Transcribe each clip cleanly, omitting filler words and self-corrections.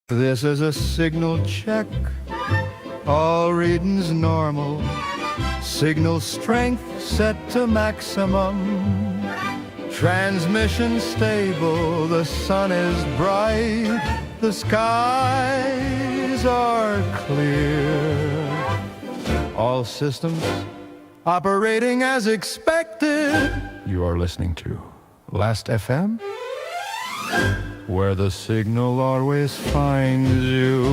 This is a signal check. All readings normal. Signal strength set to maximum. Transmission stable. The sun is bright. The skies are clear. All systems operating as expected. You are listening to Last FM, where the signal always finds you.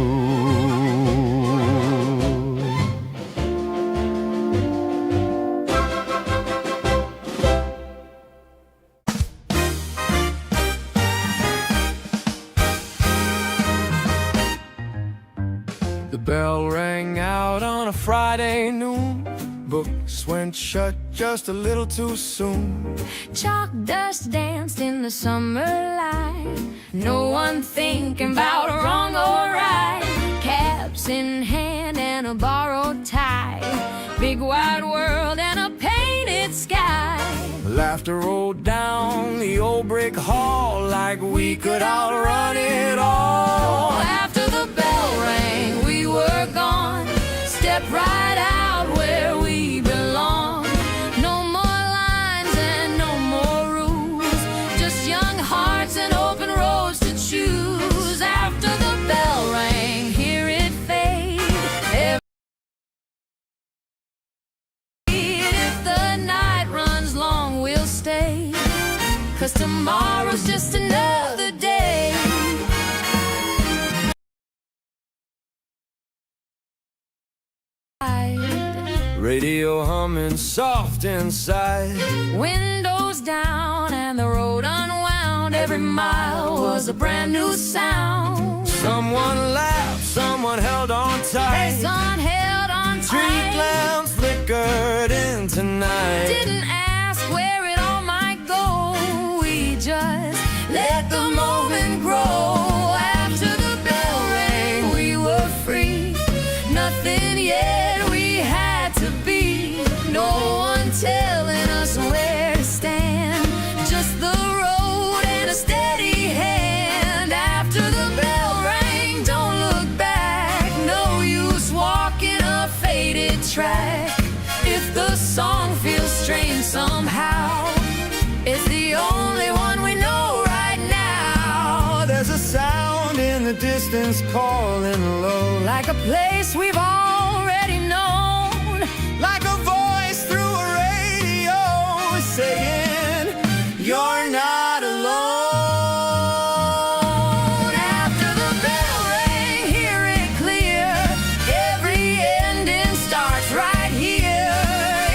The bell rang out on a Friday noon. Books went shut just a little too soon. Chalk dust danced in the summer light. No one thinking about wrong or right. Caps in hand and a borrowed tie. Big wide world and a painted sky. Laughter rolled down the old brick hall like we could outrun it all. After the bell rang, we were gone. Step right out where we belong. No more lines and no more rules. Just young hearts and open roads to choose. After the bell rang, hear it fade. If the night runs long, we'll stay. 'Cause tomorrow's just another day. Radio humming soft inside. Windows down and the road unwound. Every mile was a brand new sound. Someone laughed, someone held on tight. Sun held on tight. Street lamps flickered into night. Didn't ask where it all might go. We just let the moment grow. After the bell rang, we were free. Nothing yet we had to be. No one telling us where to stand. Just the road and a steady hand. After the bell rang, don't look back. No use walking a faded track. If the song feels strange somehow, it's the only one we know right now. There's a sound in the distance calling low, Like a place we've already known. like a voice through a radio saying, "You're not alone." After the bell rang, hear it clear. Every ending starts right here.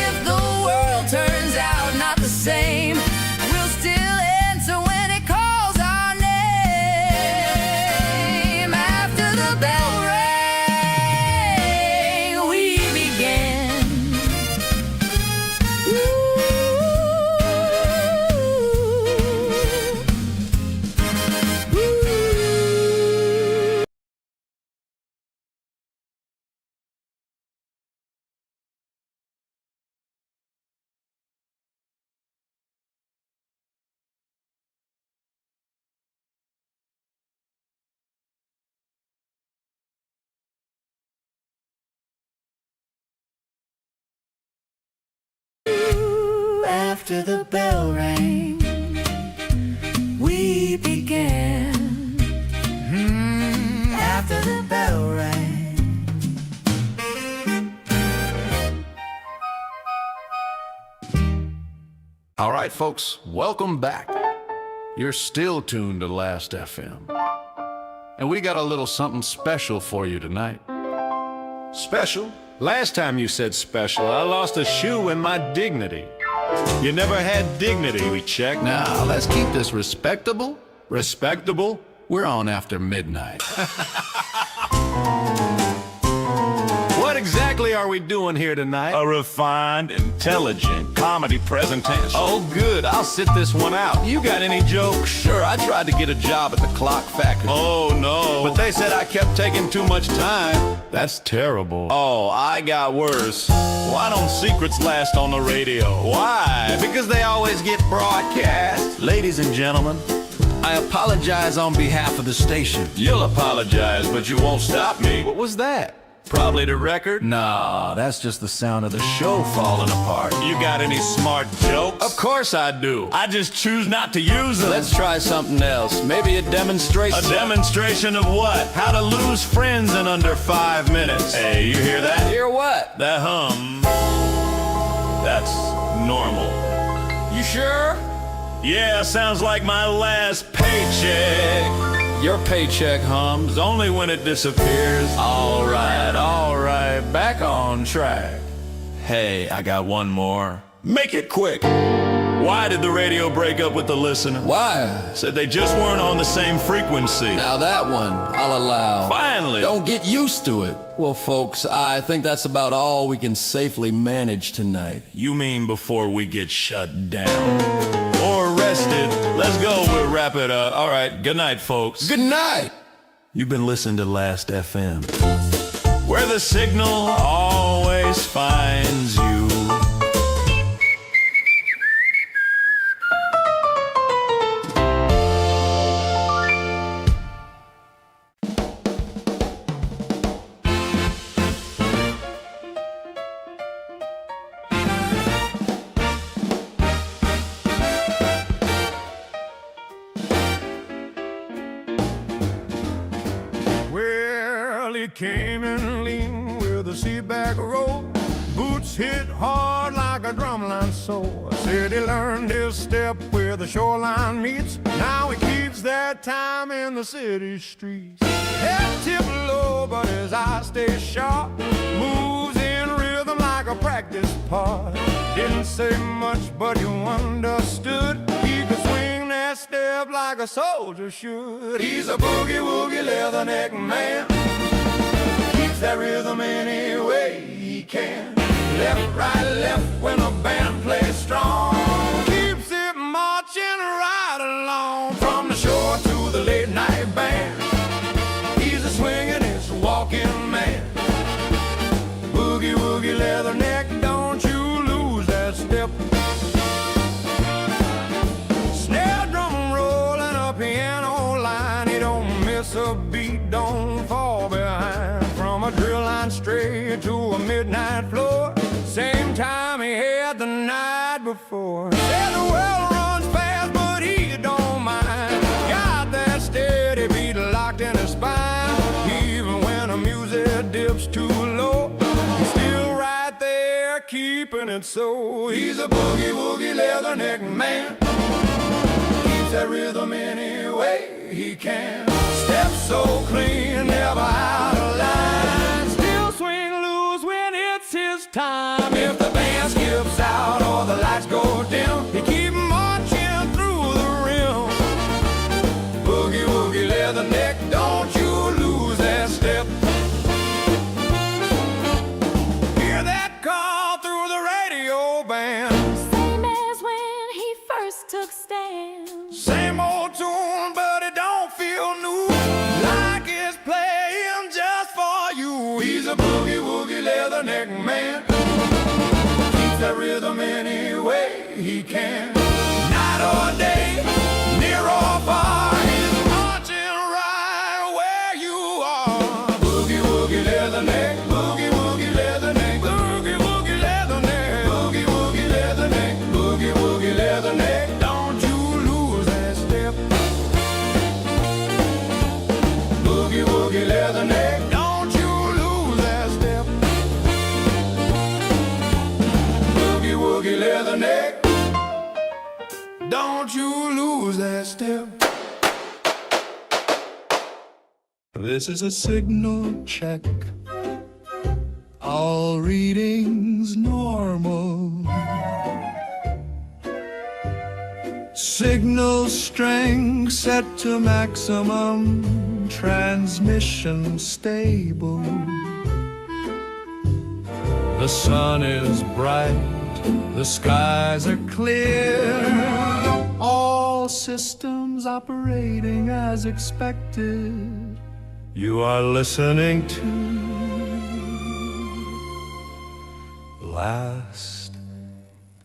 If the world turns out not the same, we'll still answer when it calls our name. After the bell rang, we begin. After the bell rang, we began. After the bell rang. All right, folks, welcome back. You're still tuned to Last FM. And we got a little something special for you tonight. Special? Last time you said special, I lost a shoe in my dignity. You never had dignity, we checked. Now, let's keep this respectable. Respectable? We're on after midnight. What exactly are we doing here tonight? A refined, intelligent comedy presentation. Oh, good. I'll sit this one out. You got any jokes? Sure, I tried to get a job at the clock factory. Oh, no. But they said I kept taking too much time. That's terrible. Oh, I got worse. Why don't secrets last on the radio? Why? Because they always get broadcast. Ladies and gentlemen, I apologize on behalf of the station. You'll apologize, but you won't stop me. What was that? Probably the record. Nah, that's just the sound of the show falling apart. You got any smart jokes? Of course I do. I just choose not to use them. Let's try something else. Maybe a demonstration. A demonstration of what? How to lose friends in under 5 minutes. Hey, you hear that? Hear what? That hum. That's normal. You sure? Yeah, sounds like my last paycheck. Your paycheck hums. Only when it disappears. All right, back on track. Hey, I got one more. Make it quick. Why did the radio break up with the listener? Why? Said they just weren't on the same frequency. Now that one, I'll allow. Finally! Don't get used to it. Well, folks, I think that's about all we can safely manage tonight. You mean before we get shut down? Or arrested? Let's go, we'll wrap it up. All right, good night, folks. Good night! You've been listening to Last FM, where the signal always finds you. Well, he came in lean with a seatback roll. Boots hit hard like a drumline sole. Said he learned his step where the shoreline meets. Now he keeps that time in the city streets. Head tip low, but his eyes stay sharp. Moves in rhythm like a practice part. Didn't say much, but you understood. He could swing that step like a soldier should. He's a boogie-woogie leatherneck man. Keeps that rhythm any way he can. Left, right, left when the band plays strong. Keeps it marching right along. From the shore to the late night band. He's a swinging, it's a walking man. Boogie-woogie leatherneck, don't you lose that step. Snare drum rolling a piano line. He don't miss a beat, don't fall behind. From a drill line straight to a midnight floor. Same time he had the night before. Said the world runs fast, but he don't mind. Got that steady beat locked in his spine. Even when the music dips too low, he's still right there keeping it so. He's a boogie-woogie leatherneck man. Keeps that rhythm any way he can. Steps so clean, never out of line. Still swing loose when it's his time. If the band skips out or the lights go dim, he keep marching through the rim. Boogie-woogie leatherneck, don't you lose that step. Hear that call through the radio band. Same as when he first took stand. Same old tune, but it don't feel new. Like it's playing just for you. He's a boogie-woogie leatherneck man. Keeps that rhythm any way he can. Night or day, near or far, he's marching right where you are. Boogie-woogie leatherneck, boogie-woogie leatherneck, boogie-woogie leatherneck, boogie-woogie leatherneck, boogie-woogie leatherneck. Don't you lose that step. Boogie-woogie leatherneck, don't you lose that step. Boogie-woogie leatherneck, don't you lose that step. This is a signal check. All readings normal. Signal strength set to maximum. Transmission stable. The sun is bright, the skies are clear. All systems operating as expected. You are listening to Last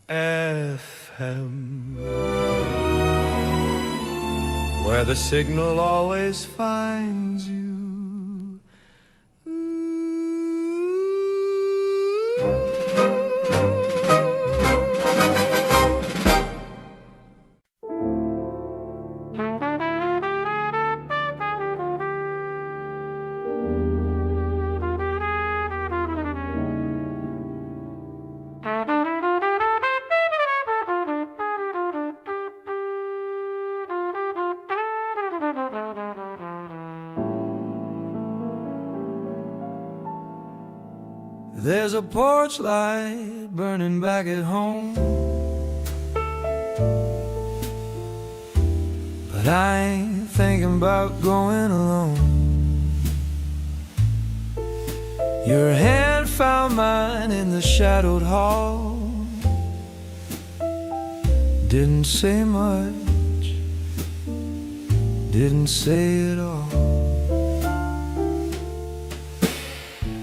FM. where the signal always finds you. There's a porch light burning back at home, but I ain't thinking about going alone. Your hand found mine in the shadowed hall. Didn't say much, didn't say it all.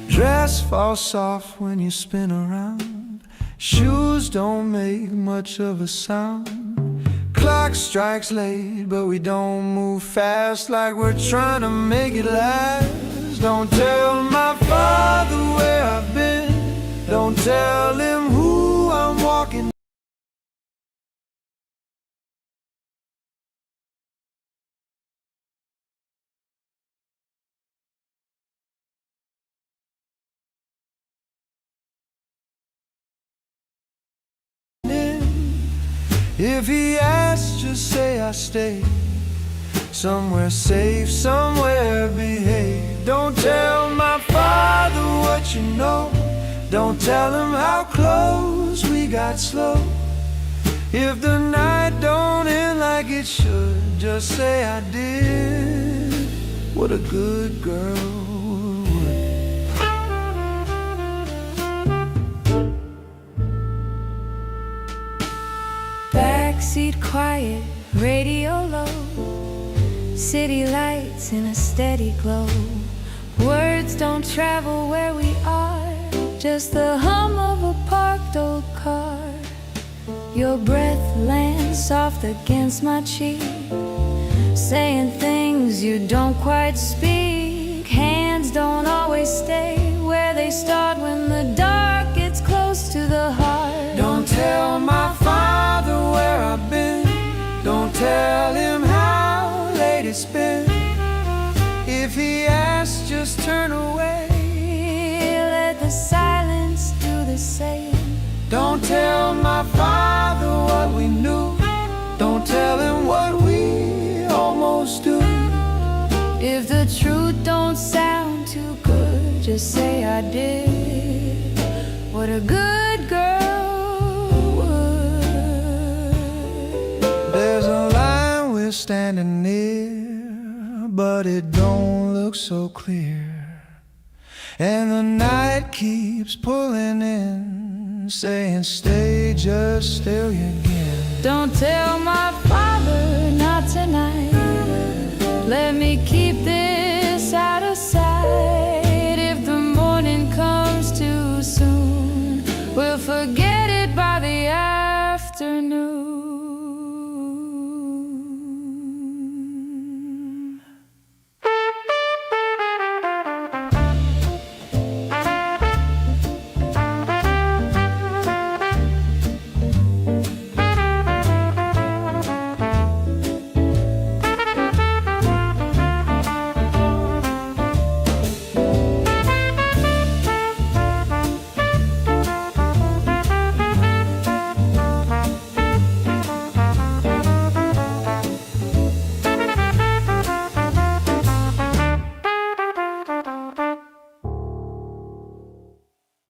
Dress falls soft when you spin around. Shoes don't make much of a sound. Clock strikes late, but we don't move fast like we're trying to make it last. Don't tell my father where I've been. Don't tell him who I'm walking. If he asks, just say I stayed somewhere safe, somewhere behave. Don't tell my father what you know. Don't tell him how close we got slow. If the night don't end like it should, just say I did what a good girl would. Backseat quiet, radio low, city lights in a steady glow. Words don't travel where we are, just the hum of a parked old car. Your breath lands soft against my cheek, saying things you don't quite speak. Hands don't always stay where they start when the dark gets close to the heart. Don't tell my father where I've been. Don't tell him how late it's been. If he asks, just turn away. Let the silence do the same. Don't tell my father what we knew. Don't tell him what we almost do. If the truth don't sound too good, just say I did what a good girl would. There's a line we're standing near, but it don't look so clear. And the night keeps pulling in, saying stay, just stay again. Don't tell my father, not tonight. Let me keep this out of sight. If the morning comes too soon, we'll forget it by the afternoon.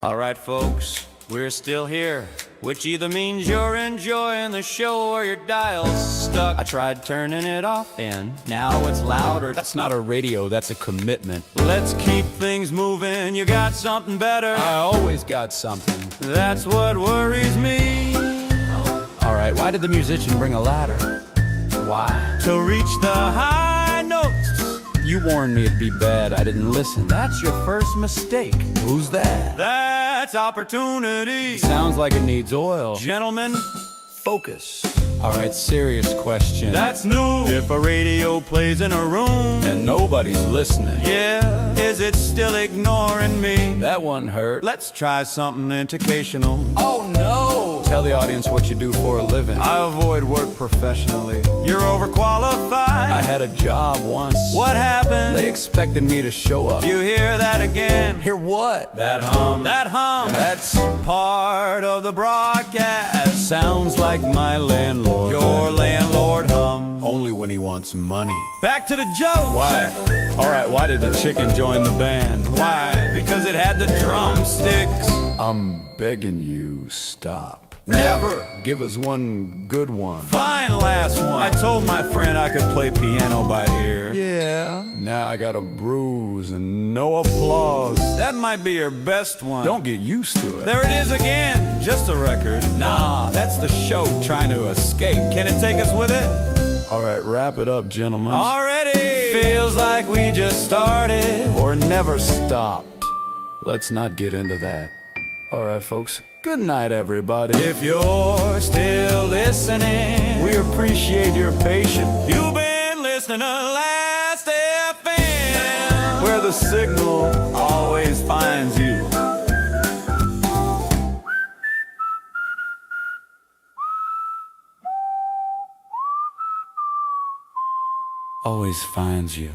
Alright folks, we're still here, which either means you're enjoying the show or your dial's stuck. I tried turning it off and now it's louder. That's not a radio, that's a commitment. Let's keep things moving, you got something better? I always got something. That's what worries me. Alright, why did the musician bring a ladder? Why? To reach the high notes. You warned me it'd be bad, I didn't listen. That's your first mistake. Who's that? That's opportunity. Sounds like it needs oil. Gentlemen, focus. Alright, serious question. That's new. If a radio plays in a room And nobody's listening. yeah, is it still ignoring me? That one hurt. Let's try something educational. Oh no! Tell the audience what you do for a living. I avoid work professionally. You're overqualified. I had a job once. What happened? They expected me to show up. You hear that again? Hear what? That hum. That hum. That's part of the broadcast. Sounds like my landlord. Your landlord hum. Only when he wants money. Back to the joke. Why? Alright, why did the chicken join the band? Why? Because it had the drumsticks. I'm begging you, stop. Never. Give us one good one. Fine, last one. I told my friend I could play piano by ear. Yeah. Now I got a bruise and no applause. That might be your best one. Don't get used to it. There it is again. Just a record. Nah, that's the show trying to escape. Can it take us with it? Alright, wrap it up, gentlemen. Already. Feels like we just started. Or never stopped. Let's not get into that. Alright, folks. Good night, everybody. If you're still listening, We appreciate your patience. you've been listening to Last FM, Where the signal always finds you. always finds you.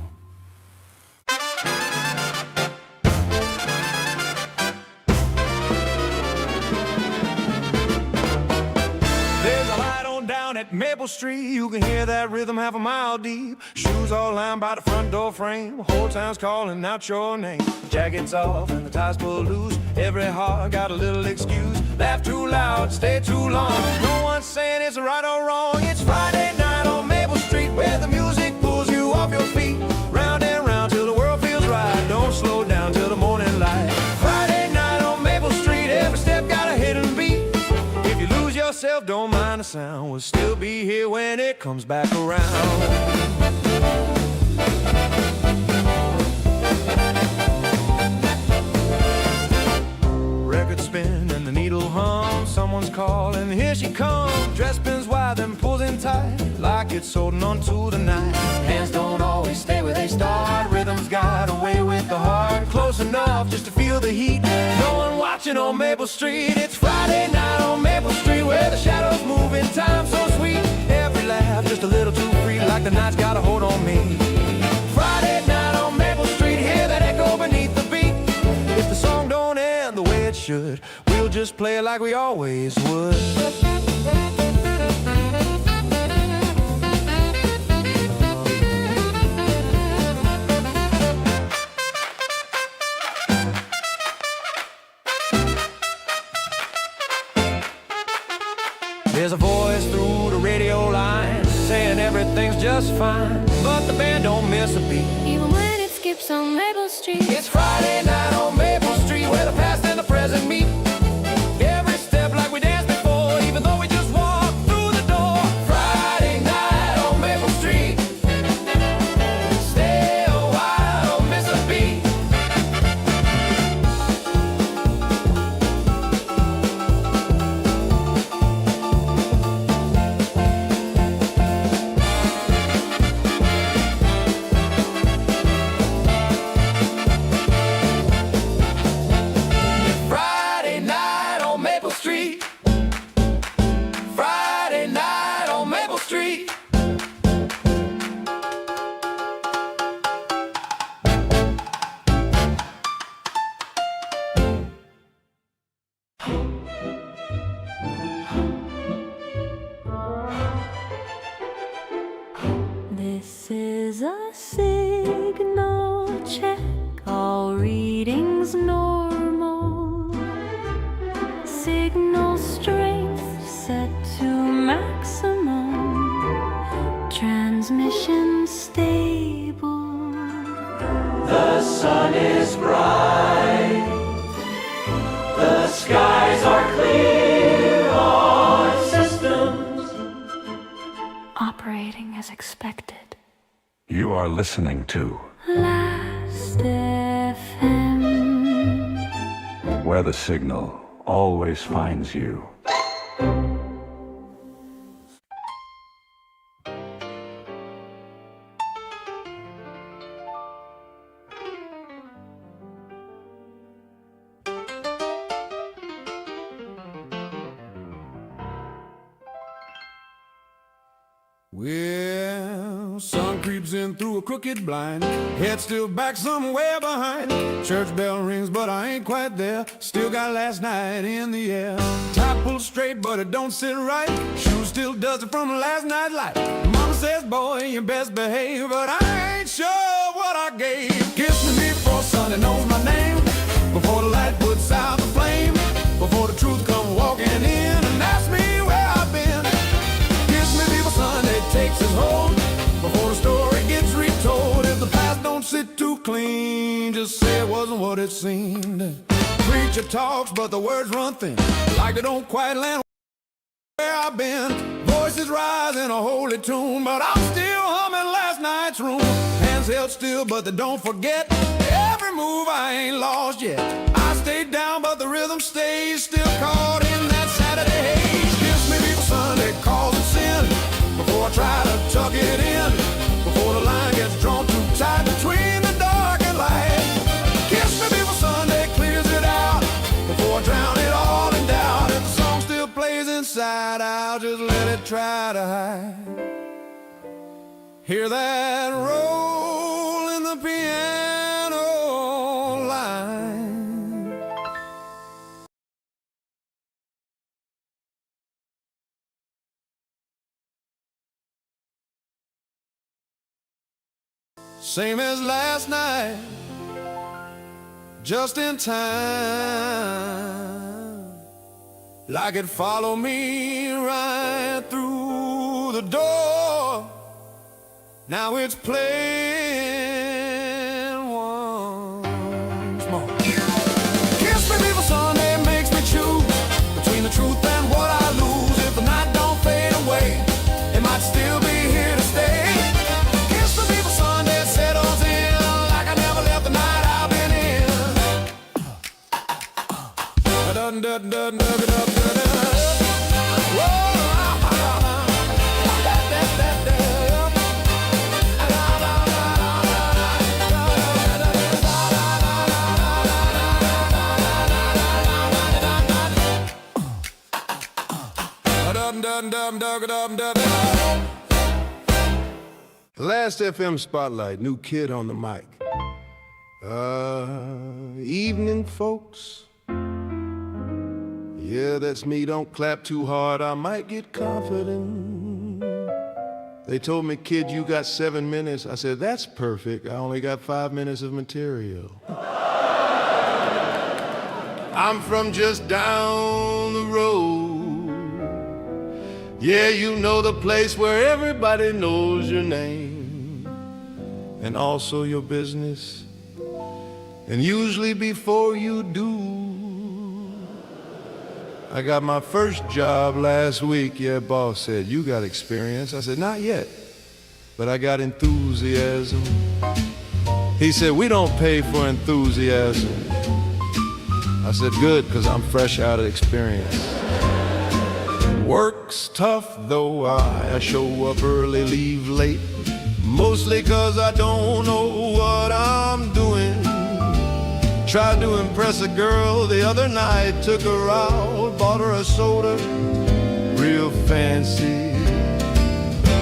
There's a light on down at Maple Street. You can hear that rhythm half a mile deep. Shoes all lined by the front door frame. Whole town's calling out your name. Jackets off and the ties pulled loose. Every heart got a little excuse. Laugh too loud, stay too long. No one's saying it's right or wrong. It's Friday night on Maple Street, where the music pulls you off your feet. Round and round till the world feels right. Don't slow down till the morning light. Friday night on Maple Street, every step got a hidden beat. If you lose yourself, don't mind the sound. We'll still be here when it comes back around. Record spin and the needle hum. Someone's calling, here she comes. Dress pins wide, then pulls in tight, like it's holding on to the night. Hands don't always stay where they start. Rhythm's got away with the heart. Close enough just to feel the heat. No one watching on Maple Street. It's Friday night on Maple Street, where the shadows move in time so sweet. Every laugh just a little too free, like the night's got a hold on me. Friday night on Maple Street, hear that echo beneath the beat. If the song don't end the way it should, we'll just play it like we always would. There's a voice through the radio line saying everything's just fine, but the band don't miss a beat. Even when it skips on Maple Street. It's Friday night on Maple Street, where the past and the present meet. Every step like we danced before, even though we just walked through the door. Friday night on Maple Street. Stay a while, don't miss a beat. Friday night on Maple Street. Friday night on Maple Street. This is a signal check. All readings normal. Signal strength set to maximum. Transmission stable. The sun is bright. The skies are clear. All systems Operating as expected. You are listening to Last FM. Where the Signal always finds you. Well, sun creeps in through a crooked blind, head still back somewhere behind. Church bell rings, but I ain't quite there. Still got last night in the air. Tie pulled straight, but it don't sit right. Shoes still dusty from last night's light. Mama says, boy, you best behave, but I ain't sure what I gave. Kiss me before Sunday knows my name, before the light puts out the flame, before the truth come walking in and ask me where I've been. Kiss me before Sunday takes its hold, before the story gets retold. If the past don't sit too clean, just say it wasn't what it seemed. Preacher talks, but the words run thin, like they don't quite land where I've been. Voices rise in a holy tune, but I'm still humming last night's room. Hands held still, but they don't forget every move. I ain't lost yet. I stayed down, but the rhythm stays, still caught in that Saturday haze. Kiss me before Sunday calls it sin, before I try to tuck it in, before the line gets drawn too tight between the dark and light. Kiss me before Sunday clears it out, before I drown it all in doubt. If the song still plays inside, I'll just let it try to hide. Hear that roll in the piano line. Same as last night, just in time, like it followed me right through the door. Now it's playing once more. Kiss me before Sunday makes me choose between the truth and what I lose. If the night don't fade away, it might still be here to stay. Kiss me before Sunday settles in, like I never left the night I've been in. Last FM Spotlight, new kid on the mic. Evening, folks. Yeah, that's me, don't clap too hard, I might get confident. They told me, kid, you got 7 minutes. I said, that's perfect, I only got 5 minutes of material. I'm from just down the road. Yeah, you know the place where everybody knows your name, and also your business, and usually before you do. I got my first job last week. Yeah, boss said, you got experience? I said, not yet, but I got enthusiasm. He said, we don't pay for enthusiasm. I said, good, because I'm fresh out of experience. Work's tough, though I show up early, leave late, mostly cause I don't know what I'm doing. Tried to impress a girl the other night, took her out, bought her a soda, real fancy.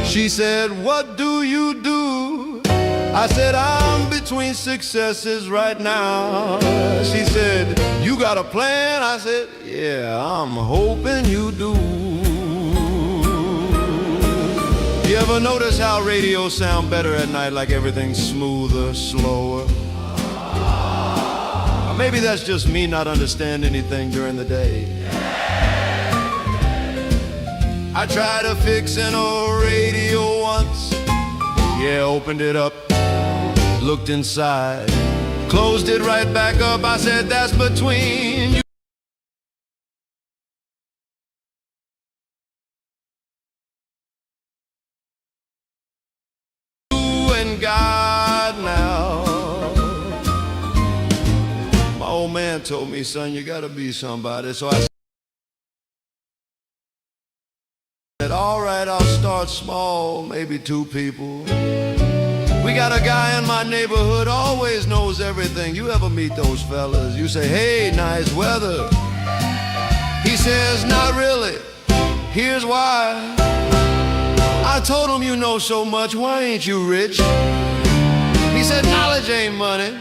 She said, what do you do? I said, I'm between successes right now. She said, you got a plan? I said, yeah, I'm hoping you do. You ever notice how radios sound better at night, like everything's smoother, slower? Or maybe that's just me not understanding anything during the day. I tried to fix an old radio once. Yeah, opened it up, looked inside, closed it right back up. I said, that's between you and God now. My old man told me, son, you gotta be somebody. So I said, all right, I'll start small, maybe 2 people. We got a guy in my neighborhood, always knows everything. You ever meet those fellas? You say, hey, nice weather. He says, not really. Here's why. I told him, you know so much, why ain't you rich? He said, knowledge ain't money.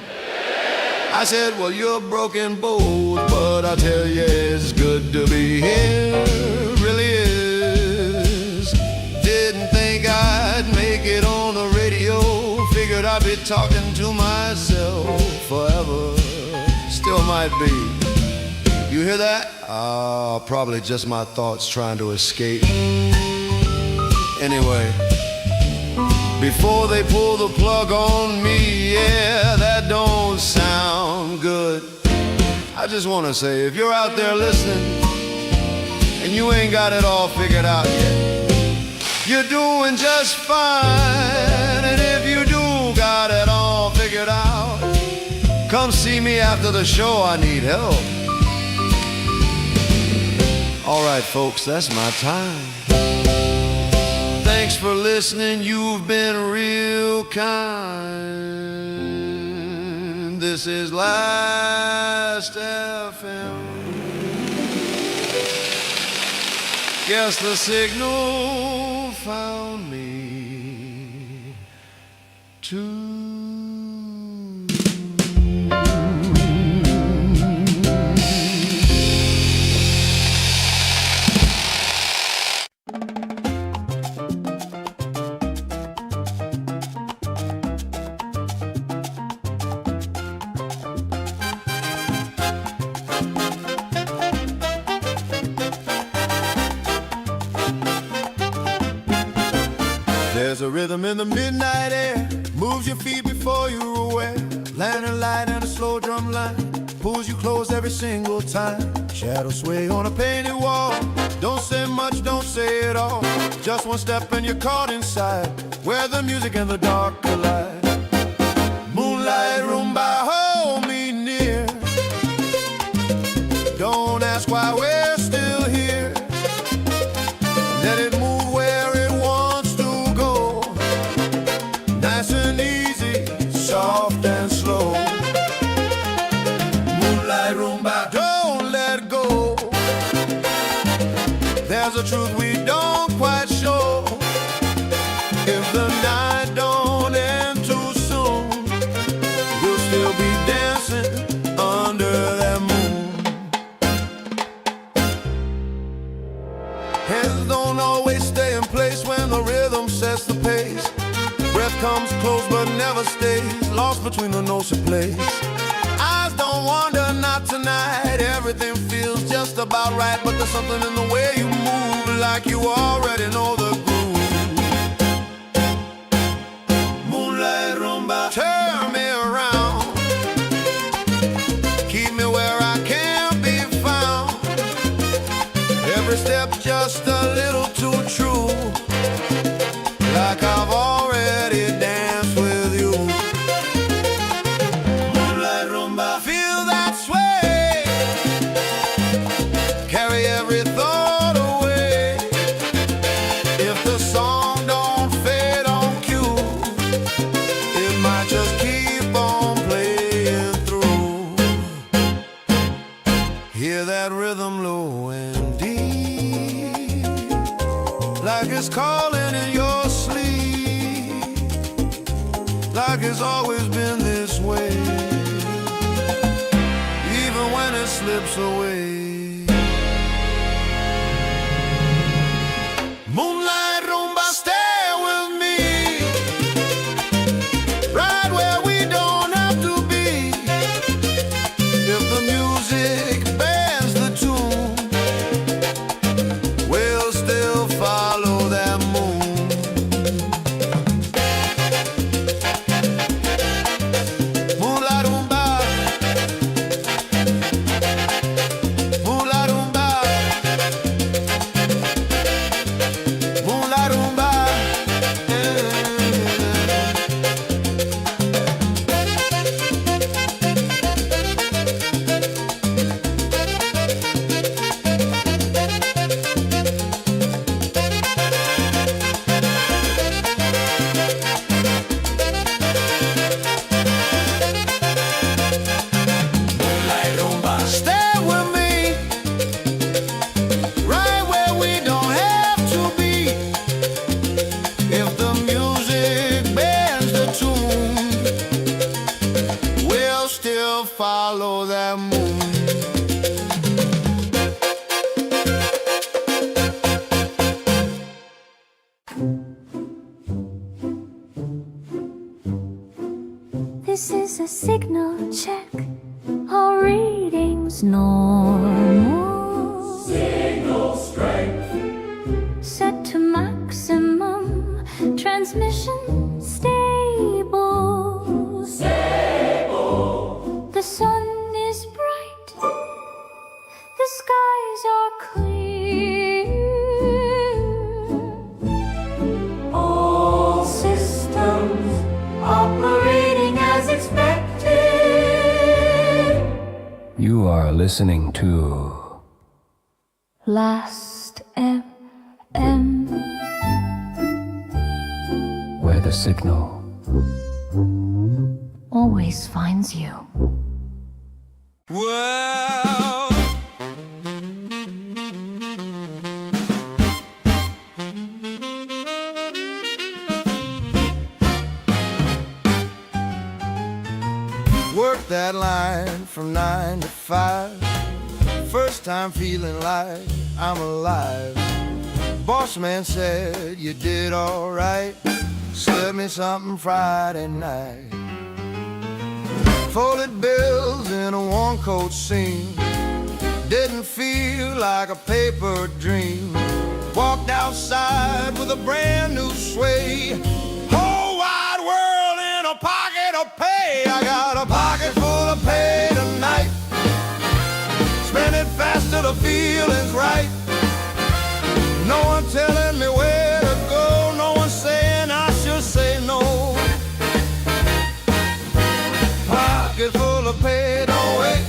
I said, well, you're broken bold, but I tell you, it's good to be here, really is. Didn't think I'd make it on the radio, figured I'd be talking to myself forever, still might be. You hear that? Probably just my thoughts trying to escape. Anyway, before they pull the plug on me, yeah, that don't sound good. I just want to say, if you're out there listening and you ain't got it all figured out yet, you're doing just fine. And if you do got it all figured out, come see me after the show, I need help. All right, folks, that's my time. Thanks for listening, you've been real kind. This is Last FM. Guess the signal found me too. There's a rhythm in the midnight air, moves your feet before you're aware. Lantern light and a slow drum line pulls you close every single time. Shadows sway on a painted wall. Don't say much, don't say it all. Just one step and you're caught inside, where the music and the dark collide. Moonlight rumba, hold me near. Don't ask why we're still here. Let it move where it wants to go. Nice and easy, soft and slow. Moonlight rumba, don't let go. There's a truth we don't quite show. If the night don't end too soon, we'll still be dancing under that moon. Hands don't always stay in place when the rhythm sets the pace. Breath comes close but never stays, lost between the notes it plays. Eyes don't wander, not tonight. Everything feels just about right, but there's something in the way you move, like you already know the groove. Moonlight rumba, turn me around. Keep me where I can't be found. Every step just a little too true, like I've already danced with you. Moonlight rumba, feel that sway, carry every thought away. If the song don't fade on cue, it might just keep on playing through. Hear that rhythm low and deep, like it's calling in your sleep, like it's always been this way, even when it slips away. Moonlight rumba, stay with me, right where we don't have to be. If the music bears the tune, we'll still follow that moon. Moonlight rumba, signal check. Our readings normal. Signal strength set to maximum. Transmission stable. Stable. The sun is bright. The skies are clear. All systems operating as expected. You are listening to Last FM. Where the Signal Always finds you. Well, work that line from 9 to 5. First time feeling like I'm alive. Boss man said you did alright. Slip me something Friday night. Folded bills in a worn coat seam. Didn't feel like a paper dream. Walked outside with a brand new sway. Whole wide world in a pocket of pay. I got a pocket full of pay tonight. Spend it fast till the feeling's right. No one telling me where to go. No one saying I should say no. Pocket full of pay, don't wait.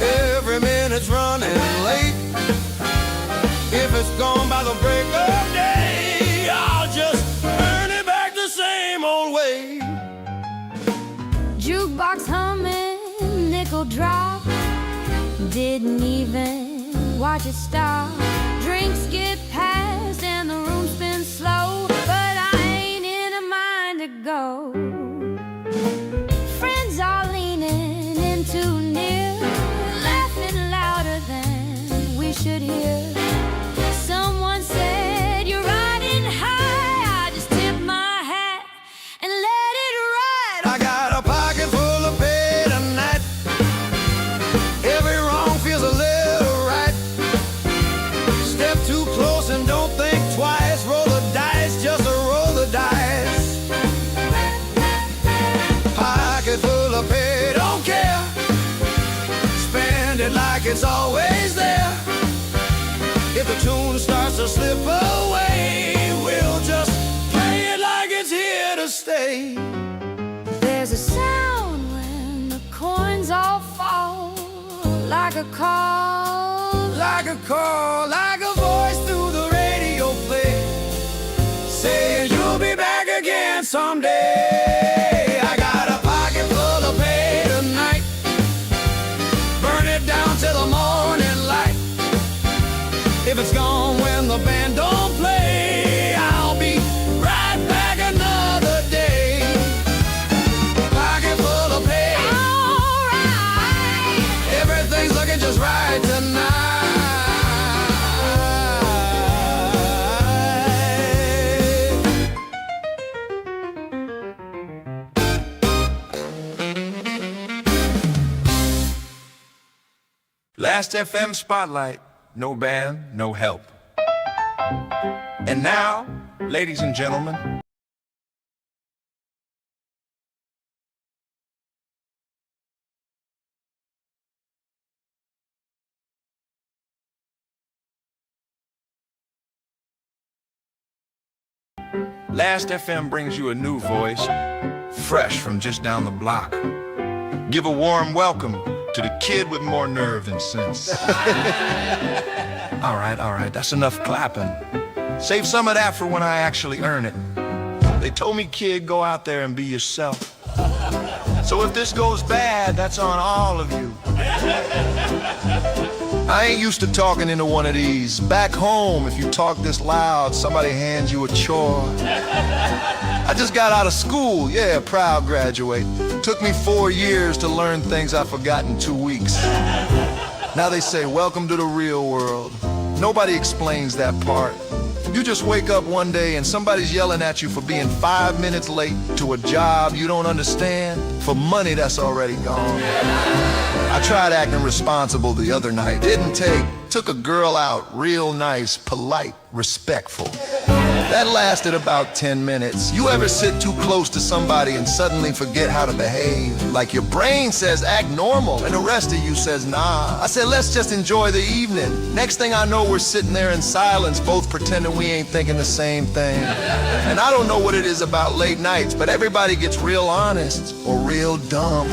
Every minute's running late. If it's gone by the break of day, I'll just earn it back the same old way. Jukebox humming, nickel drop. Didn't even watch it stop. Drinks get passed and the room spins slow, but I ain't in a mind to go. Friends are leaning in too near, laughing louder than we should hear. Someone said you're riding high. I just tip my hat and let it ride. I got a pocket full of pay tonight. Every wrong feels a little right. Step too close and don't think twice. Roll the dice, just to roll the dice. Pocket full of pay, don't care. Spend it like it's always there. If the tune starts to slip away, we'll just play it like it's here to stay. There's a sound when the coins all fall, like a call, Like a call, like a voice through the radio play, saying you'll be back again someday. I got a pocket full of pay tonight. Burn it down till the morning light. If it's gone when the band don't play, I'll be right back another day. Pocket full of pay. alright. Everything's looking just right tonight. Last FM Spotlight, no band, no help. And now, ladies and gentlemen, Last FM brings you a new voice, fresh from just down the block. Give a warm welcome to the kid with more nerve than sense. All right, that's enough clapping. Save some of that for when I actually earn it. They told me, kid, go out there and be yourself. So if this goes bad, that's on all of you. I ain't used to talking into one of these. Back home, if you talk this loud, somebody hands you a chore. I just got out of school, yeah, proud graduate. Took me 4 years to learn things I forgot in 2 weeks. Now they say, welcome to the real world. Nobody explains that part. You just wake up one day and somebody's yelling at you for being 5 minutes late to a job you don't understand, for money that's already gone. I tried acting responsible the other night. Didn't take. Took a girl out, real nice, polite, respectful. That lasted about 10 minutes. You ever sit too close to somebody and suddenly forget how to behave? Like your brain says act normal and the rest of you says nah. I said let's just enjoy the evening. Next thing I know we're sitting there in silence, both pretending we ain't thinking the same thing. And I don't know what it is about late nights, but everybody gets real honest or real dumb.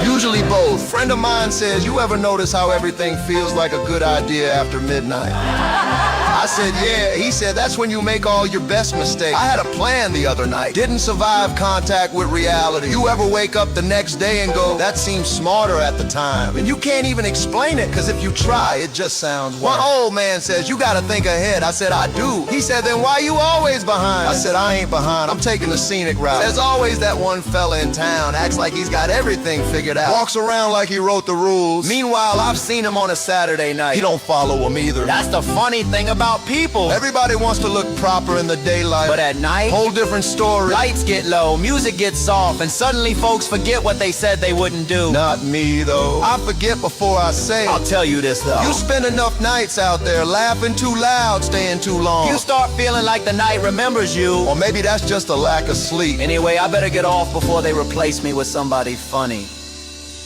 Usually both. Friend of mine says, you ever notice how everything feels like a good idea after midnight? I said, yeah. He said, that's when you make all your best mistakes. I had a plan the other night. Didn't survive contact with reality. You ever wake up the next day and go, that seemed smarter at the time? And you can't even explain it, because if you try, it just sounds worse. My old man says, you gotta think ahead. I said, I do. He said, then why you always behind? I said, I ain't behind. I'm taking the scenic route. There's always that one fella in town, acts like he's got everything figured out. Walks around like he wrote the rules. Meanwhile, I've seen him on a Saturday night. He don't follow them either. That's the funny thing about people. Everybody wants to look proper in the daylight, But at night, whole different story. lights get low, music gets soft, and suddenly folks forget what they said they wouldn't do. Not me though. I forget before I say it. I'll tell you this though. You spend enough nights out there laughing too loud, staying too long. You start feeling like the night remembers you. Or maybe that's just a lack of sleep. Anyway, I better get off before they replace me with somebody funny.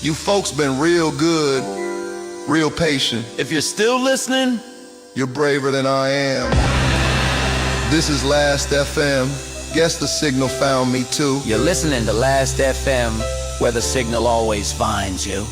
You folks been real good, real patient. If you're still listening, You're braver than I am. This is Last FM. Guess the signal found me too. you're listening to Last FM, where the signal always finds you.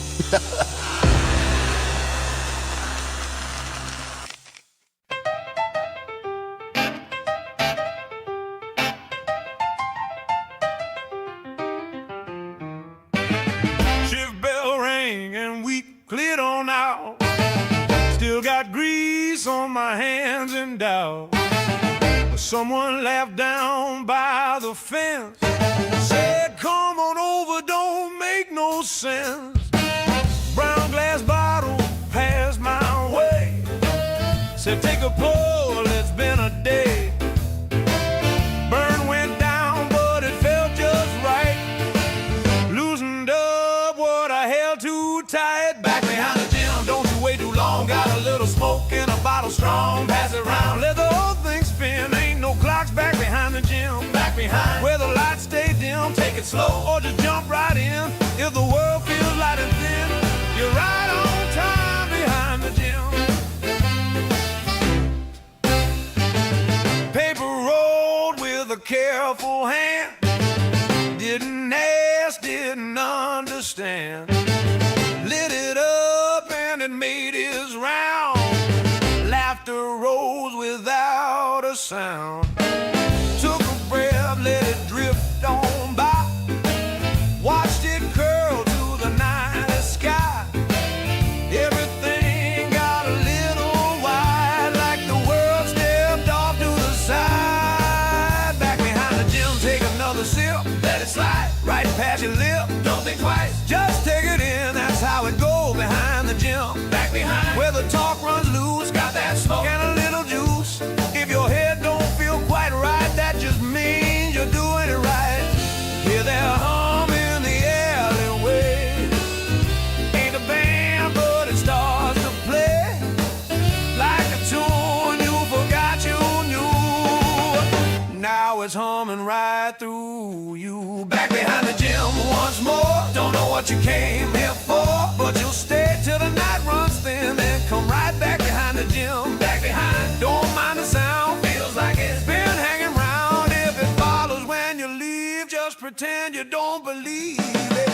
Shift bell rang and we cleared on out. Still got grease on my hands and doubt. But someone laughed down by the fence, said, come on over, don't make no sense. Brown glass bottle passed my way, said, take a pull, it's been a day. Burn went down, but it felt just right. Loosened up what I held too tight. Back behind the gym, don't you wait too long. Got a little smoke in a bottle strong. Pass it around, let the whole thing spin. Ain't no clocks back behind the gym. Back behind, where the lights stay dim. Take it slow or just jump right in. If the world feels light and thin, you're right on time behind the gym. Paper rolled with a careful hand. Didn't ask, didn't understand. Lit it up and it made his round. Laughter rose without a sound. Took a breath, let it drift on by. Watched it curl to the night sky. Everything got a little wide, like the world stepped off to the side. Back behind the gym, take another sip. Let it slide right past your lip. Don't think twice, just take it in. That's how it goes behind the gym. Back behind, where the talk runs loose. Got that smoke and a little juice. If your head don't feel quite right, that just means you're doing it right. Hear that hum in the alleyway. Ain't a band, but it starts to play like a tune you forgot you knew. Now it's humming right through you. Back behind the gym once more. Don't know what you came here for, but you'll stay till the night runs thin. Then come right back behind the gym. Back behind, don't mind the sound. Feels like it's been hanging round. If it follows when you leave, just pretend you don't believe it.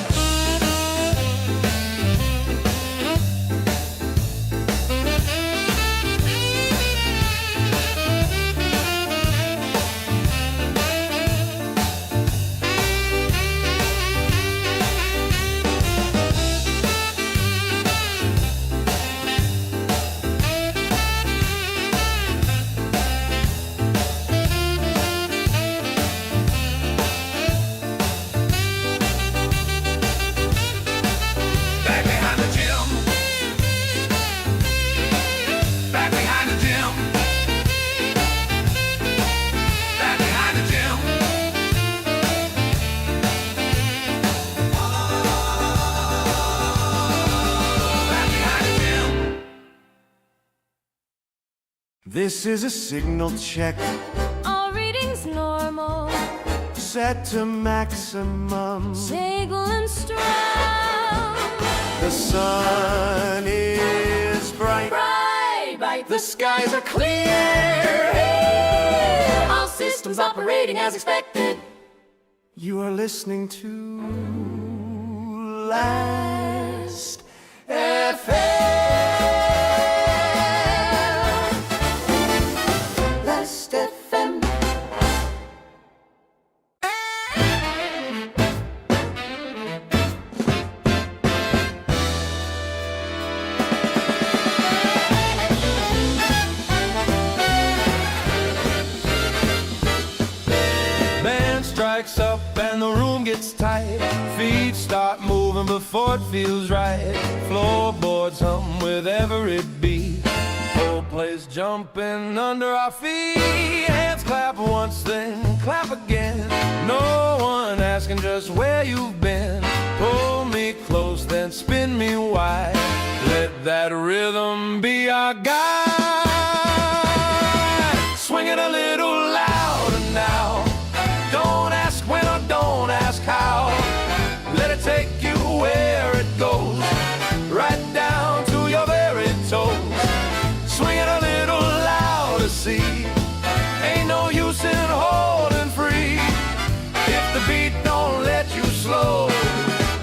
This is a signal check, All readings normal. set to maximum. Signal and strum. The sun is bright. Bright. The skies are clear. All systems operating as expected. You are listening to Last FM. Last FM. Band strikes up and the room gets tight. Feet start moving before it feels right. Floorboards hum with every beat. Whole place jumping under our feet. Hands clap once, then clap again. No one asking just where you've been. Pull me close, then spin me wide. Let that rhythm be our guide. Swing it a little louder now. Don't ask when or don't ask how. Let it take you where it goes, right down to your very toes. Swing it a little louder, see. Ain't no use in holding free. If the beat don't let you slow,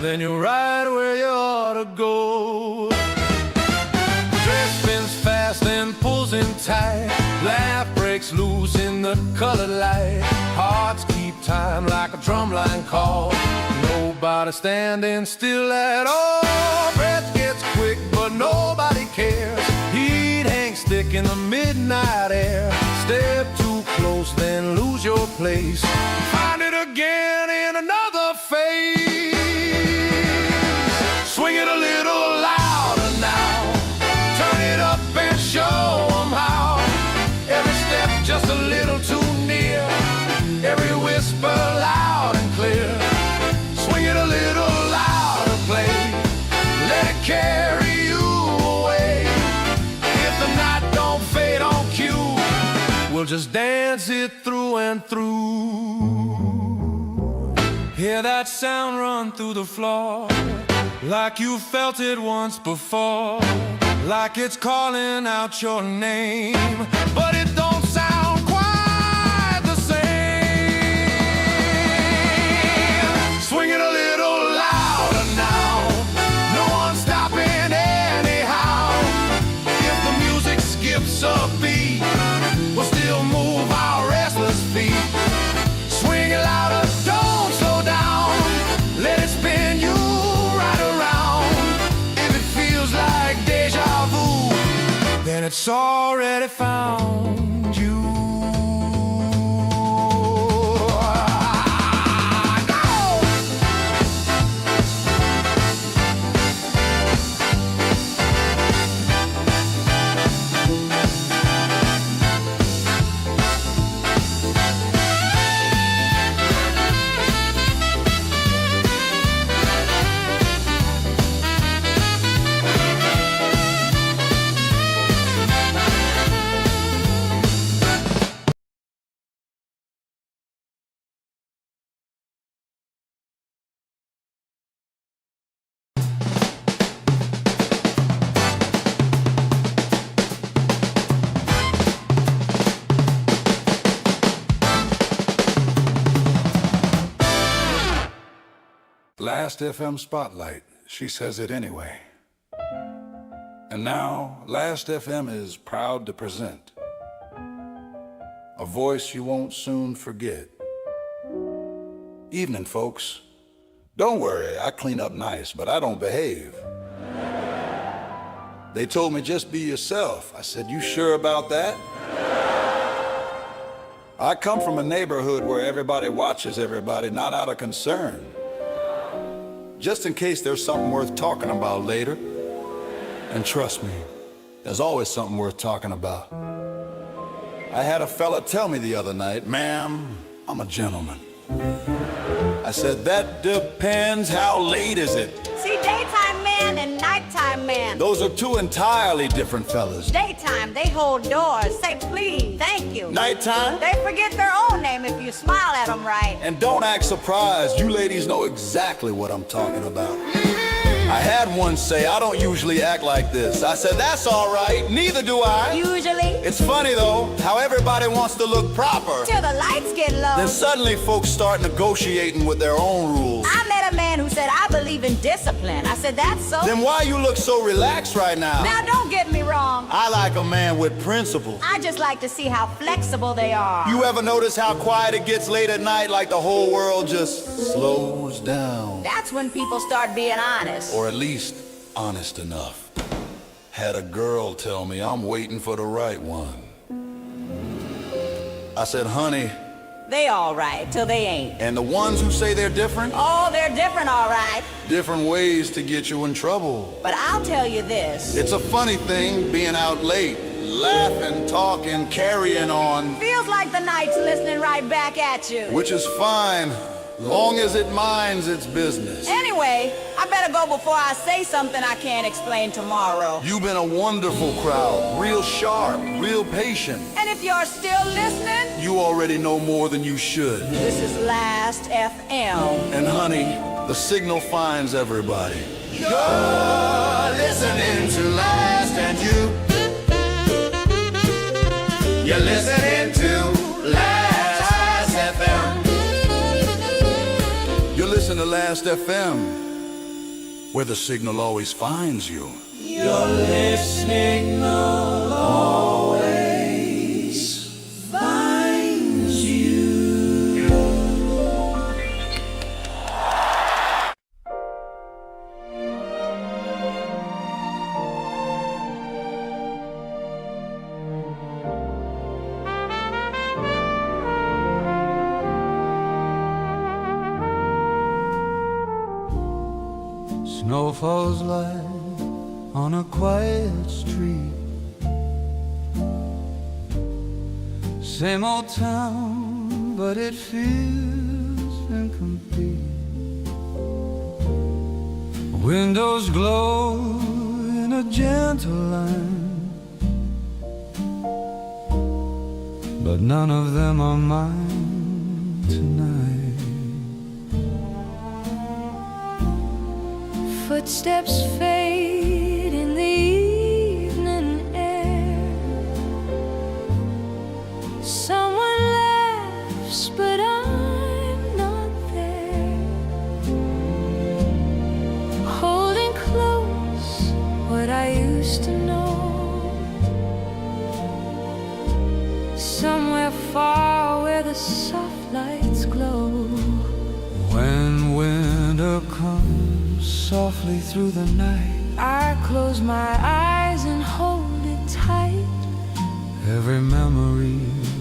then you're right where you ought to go. Dress spins fast and pulls in tight. Laugh breaks loose in the colored light. Hearts keep time like a drumline call. Nobody standing still at all. Breath gets quick but nobody cares. Heat hangs thick in the midnight air. Step too close then lose your place. Find it again in another phase. Swing it a little louder now. Turn it up and show 'em how. Every step just a little too near. Every whisper loud and clear. Swing it a little louder, play. Let it carry you away. If the night don't fade on cue, we'll just dance it through and through. Hear that sound run through the floor, like you felt it once before. Like it's calling out your name, but it don't sound quite the same. Swing it a little louder now. No one's stopping anyhow. If the music skips a beat, we'll still move our restless feet. Swing it louder, don't slow down. Let it spin you right around. If it feels like deja vu, then it's already found you. Last FM Spotlight, she says it anyway. And now, Last FM is proud to present a voice you won't soon forget. Evening, folks. Don't worry, I clean up nice, but I don't behave. They told me just be yourself. I said, you sure about that? I come from a neighborhood where everybody watches everybody, not out of concern. Just in case there's something worth talking about later. And trust me, there's always something worth talking about. I had a fella tell me the other night, ma'am, I'm a gentleman. I said, that depends, how late is it? See, daytime men and nighttime men. Those are two entirely different fellas. Daytime, they hold doors, say please, thank you. Nighttime? They forget their own name if you smile at them right. And don't act surprised. You ladies know exactly what I'm talking about. I had one say, I don't usually act like this. I said, that's all right, neither do I. Usually, It's funny though, how everybody wants to look proper. till the lights get low. Then suddenly folks start negotiating with their own rules. I met a man who said, I believe in discipline. I said, that's so. Then why you look so relaxed right now? Now, don't get me wrong. I like a man with principle. I just like to see how flexible they are. You ever notice how quiet it gets late at night, like the whole world just slows down? That's when people start being honest. Or at least honest enough. Had a girl tell me I'm waiting for the right one. I said, honey, They all right, till they ain't. and the ones who say they're different, Oh, they're different, all right. different ways to get you in trouble. But I'll tell you this. It's a funny thing being out late, laughing, talking, carrying on, Feels like the night's listening right back at you. which is fine, long as it minds its business. Anyway, I better go before I say something I can't explain tomorrow. You've been a wonderful crowd, real sharp, real patient. And if you're still listening, You already know more than you should. this is Last FM. And honey, the signal finds everybody. You're listening to Last and you're listening to Last FM. You listen to Last FM, where the signal always finds you. Your listening always finds you. Snow falls light on a quiet street. Same old town, but it feels incomplete. Windows glow in a gentle line, but none of them are mine tonight. Footsteps fade in the evening air. Someone laughs, but I'm not there. Holding close what I used to know. Somewhere far where the soft lights glow. When winter comes softly through the night, I close my eyes and hold it tight. every memory,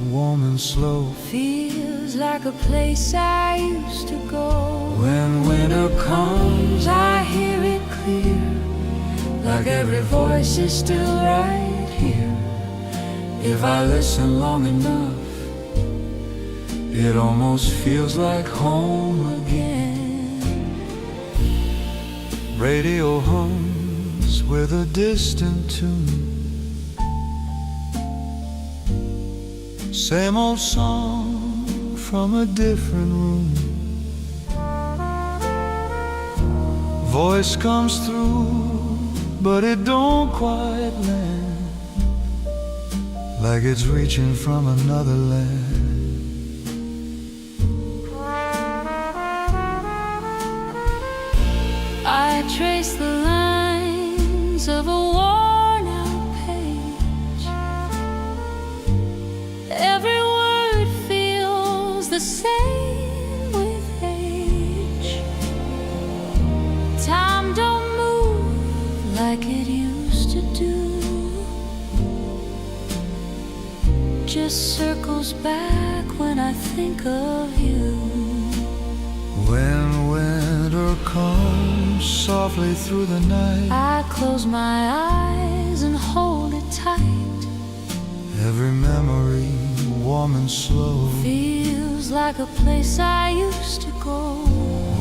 warm and slow. Feels like a place I used to go. When winter comes, I hear it clear, like every voice is still right here. if I listen long enough, it almost feels like home again. Radio hums with a distant tune. Same old song from a different room. Voice comes through, but it don't quite land, like it's reaching from another land. I trace the lines of a worn-out page. Every word feels the same with age. Time don't move like it used to do. Just circles back when I think of you. When winter comes softly through the night, I close my eyes and hold it tight. every memory warm and slow. Feels like a place I used to go.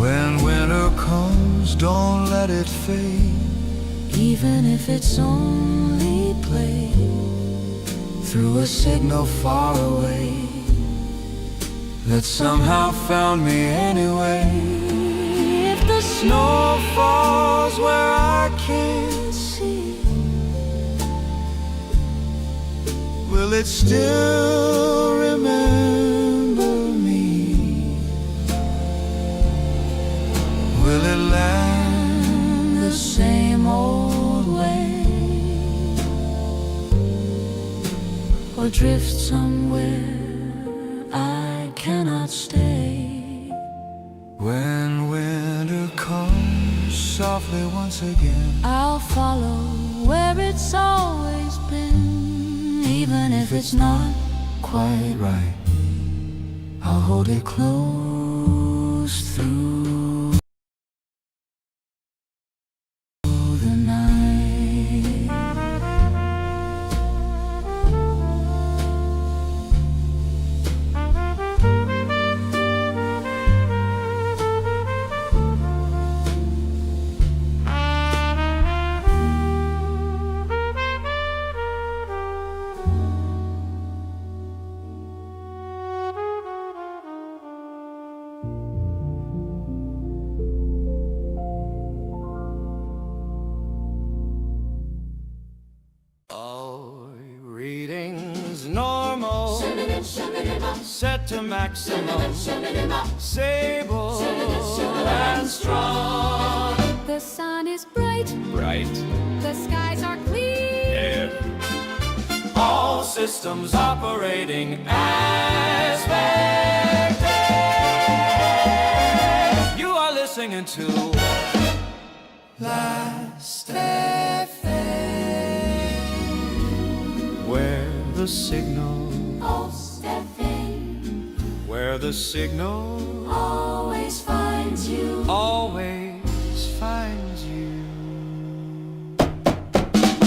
When winter comes, don't let it fade. even if it's only played through a signal far away that somehow found me anyway. If the snow falls where I can't see, will it still remember me? Will it land the same old way, or drift somewhere I cannot stay? When winter comes softly once again, I'll follow where it's always been, even if it's not quite right. I'll hold it close through the night. Reading's normal, set to maximum, stable and strong. The sun is bright, Right, the skies are clear. all systems operating as expected. You are listening to Last FM, where the signal, where the signal Always finds you. always finds you.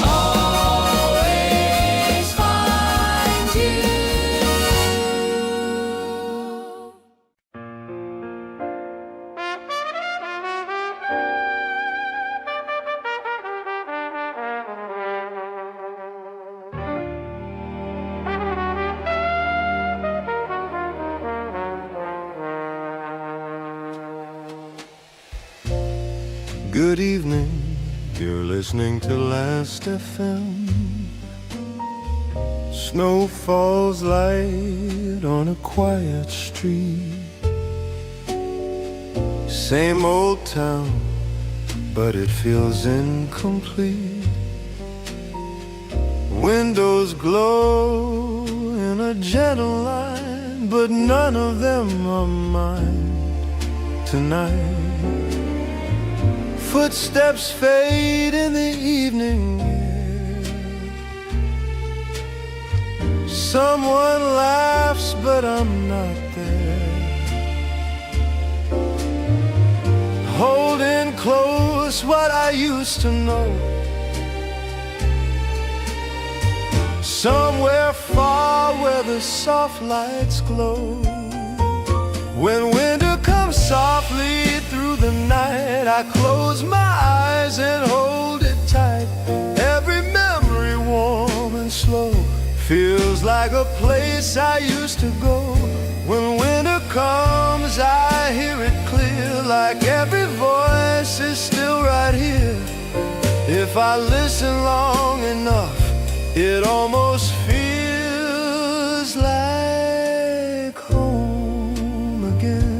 Always finds you. good evening, you're listening to Last FM. Snow falls light on a quiet street. Same old town, but it feels incomplete. Windows glow in a gentle light, but none of them are mine tonight. Footsteps fade in the evening air. Someone laughs, but I'm not there. Holding close what I used to know. Somewhere far where the soft lights glow. When winter comes softly through the night, I close my eyes and hold it tight. Every memory warm and slow feels like a place I used to go. When winter comes, I hear it clear, like every voice is still right here. If I listen long enough, it almost feels like home again.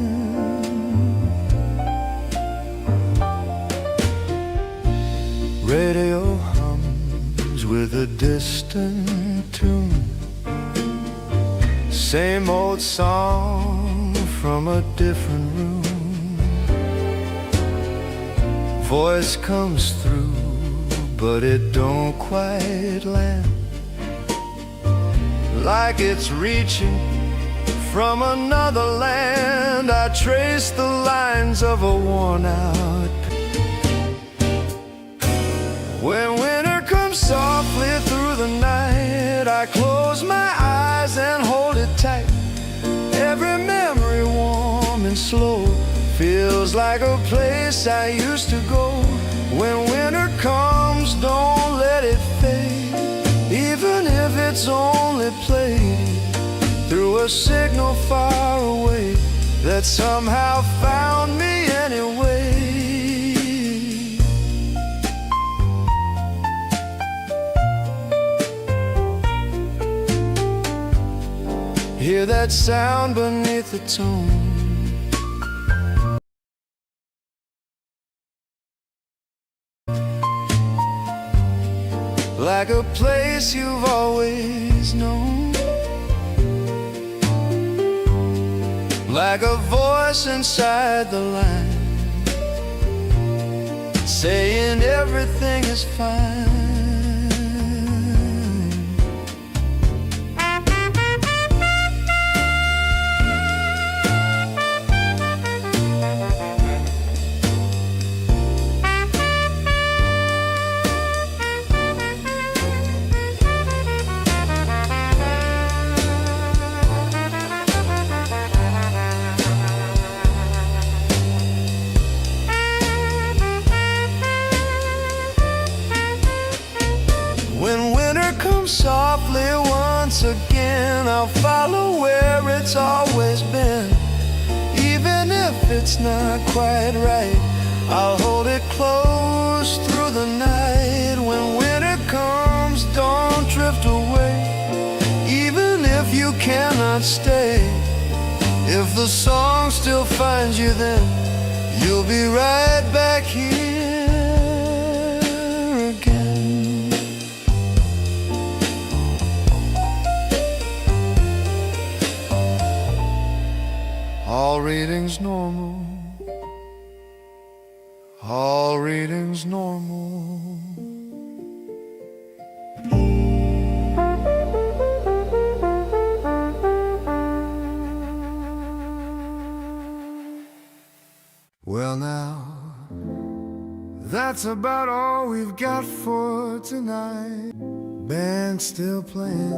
Radio hums with a distant tune. Same old song from a different room. Voice comes through, but it don't quite land. Like it's reaching from another land. I trace the lines of a worn out when winter comes softly through the night, I close my eyes and hold it tight. Every memory warm and slow feels like a place I used to go. When winter comes, don't let it fade, even if it's only played through a signal far away that somehow found me anyway. Hear that sound beneath the tone, like a place you've always known, like a voice inside the line, saying everything is fine. When winter comes softly once again, I'll follow where it's always been. Even if it's not quite right, I'll hold it close through the night. When winter comes, don't drift away, even if you cannot stay. If the song still finds you, then you'll be right back here again. All readings normal, all readings normal. Well now, that's about all we've got for tonight. Band's still playing,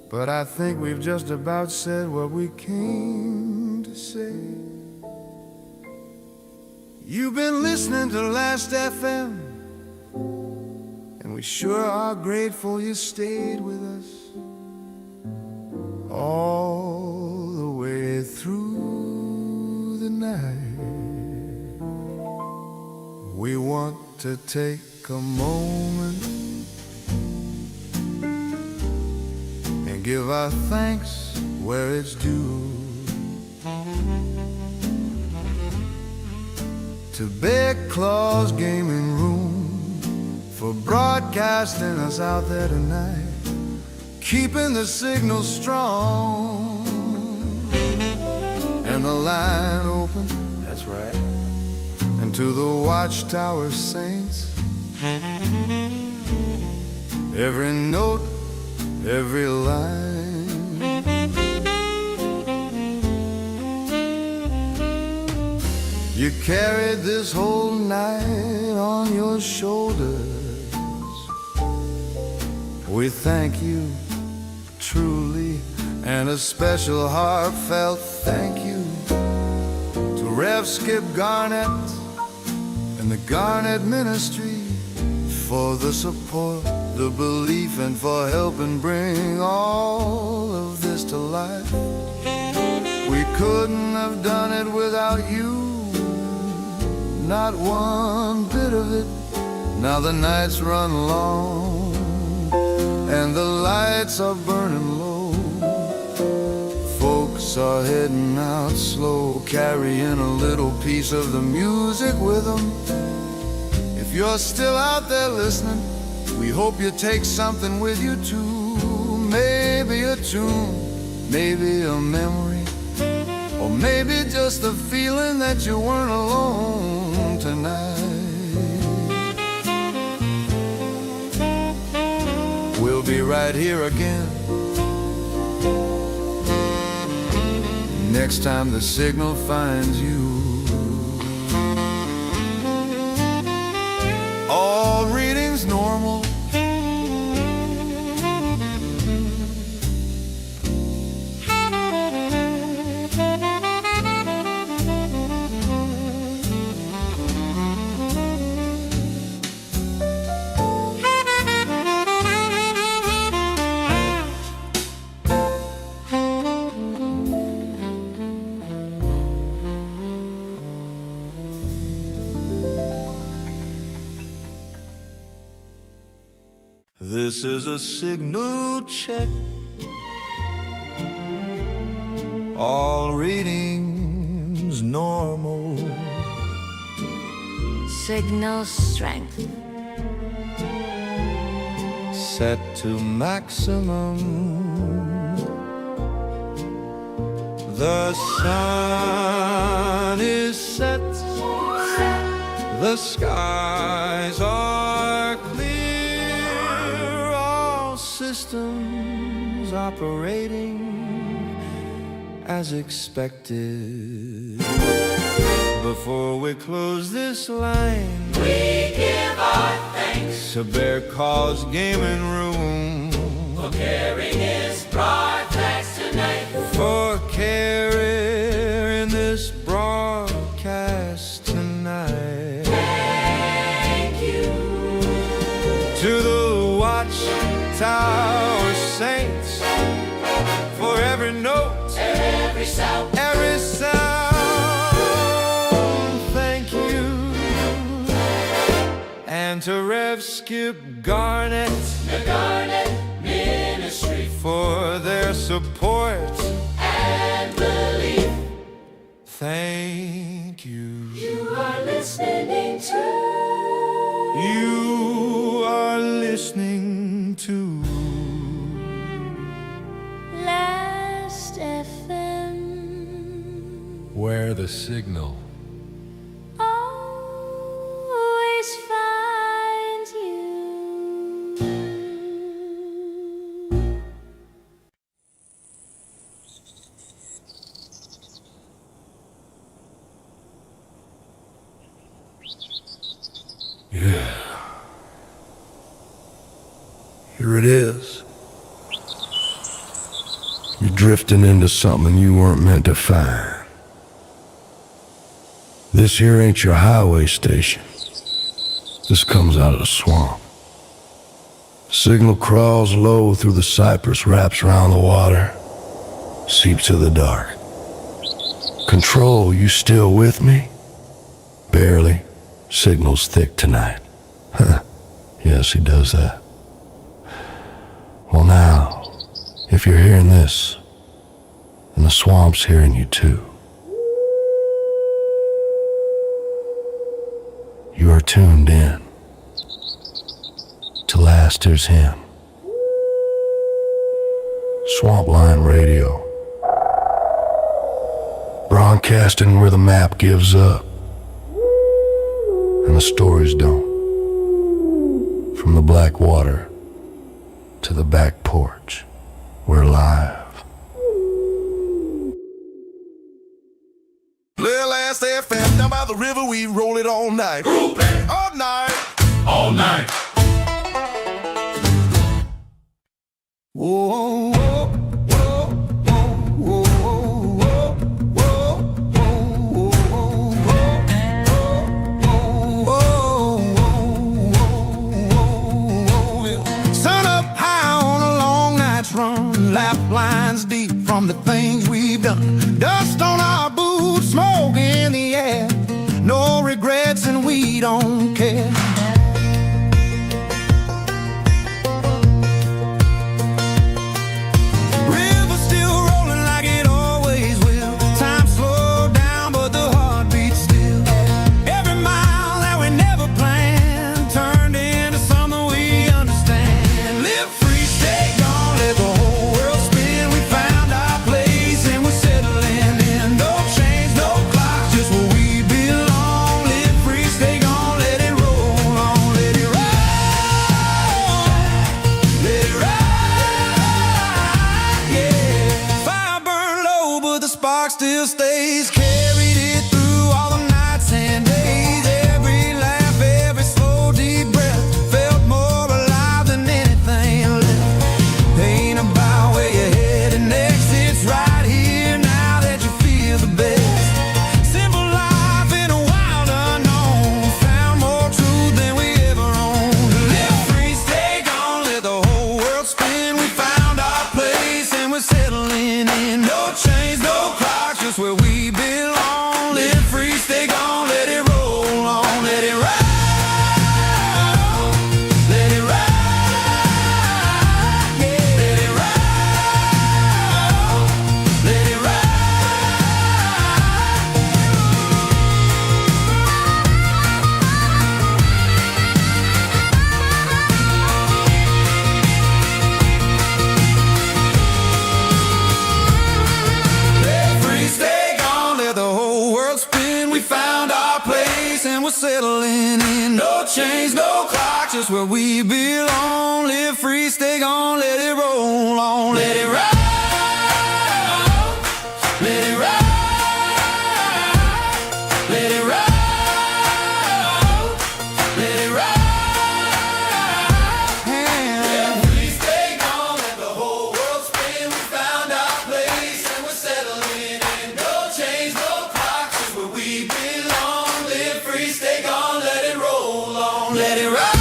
but I think we've just about said what we came to say. You've been listening to Last FM, and we sure are grateful you stayed with us all the way through the night. We want to take a moment and give our thanks where it's due to BearKlaw's gaming room for broadcasting us out there tonight, keeping the signal strong and the line open. That's right. And to the Watchtower saints, every note, every line, you carried this whole night on your shoulders. We thank you truly, and a special heartfelt thank you to Rev Skip Garnett and the Garnett Ministry for the support, the belief, and for helping bring all of this to life. We couldn't have done it without you, not one bit of it. Now the nights run long and the lights are burning low. Folks are heading out slow, carrying a little piece of the music with them. If you're still out there listening, we hope you take something with you too. Maybe a tune, maybe a memory, or maybe just the feeling that you weren't alone tonight. We'll be right here again next time the signal finds you. All readings normal. This is a signal check. All readings normal. Signal strength. Set to maximum. The sun is set. The skies are clear. All systems operating as expected. Before we close this line, we give our thanks to BearKlaw's gaming room for carrying his broadcast tonight. For carrying this broadcast tonight. Thank you to the Watchtower Saints for every note, every sound, every sound. Thank you. And to Rev Skip Garnett, the Garnett Ministry, for their support and belief. Thank you. You are listening to. You are listening to Last FM. Where the signal Always finds you. Here it is. You're drifting into something you weren't meant to find. This here ain't your highway station. This comes out of the swamp. Signal crawls low through the cypress, wraps around the water, seeps to the dark. Control, you still with me? Barely. Signal's thick tonight. Yes, he does that. Well now, if you're hearing this, then the swamp's hearing you too. You are tuned in to Last There's Him. Swampline Radio. Broadcasting where the map gives up and the stories don't. From the black water to the back porch, we're live. Little Last FM down by the river, we roll it all night. All night. All night. whoa, whoa, whoa, whoa, whoa, whoa, whoa. Sun up high on a long night's run, lap lines deep from the things we've done. Dust on our boots, smoke in the air, no regrets and we don't care. Still stays, carried it through all the nights and days. Every laugh, every slow deep breath felt more alive than anything left. Ain't about where you're headed next, it's right here now that you feel the best. Simple life in a wild unknown, found more truth than we ever owned. Live free, stay gone, let the whole world spin. We found our place and we're settling in. No chains, no clocks, just where we belong. Live free, stay gone, let it roll on, let it ride, let it ride, settling in. No chains, no clock, just where we belong. Live free, stay gone, let it roll on. Let it ride, let it ride, let it ride, let it ride. Live free, stay gone, let the whole world spin. We found our place and we're settling in. No chains, no clock, just where we belong. Live free, stay gone, let it roll on. Let it ride.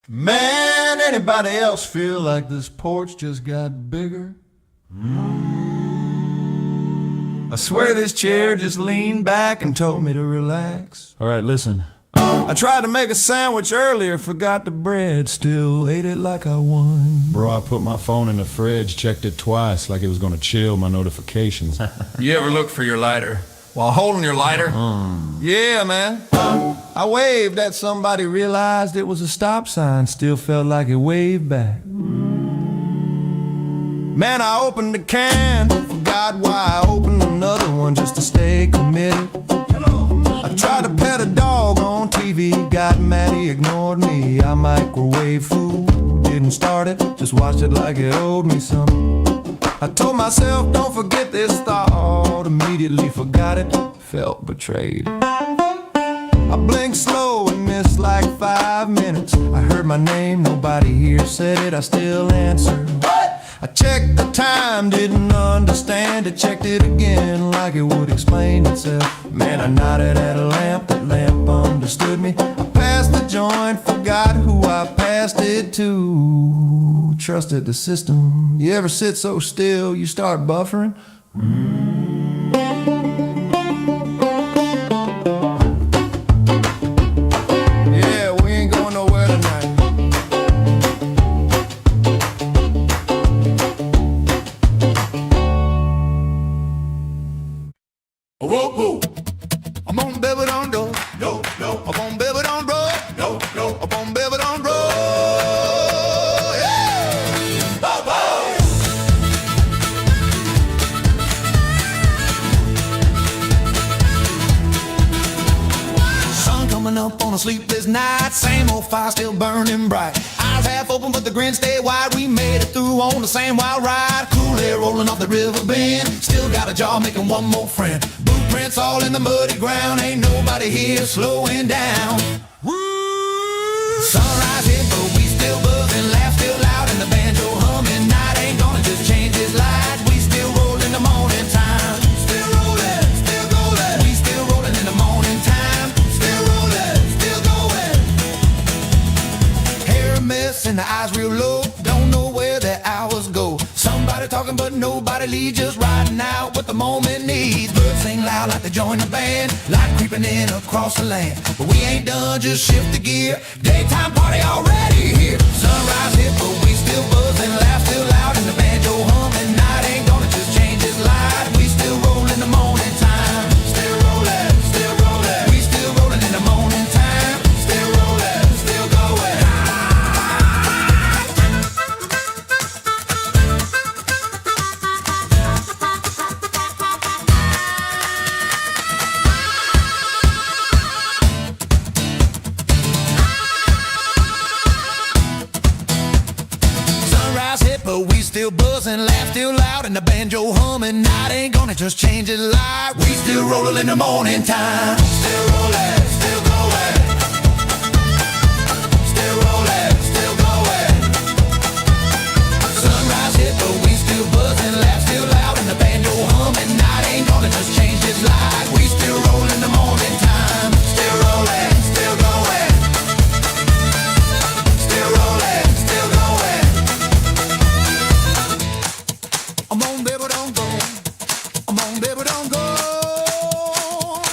Man, anybody else feel like this porch just got bigger? I swear this chair just leaned back and told me to relax. All right, listen. I tried to make a sandwich earlier, forgot the bread, still ate it like I won. Bro, I put my phone in the fridge, checked it twice like it was gonna chill my notifications. You ever look for your lighter while holding your lighter? Yeah, man. I waved at somebody, realized it was a stop sign, still felt like it waved back. Man, I opened the can, forgot why I opened another one just to stay committed. I tried to pet a dog on TV, got mad, he ignored me. I microwave food, didn't start it, just watched it like it owed me something. I told myself, don't forget this thought, immediately forgot it, felt betrayed. I blinked slow and missed like 5 minutes. I heard my name, nobody here said it, I still answered. I checked the time, didn't understand it, checked it again like it would explain itself. Man, I nodded at a lamp, that lamp understood me. I passed the joint, forgot who I passed it to. Trusted the system. You ever sit so still you start buffering? Yeah, we ain't going nowhere tonight. Whoa, whoa. I'm on baby don't do. No, no. I'm on baby don't roll. No, no. I'm on baby don't roll. Yeah. Bow, bow. Sun coming up on a sleepless night, same old fire still burning bright. Eyes half open but the grin stay wide. We made it through on the same wild ride. Cool air rolling off the river bend. Still got a jaw making one more friend. Boot prints all in the muddy ground. Ain't nobody here slowing down. Woo! Sunrise hit but we still buzzing. Laugh still loud and the banjo humming. Night ain't gonna just change this light. We still roll in the morning time. Still rolling, still going. We still rolling in the morning time. Still rolling, still going. Hair a mess and the eyes real low. Don't know where the hours go. Somebody talking but nobody leads. Just riding out what the moment needs. Birds sing loud like they join the band. Light creeping in across the land. But we ain't done, just shift the gear. Daytime party already here. Sunrise hit but we still buzzing. Laugh still loud and the banjo humming. Night ain't gonna just change its light. We still roll in the morning time. Still rolling, still rolling. We still rolling in the morning time. Still rolling, still going. Sunrise hit, but we still buzzing, laugh still loud, and the banjo humming. Night ain't gonna just change its light. We still rolling in the morning time. Still rolling, still going. Still rolling, still going. Sunrise hit, but we still buzzing, laugh still loud, and the banjo humming. Night ain't gonna just change its light. We still rolling in the morning time. Still rolling, still going. Still rolling, still going. I'm on, baby, don't go. I'm on, baby, don't go.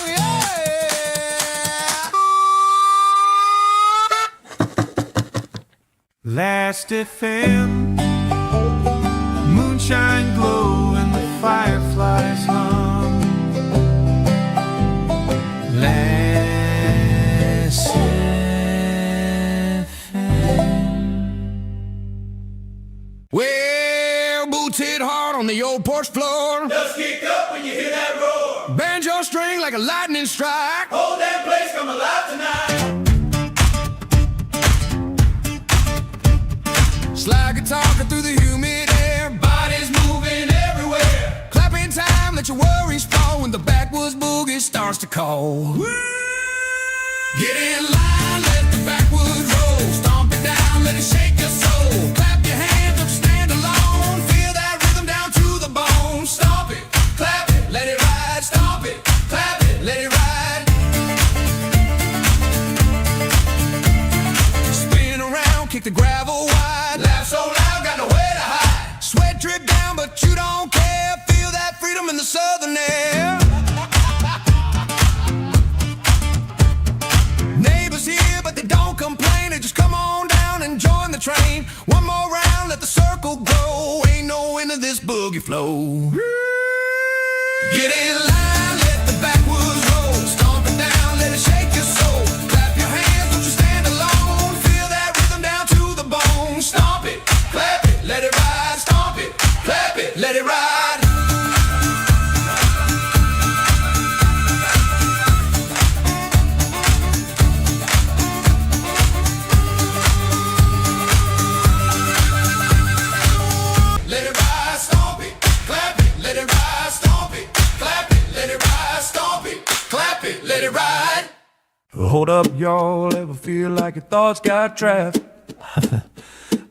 Yeah. Last FM. Moonshine glow and the fireflies hum. Last Well, boots hit hard on the old porch floor. Just kick up when you hear that roar. Banjo string like a lightning strike. Whole damn place come alive tonight. Slide guitar through the humid air. Bodies moving everywhere. Clapping time, let your worries fall when the backwoods boogie starts to call. Get in line, let the backwoods roll. Stomp it down, let it shake your soul. Clap your hands up, stand alone. Feel that rhythm down to the bone. Stomp it, clap it, let it ride. Stomp it, clap it, let it ride. Spin around, kick the gravel wide. Laugh so loud, got nowhere to hide. Sweat drip down, but you don't care. Feel that freedom in the southern air. Neighbors here, but they don't complain. They just come on down and join the train. One more round, let the circle go. Ain't no end to this boogie flow. Get in line, let the backwoods roll. Stomp it down, let it shake your soul. Clap your hands, don't you stand alone. Feel that rhythm down to the bone. Stomp it, clap it, let it ride. Stomp it, clap it, let it ride. Let it ride, stomp it, clap it, let it ride. Stomp it, clap it, let it ride. Stomp it, clap it, let it ride. Hold up, y'all. Ever feel like your thoughts got trapped?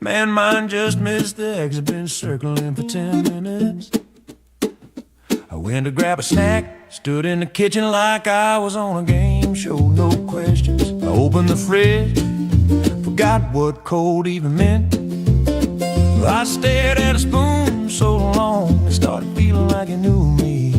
Man, mine just missed the exit. Been circling for 10 minutes. I went to grab a snack. Stood in the kitchen like I was on a game show. No questions. I opened the fridge. Forgot what cold even meant. I stared at a spoon so long, it started feeling like it knew me.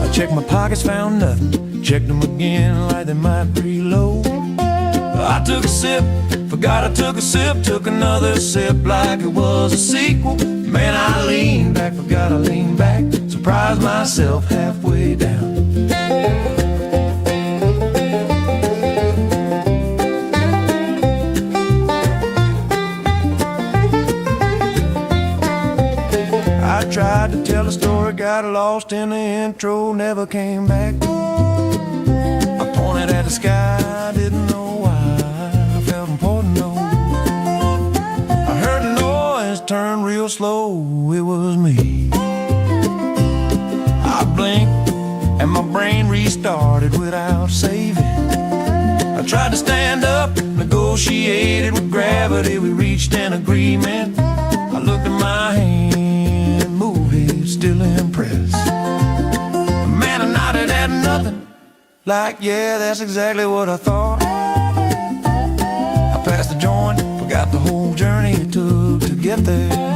I checked my pockets, found nothing. Checked them again like they might preload. I took a sip, forgot I took a sip. Took another sip like it was a sequel. Man, I leaned back, forgot I leaned back. Surprised myself halfway down. I tried to tell a story, got lost in the intro, never came back. I pointed at the sky, didn't know why, I felt important though. I heard the noise turn real slow, it was me. I blinked and my brain restarted without saving. I tried to stand up, negotiated with gravity, we reached an agreement. I looked at my hand, movie, still impressed. Man, I nodded at nothing, like, yeah, that's exactly what I thought. I passed the joint, forgot the whole journey it took to get there.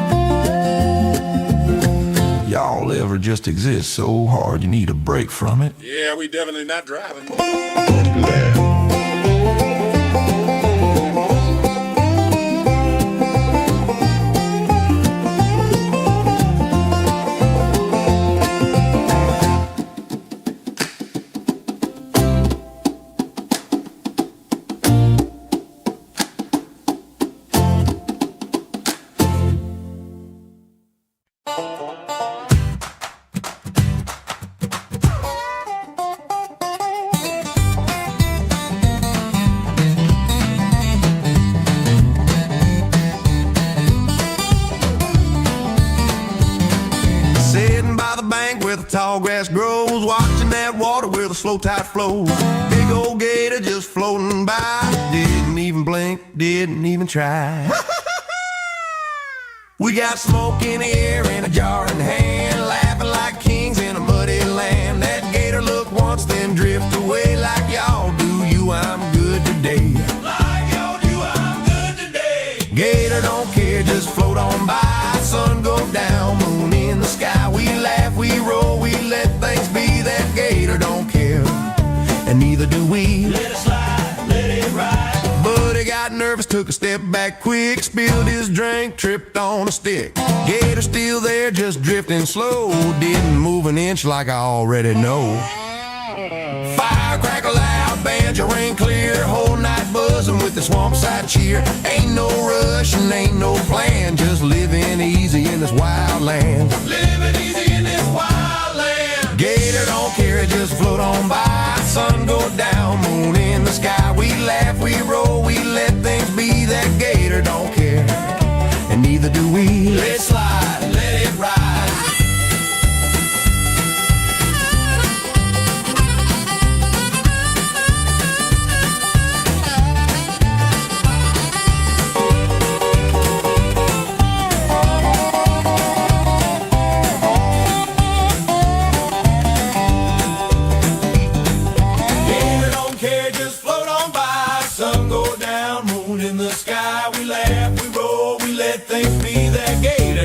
Y'all ever just exist so hard you need a break from it? Yeah, we definitely not driving. Tall grass grows, watching that water with a slow tide flows. Big old gator just floating by, didn't even blink, didn't even try. We got smoke in the air and a jar in hand, laughing like kings in a muddy land. That gator look once, then drift away like y'all do. You, I'm good today. Like y'all do, I'm good today. Gator don't care, just float on by. Sun go down, moon in the sky. We laugh, we roll, we let things be. That gator don't care, and neither do we. Let it slide, let it ride. But he got nerve. service, took a step back quick, spilled his drink, tripped on a stick. Gator still there, just drifting slow, didn't move an inch like I already know. Fire crackle loud, banjo ring clear, whole night buzzing with the swamp side cheer. Ain't no rush and ain't no plan, just living easy in this wild land. Living easy in this wild land. Gator don't care, just float on by. Sun go down, moon in the sky. We laugh, we roll, we let things be. That gator don't care, and neither do we. Let it slide, let it ride.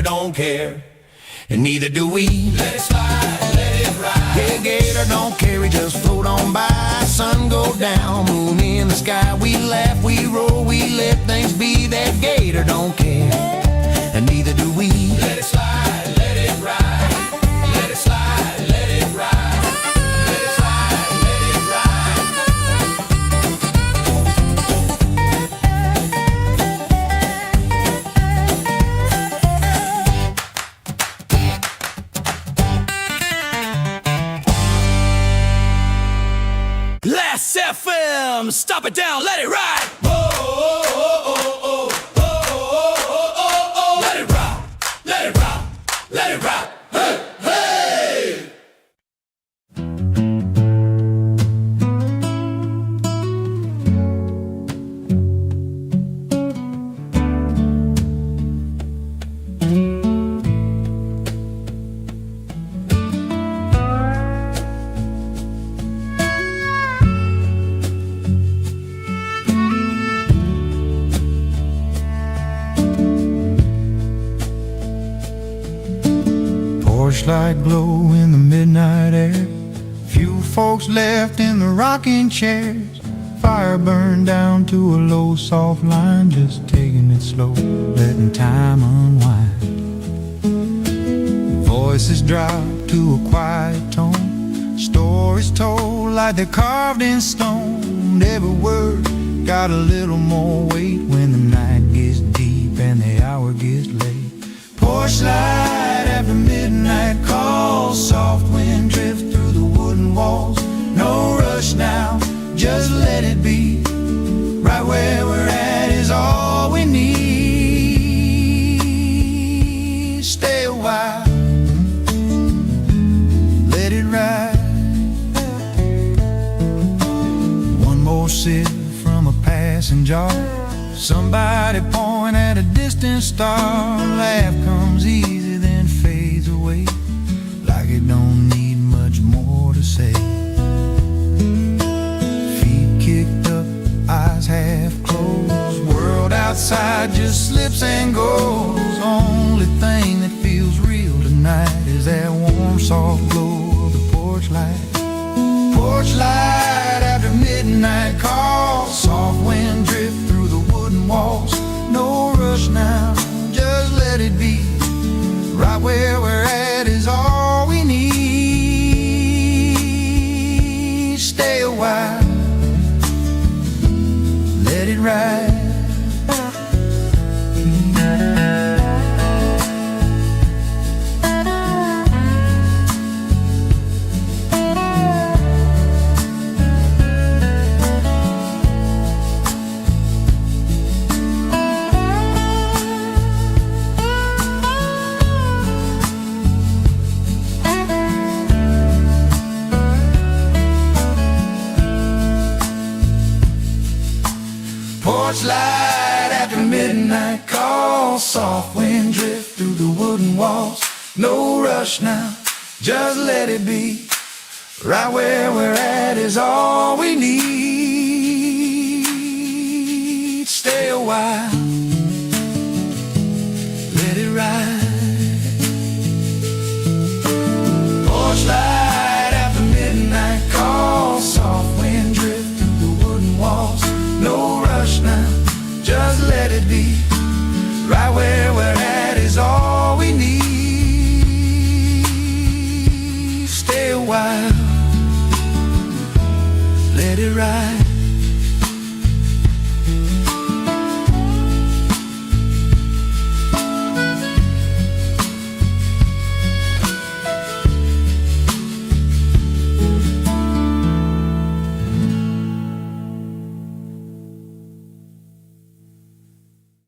Don't care, and neither do we. Let it slide, let it ride. Yeah, gator don't care, he just float on by. Sun go down, moon in the sky. We laugh, we roll, we let things be. That gator don't care, and neither do we. Let it slide, let it ride. Let it slide, let it ride. Let it slide, let it ride. Last FM, stop it down, let it ride. Let it rock, let it rock, let it rock. Hey, hey. Torchlight glow in the midnight air. Few folks left in the rocking chairs. Fire burned down to a low soft line, just taking it slow, letting time unwind. Voices drop to a quiet tone. Stories told like they're carved in stone. Every word got a little more weight when the night gets deep and the hour gets late. Porch light after midnight calls. Soft wind drift through the wooden walls. No rush now, just let it be. Right where we're at is all we need. Stay a while, let it ride. One more sip from a passing jar. Somebody point at a distant star. Laugh comes easy then fades away, like it don't need much more to say. Feet kicked up, eyes half closed. World outside just slips and goes. Only thing that feels real tonight is that warm soft glow of the porch light. Porch light after midnight call. Soft wind drift through the wooden walls. No rush now, just let it be. Right where we're at is all we need. Stay a while, let it ride. Porch light after midnight call. Soft wind drift through the wooden walls. No rush now, just let it be. Right where we're at is all we need. Stay a while, let it ride. Porch light after midnight call. Soft wind drift through the wooden walls. No rush now, just let it ride.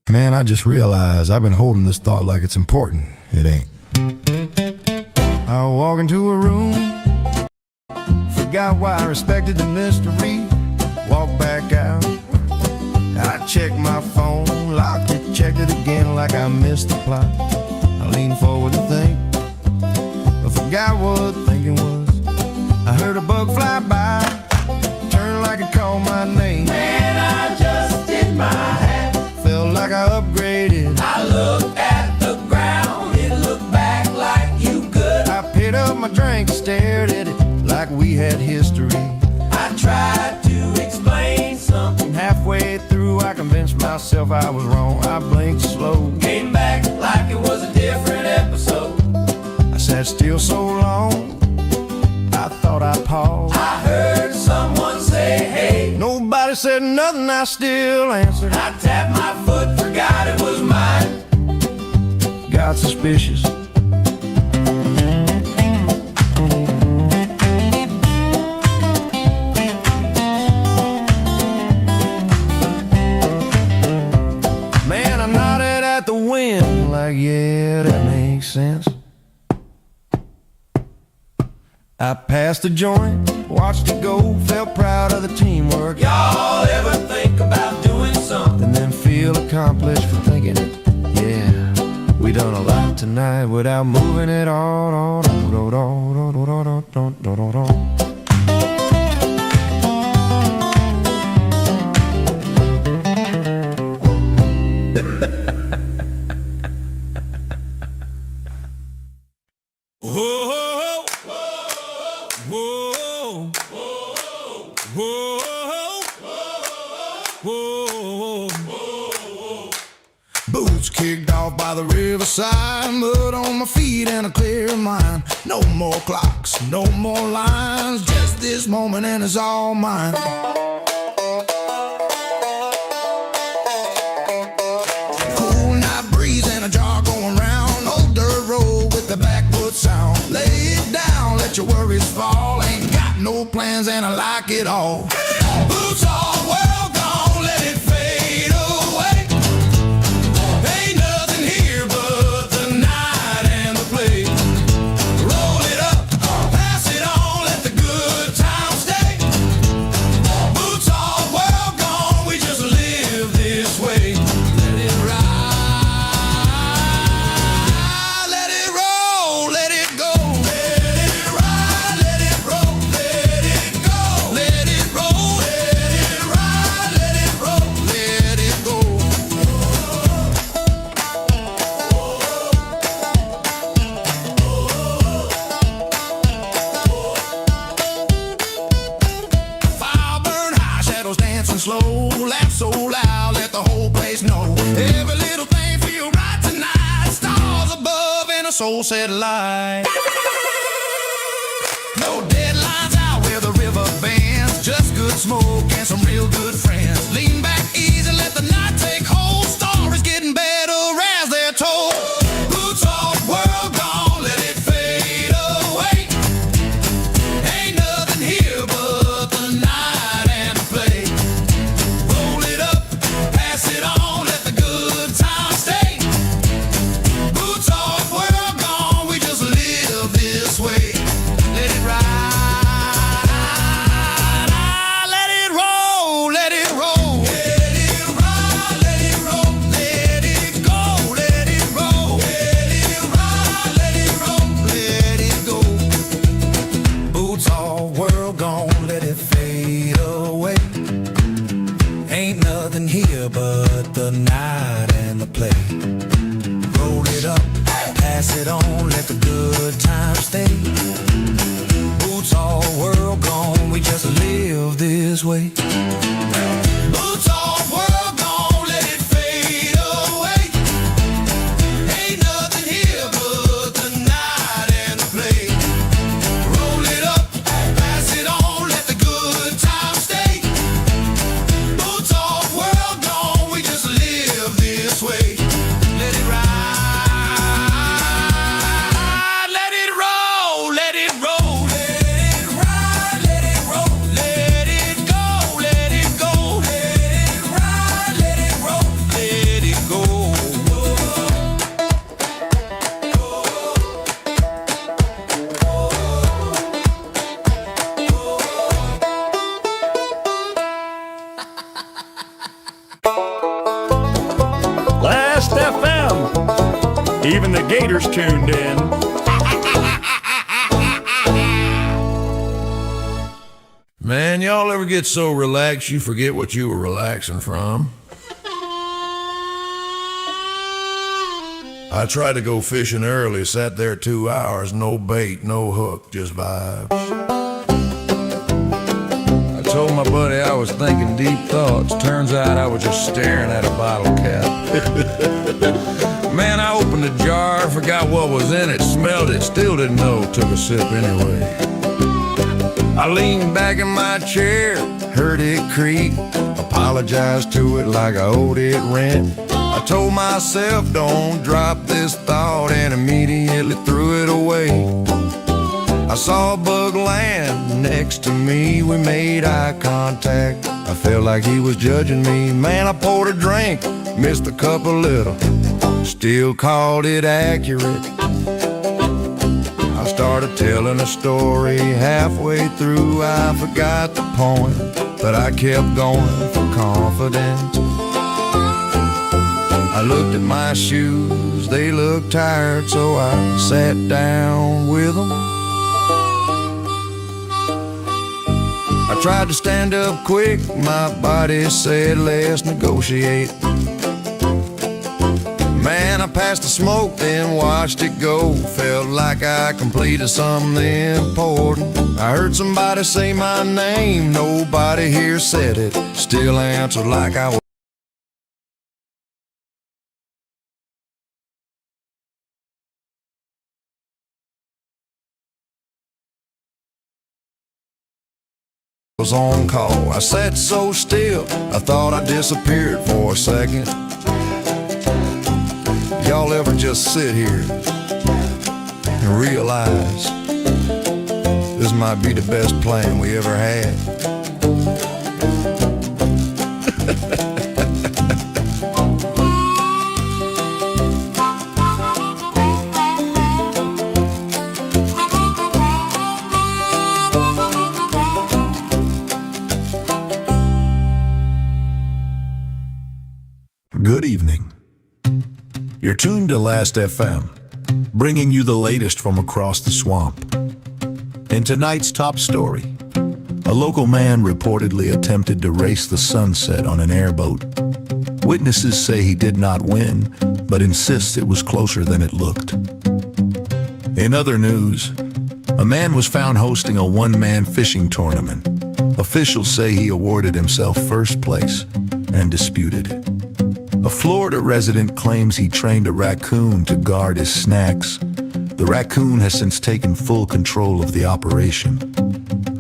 Man, I just realized I've been holding this thought like it's important. It ain't. I walk into a room, forgot why I respected the mystery. Walk back out, I checked my phone, locked it, checked it again like I missed the plot. I leaned forward to think, but forgot what thinking was. I heard a bug fly by, turned like it called my name. Man, I just did my hat. Felt like I upgraded. I looked at the ground, it looked back like you could. I picked up my drink, stared at it like we had history. I tried to explain something, Halfway through, I convinced myself I was wrong. I blinked slow, came back like it was a different episode. I sat still so long, I thought I paused. I heard someone say, hey. Nobody said nothing, I still answered. I tapped my foot, forgot it was mine. Got suspicious. Man, I nodded at the wind like, yeah, that makes sense. I passed the joint, watched it go, felt proud of the teamwork. Y'all ever think about doing something? And then feel accomplished for thinking it. Yeah, we done a lot tonight without moving it all. Whoa, whoa, whoa, whoa. Boots kicked off by the riverside, mud on my feet and a clear mind. No more clocks, no more lines, just this moment and it's all mine. Cool night breeze and a jar going round, old dirt road with the backwood sound. Lay it down, let your worries fall. Ain't got no plans and I like it all. Boots all world gone, let it fade away. Ain't nothing here but the night and the play. Roll it up, pass it on, let the good times stay. Boots all world gone, we just live this way. Let it ride, let it roll, let it go. Let it ride, let it roll, let it go. Let it roll, let it ride, let it roll, let it go. Fire burn high, shadows dancing slow. Laugh so loud, let the whole place know. Every little thing feel right tonight. Stars above and a soul set light. No deadlines out where the river bends. Just good smoke and some real good friends. Lean back easy, let the night take hold. Stories getting better as they're told. Boots off, world gone, let it fade away. Ain't nothing here but the night and the play. Roll it up, pass it on, let the good times stay. Boots off, world gone, we just live this way. Let it ride, let it roll, let it roll. Let it ride, let it roll, let it go, let it roll. Let it ride, let it roll, let it go. Boots all world gone, let it fade away. Ain't nothing here but the night and the play. Roll it up, pass it on, let the good times stay. Boots all world gone, we just live this way. Boots all world gone, let it fade away. Ain't nothing here but the night and the play. Roll it up, pass it on, let the good times stay. FM. Even the gators tuned in. Man, y'all ever get so relaxed you forget what you were relaxing from? I tried to go fishing early, sat there 2 hours, no bait, no hook, just vibes. I told my buddy I was thinking deep thoughts. Turns out I was just staring at a bottle cap. Man, I opened the jar, forgot what was in it, smelled it, still didn't know, took a sip anyway. I leaned back in my chair, heard it creak, apologized to it like I owed it rent. I told myself don't drop this thought and immediately threw it away. I saw a bug land next to me, we made eye contact. I felt like he was judging me. Man, I poured a drink, missed a cup a little, still called it accurate. I started telling a story, halfway through I forgot the point, but I kept going for confidence. I looked at my shoes, they looked tired, so I sat down with them. I tried to stand up quick, my body said let's negotiate. Man, I passed the smoke, then watched it go. Felt like I completed something important. I heard somebody say my name, nobody here said it. Still answered like I was on call. I sat so still, I thought I disappeared for a second. Y'all ever just sit here and realize this might be the best plan we ever had? Good evening. You're tuned to Last FM, bringing you the latest from across the swamp. In tonight's top story, a local man reportedly attempted to race the sunset on an airboat. Witnesses say he did not win, but insists it was closer than it looked. In other news, a man was found hosting a one-man fishing tournament. Officials say he awarded himself first place and disputed it. A Florida resident claims he trained a raccoon to guard his snacks. The raccoon has since taken full control of the operation.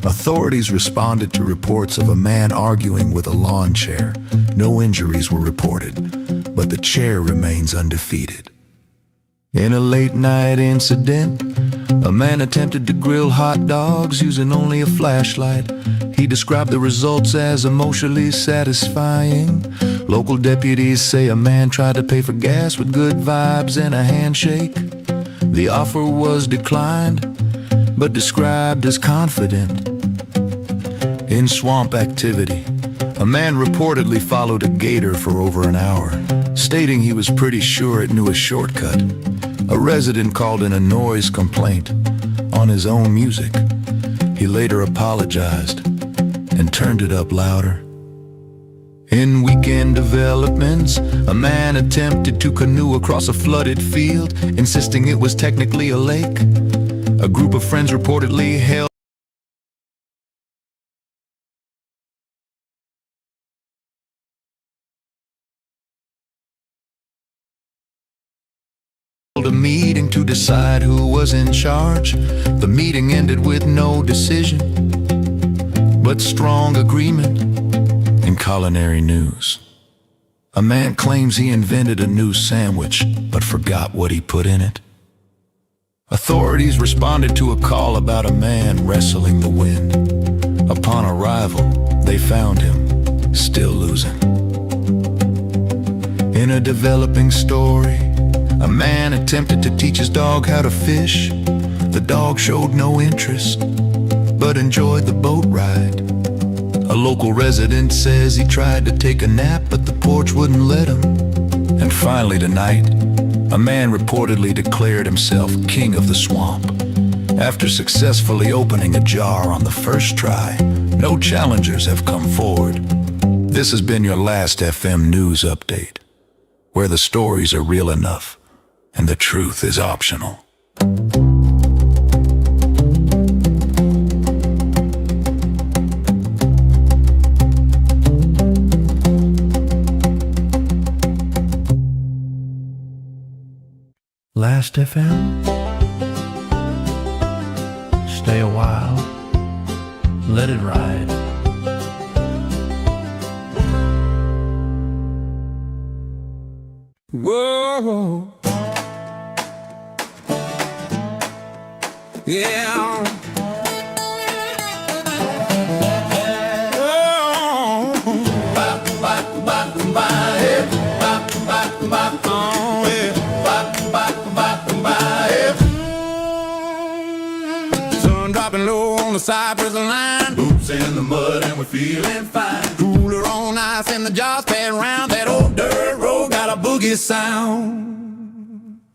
Authorities responded to reports of a man arguing with a lawn chair. No injuries were reported, but the chair remains undefeated. In a late-night incident, a man attempted to grill hot dogs using only a flashlight. He described the results as emotionally satisfying. Local deputies say a man tried to pay for gas with good vibes and a handshake. The offer was declined, but described as confident. In swamp activity, a man reportedly followed a gator for over an hour, stating he was pretty sure it knew a shortcut. A resident called in a noise complaint on his own music. He later apologized and turned it up louder. In weekend developments, a man attempted to canoe across a flooded field, insisting it was technically a lake. A group of friends reportedly held a meeting to decide who was in charge. The meeting ended with no decision, but strong agreement. In culinary news, a man claims he invented a new sandwich, but forgot what he put in it. Authorities responded to a call about a man wrestling the wind. Upon arrival, they found him still losing. In a developing story, a man attempted to teach his dog how to fish. The dog showed no interest, but enjoyed the boat ride. A local resident says he tried to take a nap, but the porch wouldn't let him. And finally tonight, a man reportedly declared himself king of the swamp. After successfully opening a jar on the first try, no challengers have come forward. This has been your last FM news update, where the stories are real enough and the truth is optional. Last FM? Stay a while, let it ride. Whoa, yeah. Sun dropping low on the cypress line, boots in the mud and we're feeling fine. Cooler on ice and the jaws pad round. That old dirt road got a boogie sound.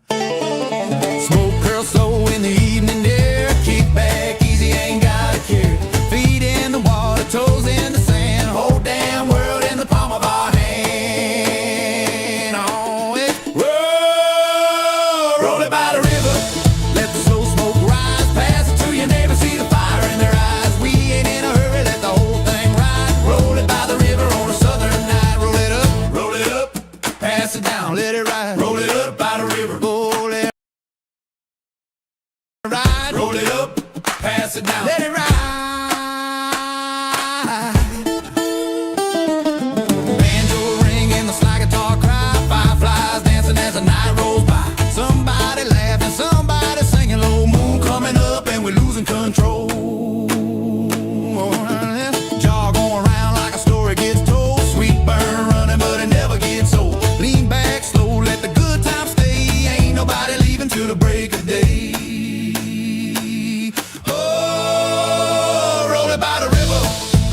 Smoke curls slow in the evening air. Kick back easy, ain't got a care. Feet in the water, toes in the sand. Whole damn world in the palm of our hand. Oh, it roll it by the river. Let the slow smoke rise. Pass it to your neighbor, see the fire in their eyes. We ain't in a hurry, let the whole thing ride. Roll it by the river on a southern night. Roll it up, pass it down, let it ride. Roll it up by the river. Roll it ride. Roll it up, pass it down, let it ride. Banjo ring and the slide guitar cry. Fireflies dancing as the night rolls by. Somebody laughing, somebody singing low. Moon coming up and we're losing control. Jaw going around like a story gets told. Sweet burn running but it never gets old. Lean back slow, let the good times stay. Ain't nobody leaving till the break of day. Oh, roll it by the river.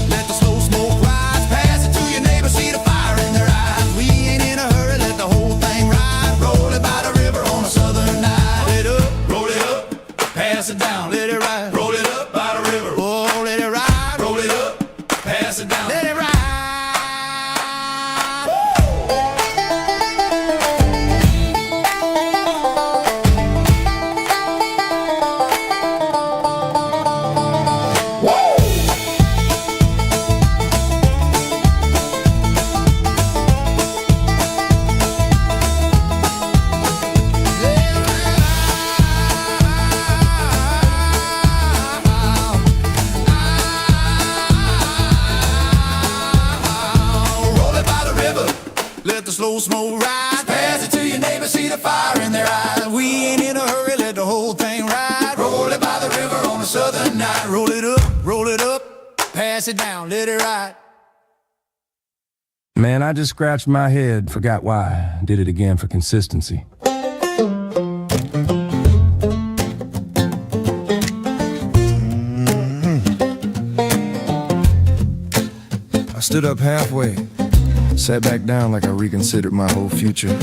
Let the slow smoke rise. Pass it to your neighbor, see the fire in their eyes. We ain't in a hurry, let the whole thing ride. Roll it by the river on a southern night. Roll it up, pass it down, let it ride. Roll it up by the river. Oh, let it ride. Roll it up, pass it down, let it ride. Roll it by the river, let the slow smoke rise. Pass it to your neighbor, see the fire in their eyes. We ain't in a hurry, let the whole thing ride. Roll it by the river on a southern night. Roll it up, pass it down, let it ride. Man, I just scratched my head, forgot why. Did it again for consistency. I stood up halfway, sat back down like I reconsidered my whole future.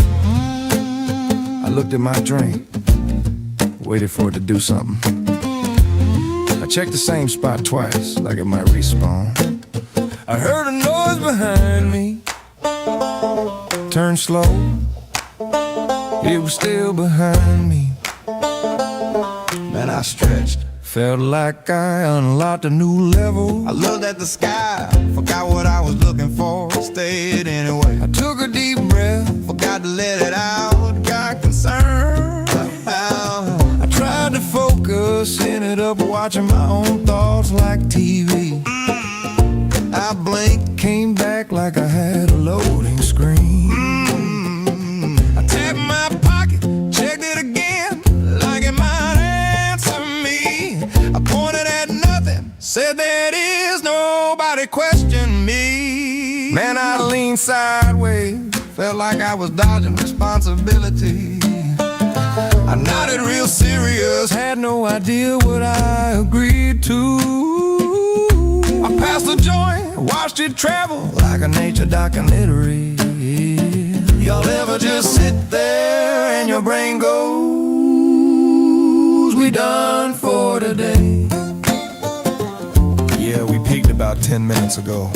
I looked at my drink, waited for it to do something. I checked the same spot twice, like it might respawn. I heard a noise behind me, turned slow, it was still behind me. Man, I stretched, felt like I unlocked a new level. I looked at the sky, forgot what I was looking for, stayed anyway. I took a deep breath, Forgot to let it out, got concerned. I tried to focus, ended up watching my own thoughts like TV. I blinked, came back like I had a loading screen. I tapped my pocket, checked it again, like it might answer me. I pointed at nothing, said there it is, nobody questioned me. Man, I leaned sideways, felt like I was dodging responsibility. I nodded real serious, had no idea what I agreed to. I passed the joint, watched it travel like a nature documentary. Y'all ever just sit there and your your brain goes, we done for today. Yeah, we peaked about 10 minutes ago.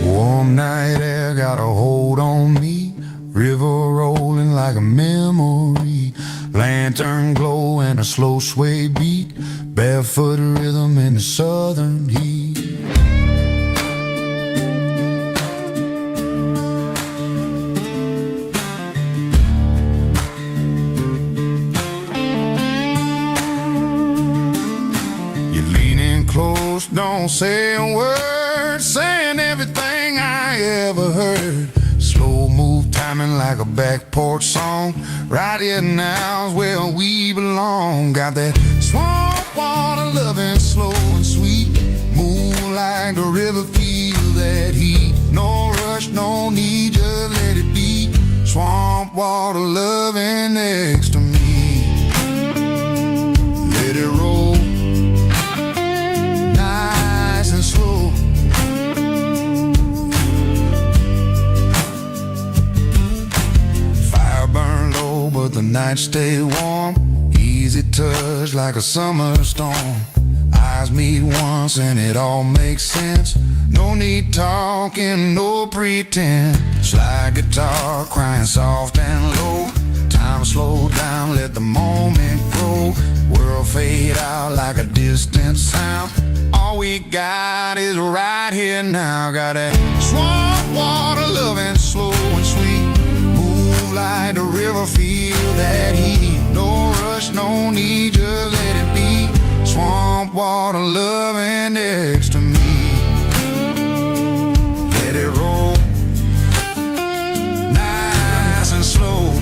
Warm night air got a hold on me, river rolling like a memory, lantern glow and a slow sway beat, barefoot rhythm in the southern heat. You're leaning close, don't say a word, saying everything I ever heard. Slow move timing like a back porch song. Right here now's where we belong. Got that swamp water loving slow and sweet. Move like the river, feel that heat. No rush, no need, just let it be. Swamp water loving next to me. Let it roll, nice and slow. Fire burn low, but the nights stay warm. Easy touch like a summer storm. Eyes meet once and it all makes sense. No need talking, no pretense. Slide guitar crying soft and low. Time slow down, let the moment grow. World fade out like a distant sound. All we got is right here now. Got that swamp water loving slow and sweet. Move like the river, feel that heat. No rush, no need, just let it be. Swamp water loving next to me. Let it roll, nice and slow.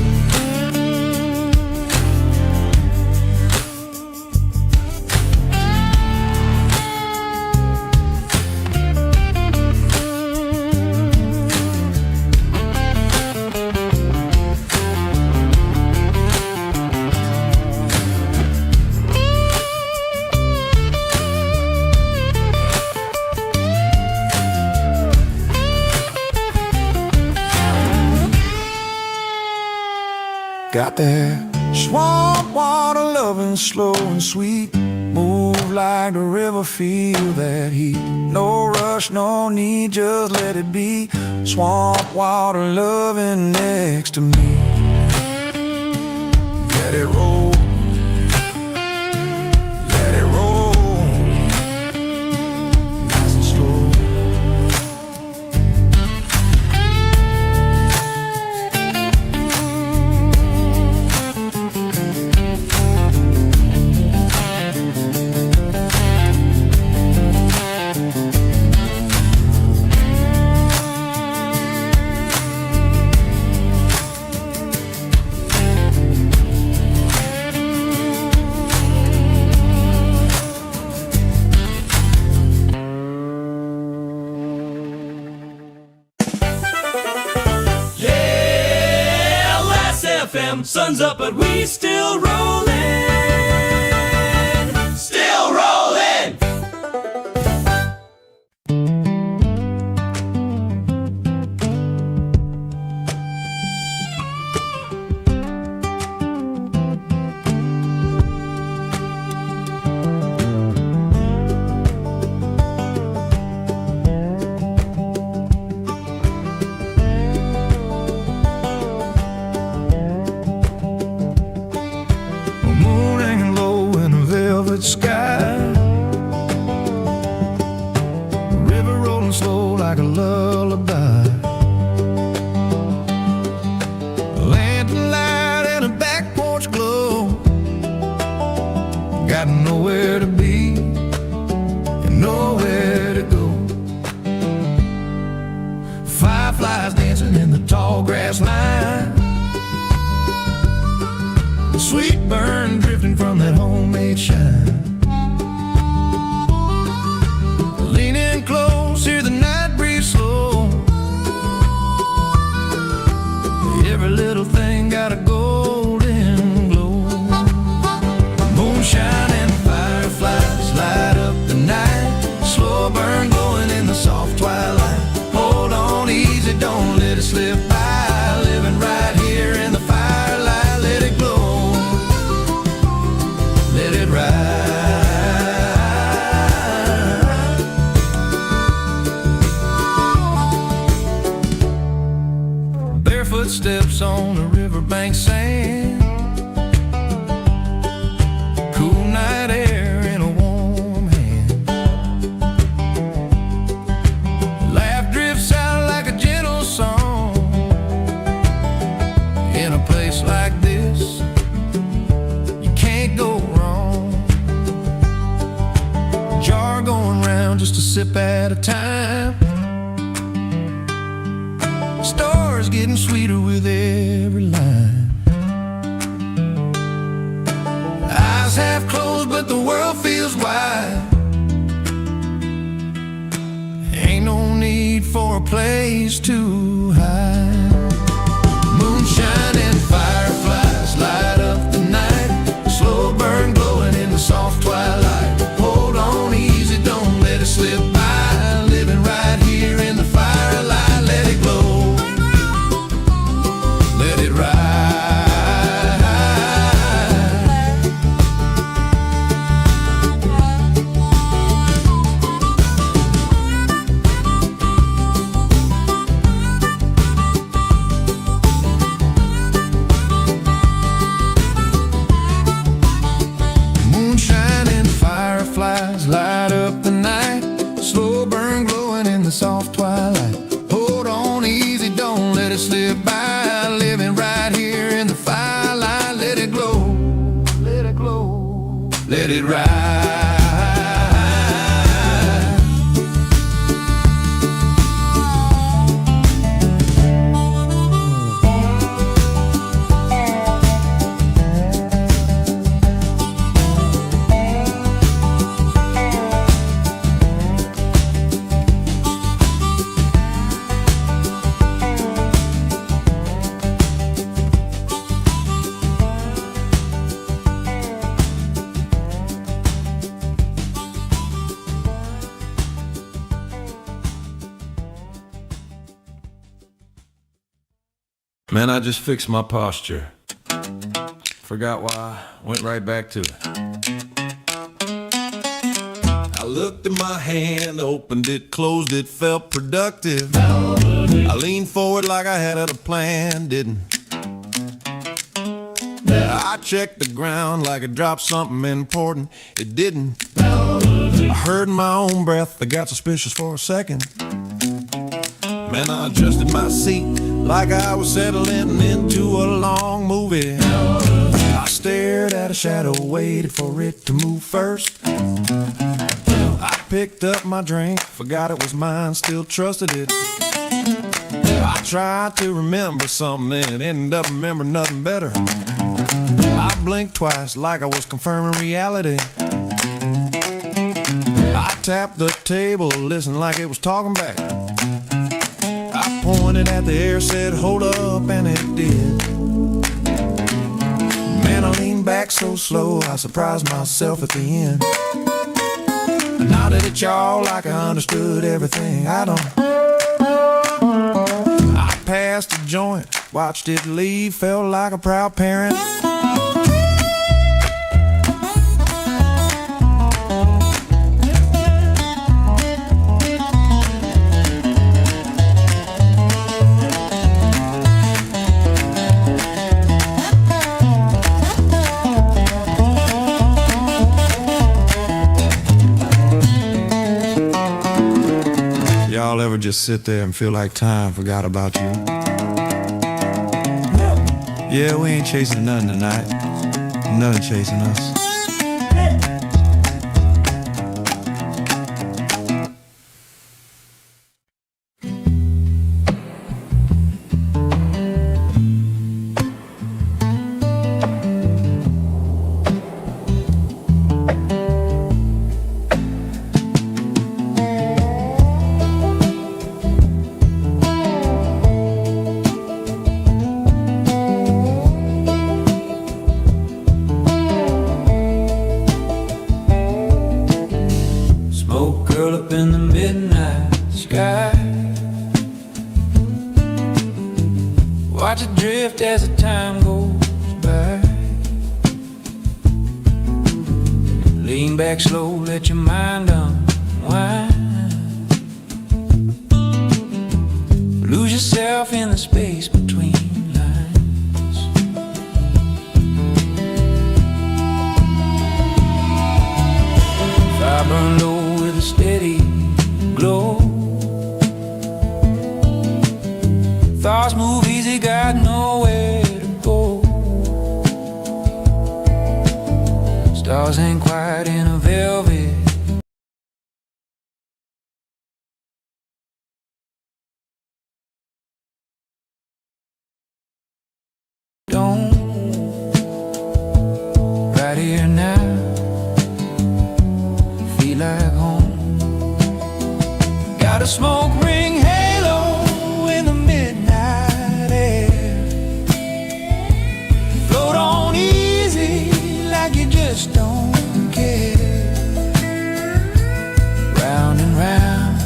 Got that swamp water loving slow and sweet. Move like the river, feel that heat. No rush, no need, just let it be. Swamp water loving next to me. Let it roll, let it roll, nice and slow. Sun's up, but we still rollin'. Still rollin'. Sky, river rolling slow like a lullaby. Lantern light and a back porch glow. got nowhere to be and nowhere to go. Fireflies dancing in the tall grass line, the sweet burn drifting from that homemade shine. Leaning close, hear the night breeze slow. Every little thing got a golden glow. Moonshine and fireflies light up the night, slow burn glowing in the soft twilight. Hold on easy, don't let it slip by. Living right here in the firelight, let it glow, let it ride. Footsteps on the riverbank sand, cool night air in a warm hand. Laugh drifts out like a gentle song. In a place like this, you can't go wrong. Jar going round just a sip at a time. Stars getting sweeter with every line. Eyes half closed but the world feels wide. Ain't no need for a place to hide. Moonshine and fireflies light up the night, slow burn glowing in the soft twilight. Hold on easy, don't let it slip by. Living right here in the firelight, let it glow, let it ride. Moonshine and fireflies light up the night, slow burn glowing in the soft twilight. Hold on easy, don't let it slip by. Living right here in the firelight, let it glow, let it glow, let it ride. Man, I just fixed my posture. Forgot why, went right back to it. I looked at my hand, opened it, closed it, felt productive. I leaned forward like I had a plan, didn't. I checked the ground like I dropped something important, it didn't. I heard my own breath, I got suspicious for a second. Man, I adjusted my seat like I was settling into a long movie. I stared at a shadow, waited for it to move first. I picked up my drink, forgot it was mine, still trusted it. I tried to remember something and ended up remembering nothing better. I blinked twice like I was confirming reality. I tapped the table, listened like it was talking back. I pointed at the air, said hold up, and it did. Man, I leaned back so slow, I surprised myself at the end. I nodded at y'all like I understood everything I don't. I passed a joint, watched it leave, felt like a proud parent. Y'all ever just sit there and feel like time forgot about you? Yeah, we ain't chasing nothing tonight. Nothing chasing us. Smoke curl up in the midnight sky. Watch it drift as the time goes by. Lean back slow, let your mind unwind. Lose yourself in the space between lines. Fire burn low with a steady glow. Thoughts move easy, got nowhere to go. Stars hang quiet in a velvet. Don't right here now feel like home. Got a smoke ring halo in the midnight air. Float on easy like you just don't care. Round and round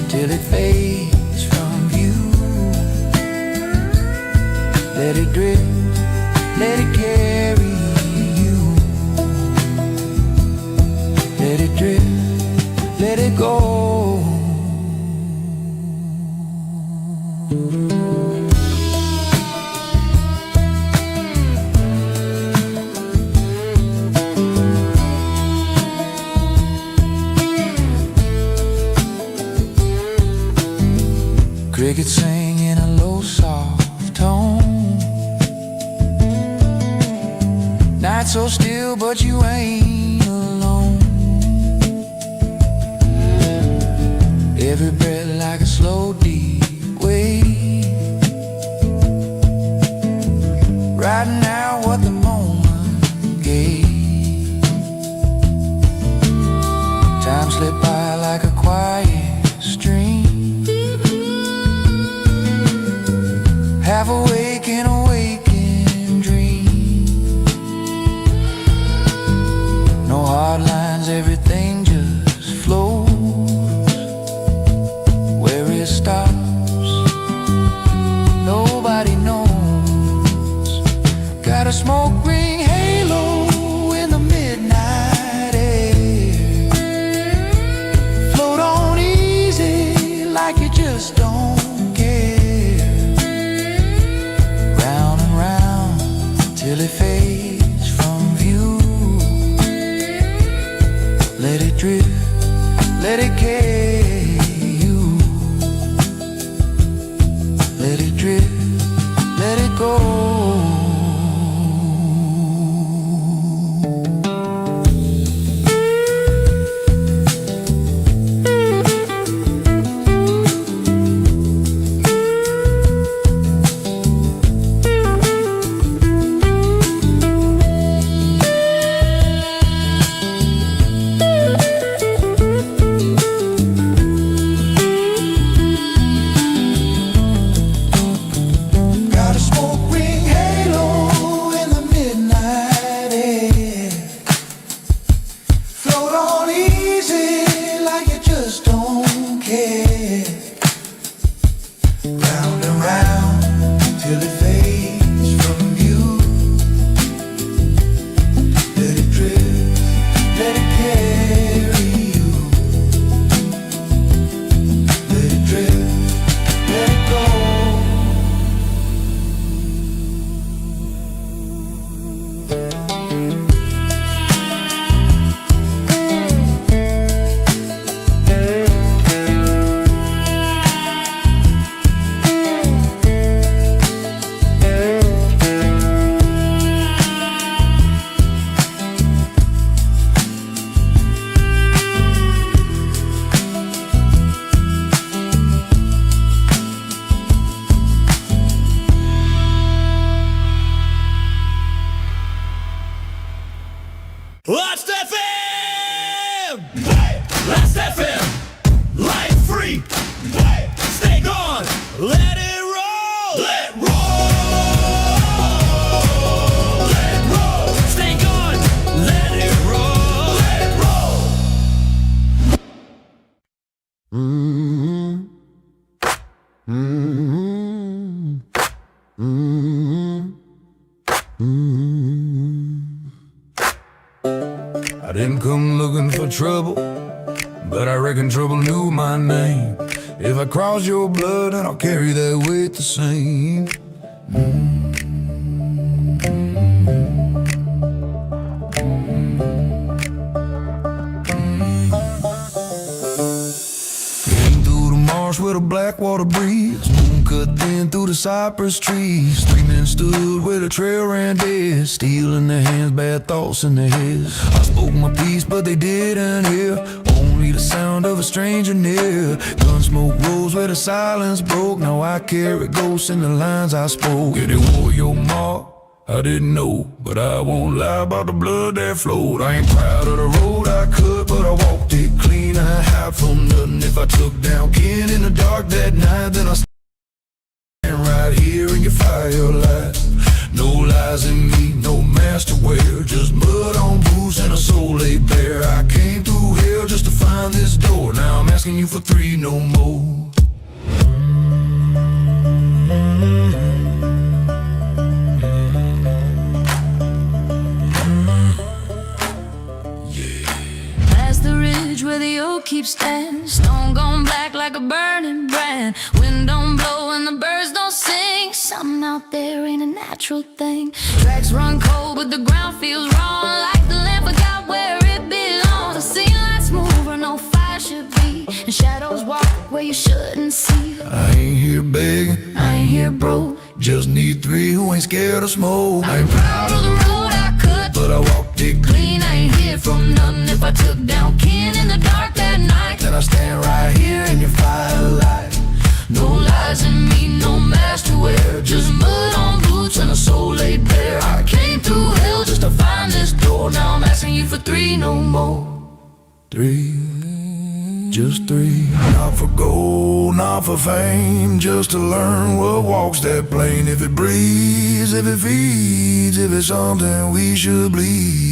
till it fades from view. Let it drift, let it carry you. Let it drift, let it go. Crickets sing in a low soft tone. Night so still but you ain't alone. Every breath like a slow deep wave. Riding out what the moment gave. Time slipped by like a quiet stream. Half awake in a waking dream. No hard lines, everything just flows. Where it stops, nobody knows. Got a smoke ring halo in the midnight air. Float on easy like you just don't care. Round and round till it fades from view. Let it drift, let it carry you. Let it drift, let it go. FM! Last FM! Life free! Stay gone! Let it roll! Let roll! Let roll! Stay gone! Let it roll! Let roll! I didn't come looking for trouble, but I reckon trouble knew my name. If I cross your blood, then I'll carry that weight the same. Came through the marsh with a black water breeze, moon cut thin through the cypress trees. 3 men stood where the trail ran dead, steel in their hands, bad thoughts in their heads. I spoke my piece, but they didn't hear, only the sound of a stranger near. Gun smoke rose where the silence broke, now I carry ghosts in the lines I spoke. Yeah, they wore your mark, I didn't know, but I won't lie about the blood that flowed. I ain't proud of the road I cut, but I walked it clean. I hide from nothing. If I took down kin in the dark that night, then I stand right here in your firelight. No lies in me, no master wear, just mud on boots and a soul laid bare. I came through hell just to find this door. Now I'm asking you for 3 no more. Past the ridge where the oak keeps standing, stone gone black like a burning brand. Wind don't blow and the birds don't sing. Something out there ain't a natural thing. Tracks run cold but the ground feels wrong, like the land forgot where it belongs. The scene lights move where no fire should be, and shadows walk where you shouldn't see. I ain't here begging, I ain't here broke, just need 3 who ain't scared of smoke. I ain't proud of the road I cut, but I walked it clean. I ain't here from nothing. If I took down kin in the dark that night, then I stand right here in your firelight. no lies in me, no master wear, just mud on boots and a soul laid bare. I came through hell just to find this door. Now I'm asking you for 3 no more. 3, just 3. Not for gold, not for fame, just to learn what walks that plane. If it breathes, if it feeds, if it's something we should believe.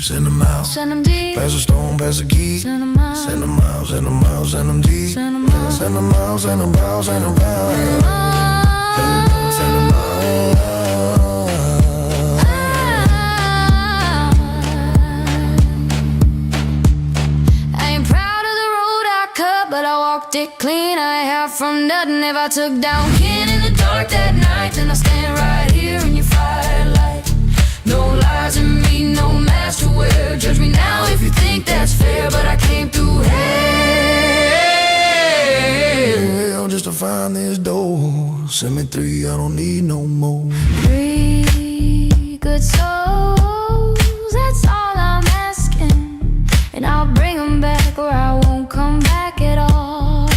Send them out, Send them deep, pass a stone, pass a key. send them out, Send them out, send them out, send them deep. send them out, Send them out, send them out, send them out. Send them out. I ain't proud of the road I cut, but I walked it clean. I ain't half from nothing. If I took down kin in the dark that night, then I stand right here in your firelight. No lies in me, no master wear. Judge me now if you think that's fair, but I came through hell Just to find this door. Send me 3, I don't need no more. 3 good souls, that's all I'm asking, and I'll bring them back or I won't come back at all.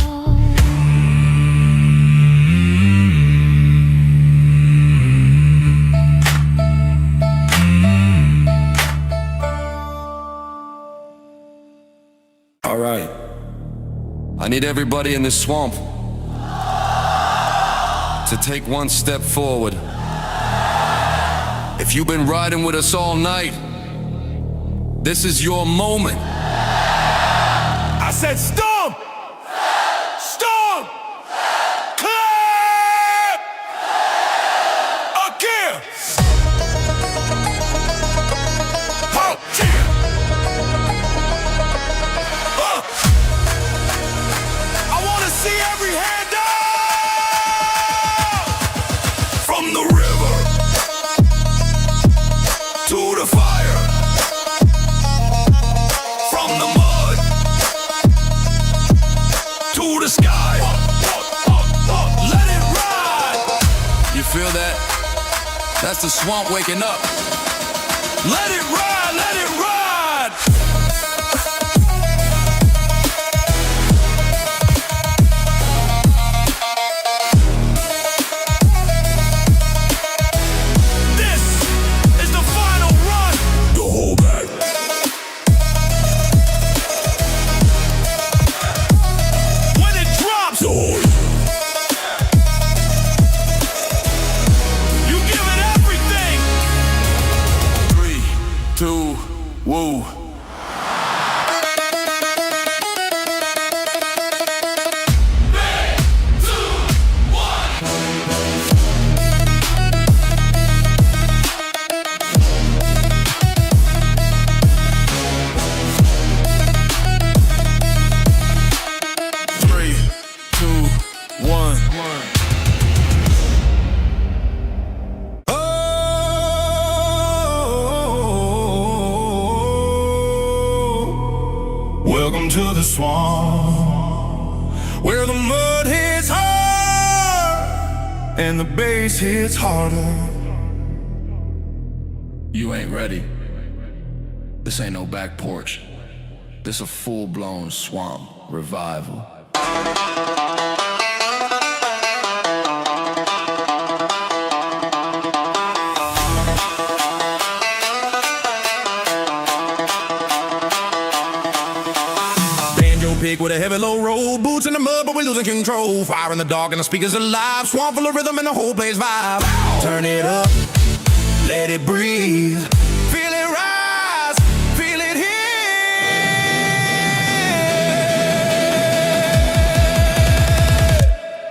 All right. I need everybody in this swamp to take 1 step forward. If you've been riding with us all night, this is your moment. I said stomp! Stomp! Clap! Again! Oh, yeah! I want to see every hand up! From the river to the fire, from the mud to the sky. Let it ride. You feel that? That's the swamp waking up. Let it ride. Let it ride. This is the final run. 2, woo. Welcome to the swamp, where the mud hits hard and the bass hits harder. You ain't ready. This ain't no back porch. This a full-blown swamp revival. Pick with a heavy low roll, boots in the mud, but we're losing control. Fire in the dark and the speakers alive, swamp full of rhythm and the whole place vibe. Turn it up, let it breathe, feel it rise, feel it here.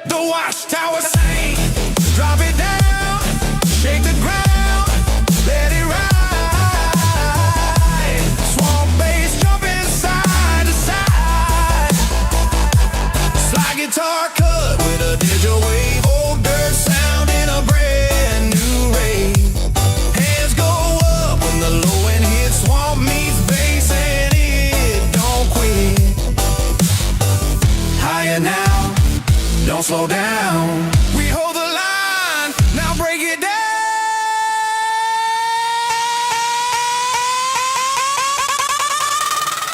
The watchtower sing, drop it down, shake the ground, let it ride. Swamp bass jumping side to side. Guitar cut with a digital wave, old dirt sound in a brand new rave. Hands go up when the low end hits, swamp meets bass and it don't quit. Higher now, don't slow down. We hold the line, now break it down.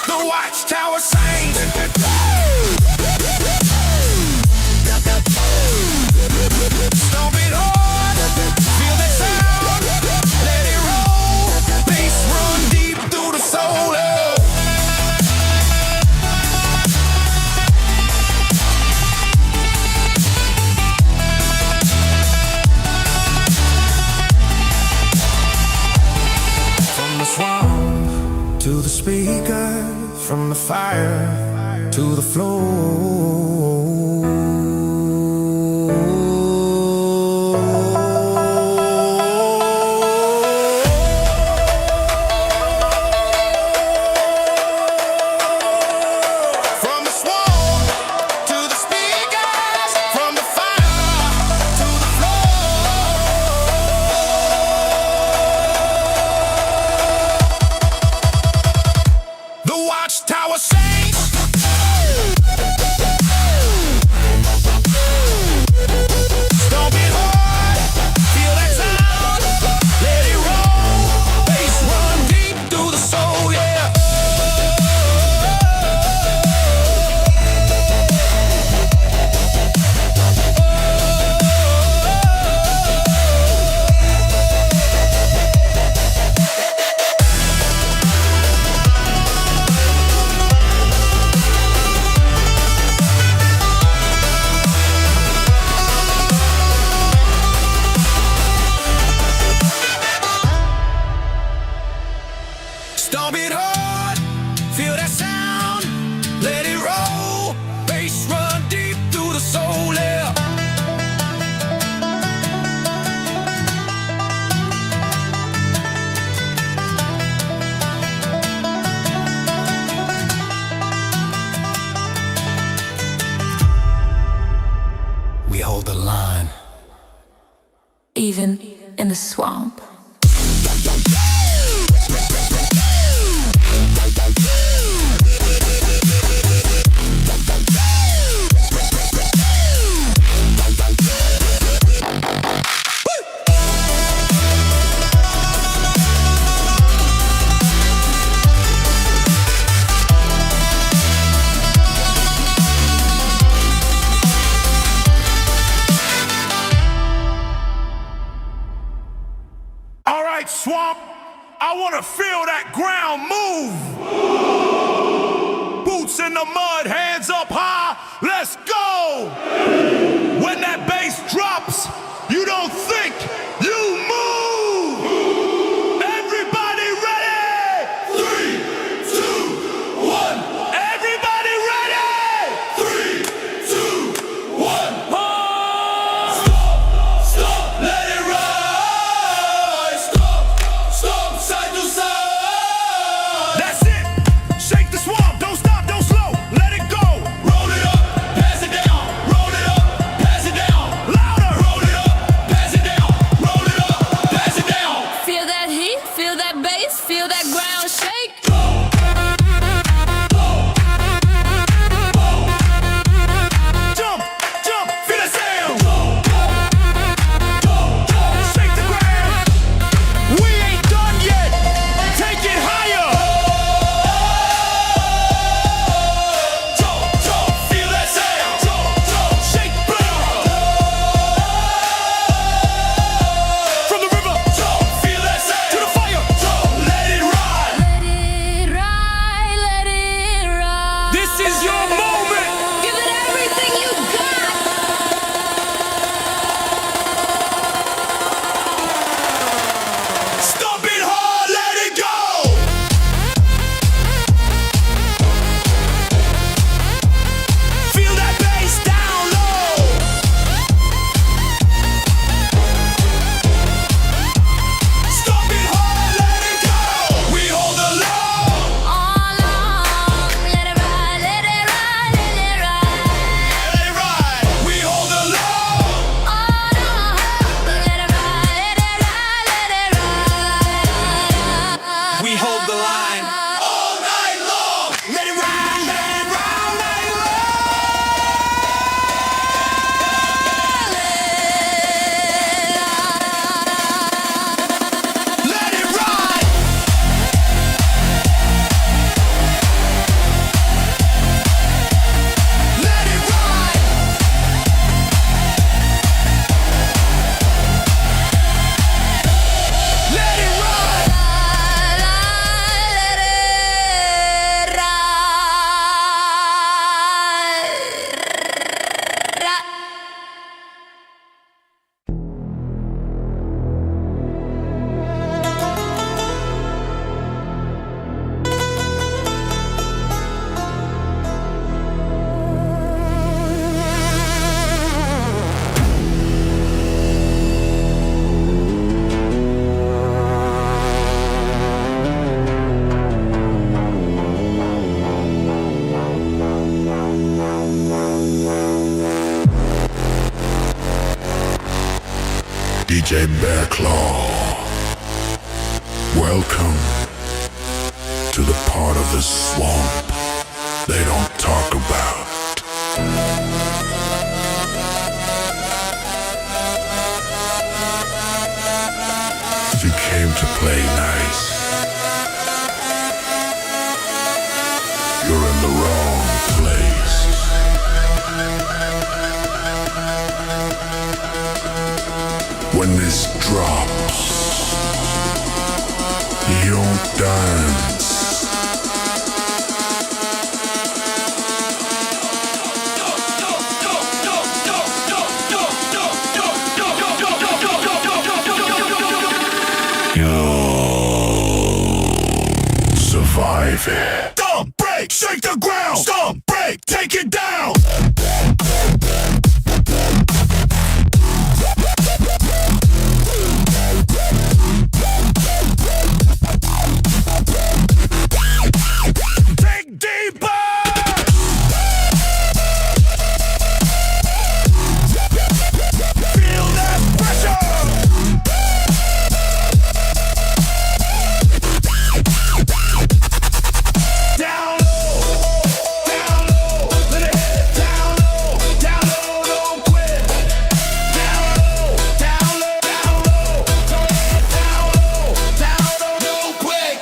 The watchtower sings. Stomp it hard, feel that sound, let it roll, bass run deep through the soul. From the swamp to the speaker, from the fire to the floor. Watchtower sings. Stomp it hard, feel that sound, let it roll, bass run deep through the soul, yeah. Stomp it hard, feel that sound, let it roll, bass run deep through the soul, yeah. We hold the line. Even in the swamp. Swamp, I want to feel that ground move. Boots in the mud, hands up high, let's go. When that bass drops, you don't think, you move. Everybody ready? DJ BearKlaw. Welcome to the part of the swamp they don't talk about. If you came to play nice, you're in the wrong place. When this drops, you don't dance. You'll survive it. Stomp, break, shake the ground. Stomp, break, take it down. Dig deeper. Feel that pressure. Down low, let it hit. Down low, don't quit. Down low, down low, down low, don't quit,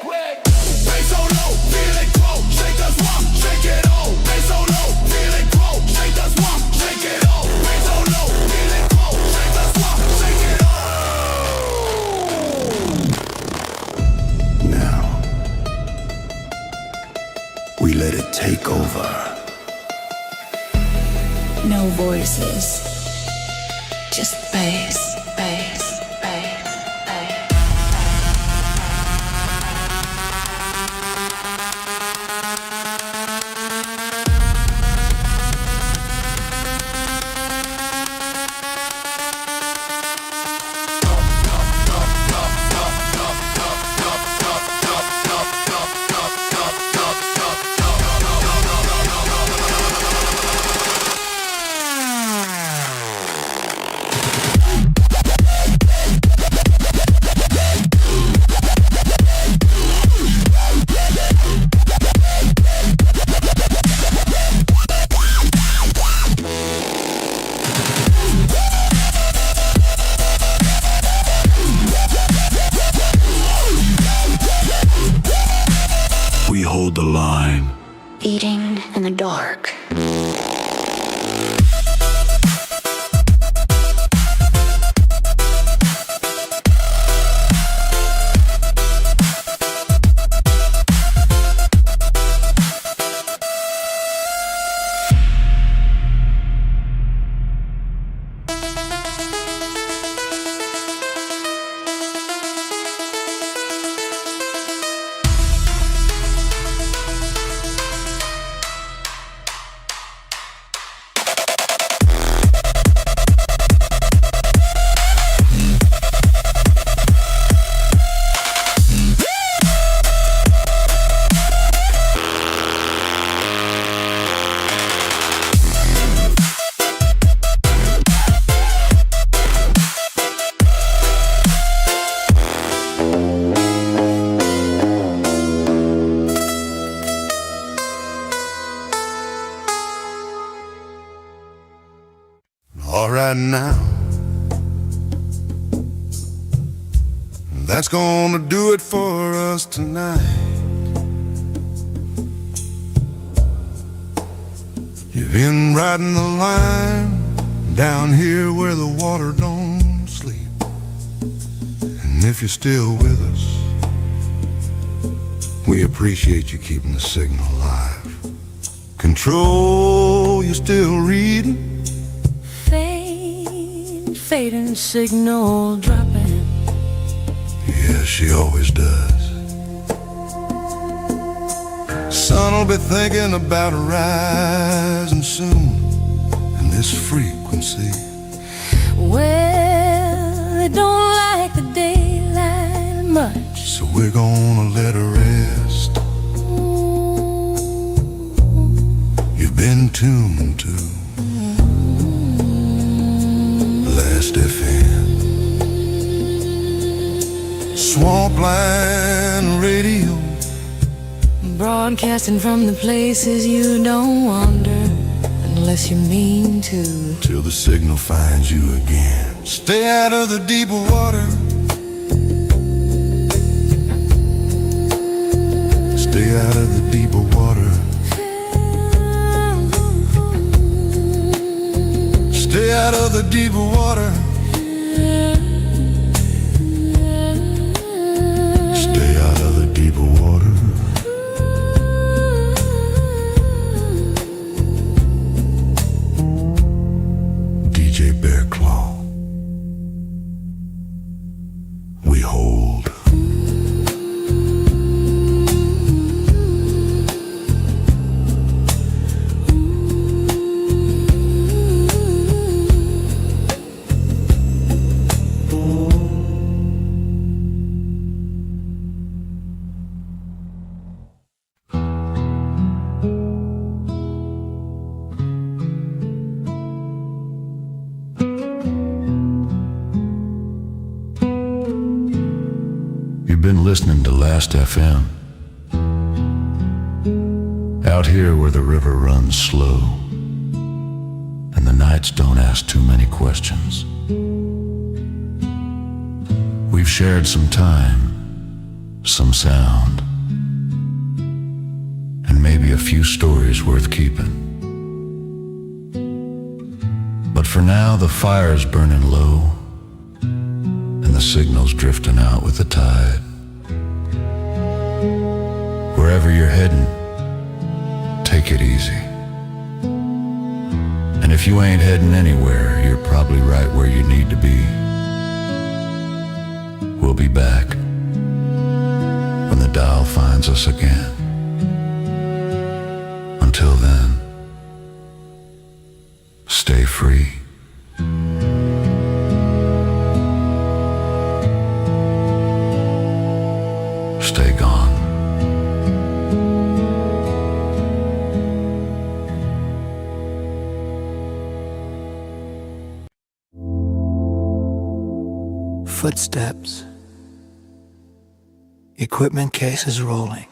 quick. Bass so low, feel it grow, shake the swamp, shake it all. Bass so low, feel it grow, shake the swamp, shake it all. Bass so low, feel it grow, shake the swamp, shake it all. Now we let it take over. No voices, just bass, bass, bass, bass. We hold the line. Eating in the dark. All right now, that's gonna do it for us tonight. You've been riding the line down here where the water don't sleep. And if you're still with us, we appreciate you keeping the signal alive. Control, you still reading? Fading signal dropping. Yeah, she always does. Sun will be thinking about rising soon in this frequency. Well, they don't like the daylight much, So we're gonna let her rest. You've been tuned to Last FM. blind radio. Broadcasting from the places you don't wander unless you mean to. Till the signal finds you again. Stay out of the deep water. Stay out of the deep water. Stay out of the deep water. Stay out of the deep water. DJ BearKlaw. We hold. You've been listening to Last FM. Out here where the river runs slow and the nights don't ask too many questions. We've shared some time, some sound, and maybe a few stories worth keeping. But for now, the fire's burning low and the signal's drifting out with the tide. Wherever you're heading, take it easy. And if you ain't heading anywhere, you're probably right where you need to be. We'll be back when the dial finds us again. Until then, stay free. Stay gone. Footsteps. Equipment cases rolling.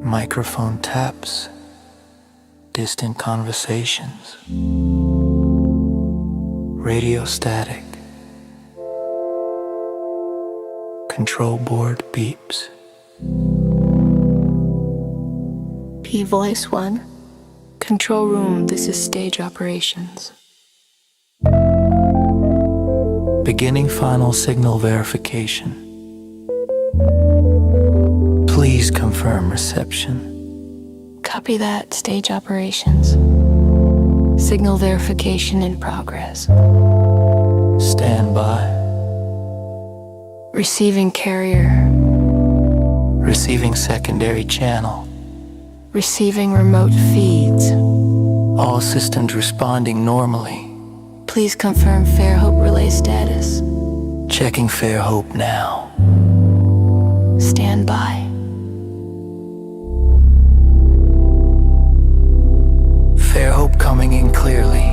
Microphone taps. Distant conversations. Radio static. Control board beeps. P Voice 1. Control room, this is stage operations. Beginning final signal verification. Please confirm reception. Copy that, stage operations. Signal verification in progress. Stand by. Receiving carrier. Receiving secondary channel. Receiving remote feeds. All systems responding normally. Please confirm Fairhope relay status. Checking Fairhope now. Stand by. Fairhope coming in clearly.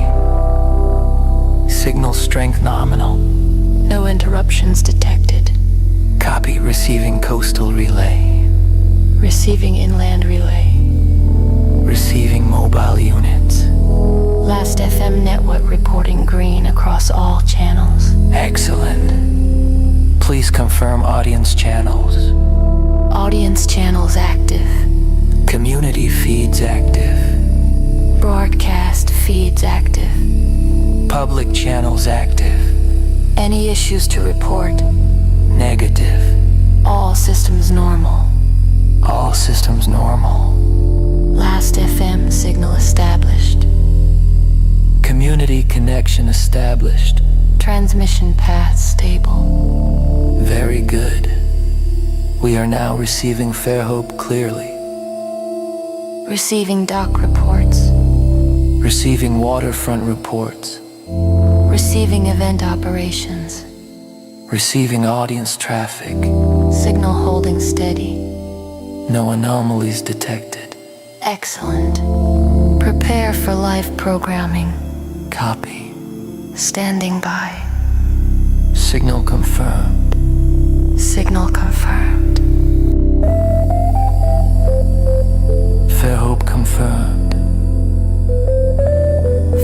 Signal strength nominal. No interruptions detected. Copy receiving coastal relay. Receiving inland relay. Receiving mobile units. Last FM network reporting green across all channels. Excellent. Please confirm audience channels. Audience channels active. Community feeds active. Broadcast feeds active. Public channels active. Any issues to report? Negative. All systems normal. All systems normal. Last FM signal established. Community connection established. Transmission path stable. Very good. We are now receiving Fairhope clearly. Receiving dock reports. Receiving waterfront reports. Receiving event operations. Receiving audience traffic. Signal holding steady. No anomalies detected. Excellent. Prepare for live programming. Copy. Standing by. Signal confirmed. Signal confirmed. Fairhope confirmed.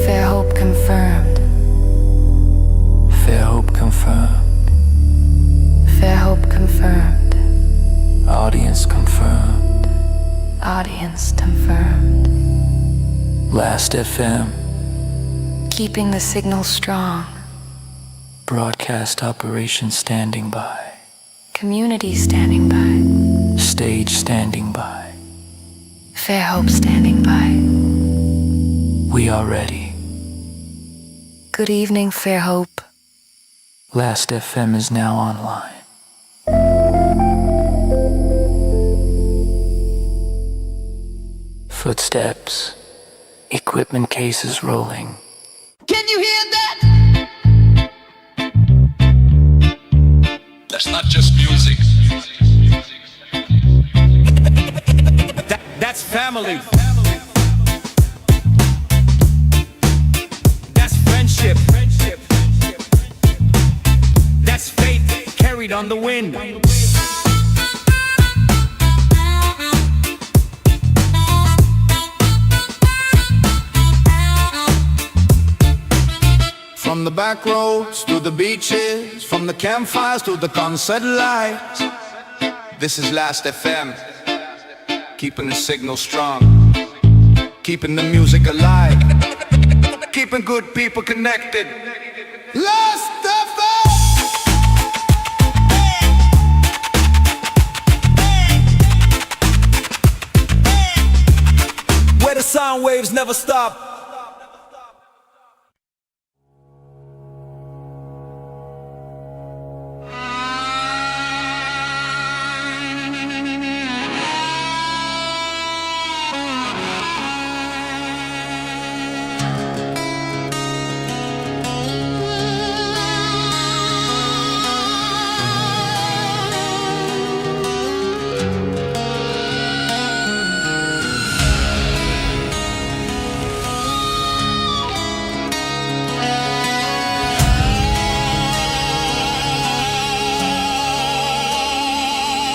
Fairhope confirmed. Fairhope confirmed. Fairhope confirmed. Audience confirmed. Audience confirmed. Last FM. Keeping the signal strong. Broadcast operation standing by. Community standing by. Stage standing by. Fairhope standing by. We are ready. Good evening, Fairhope. Last FM is now online. Footsteps. Equipment cases rolling. Can you hear that? That's not just music. That's family. That's friendship. That's faith carried on the wind. From the back roads to the beaches, from the campfires to the concert lights. This is Last FM, keeping the signal strong, keeping the music alive, keeping good people connected. Last FM! Where the sound waves never stop.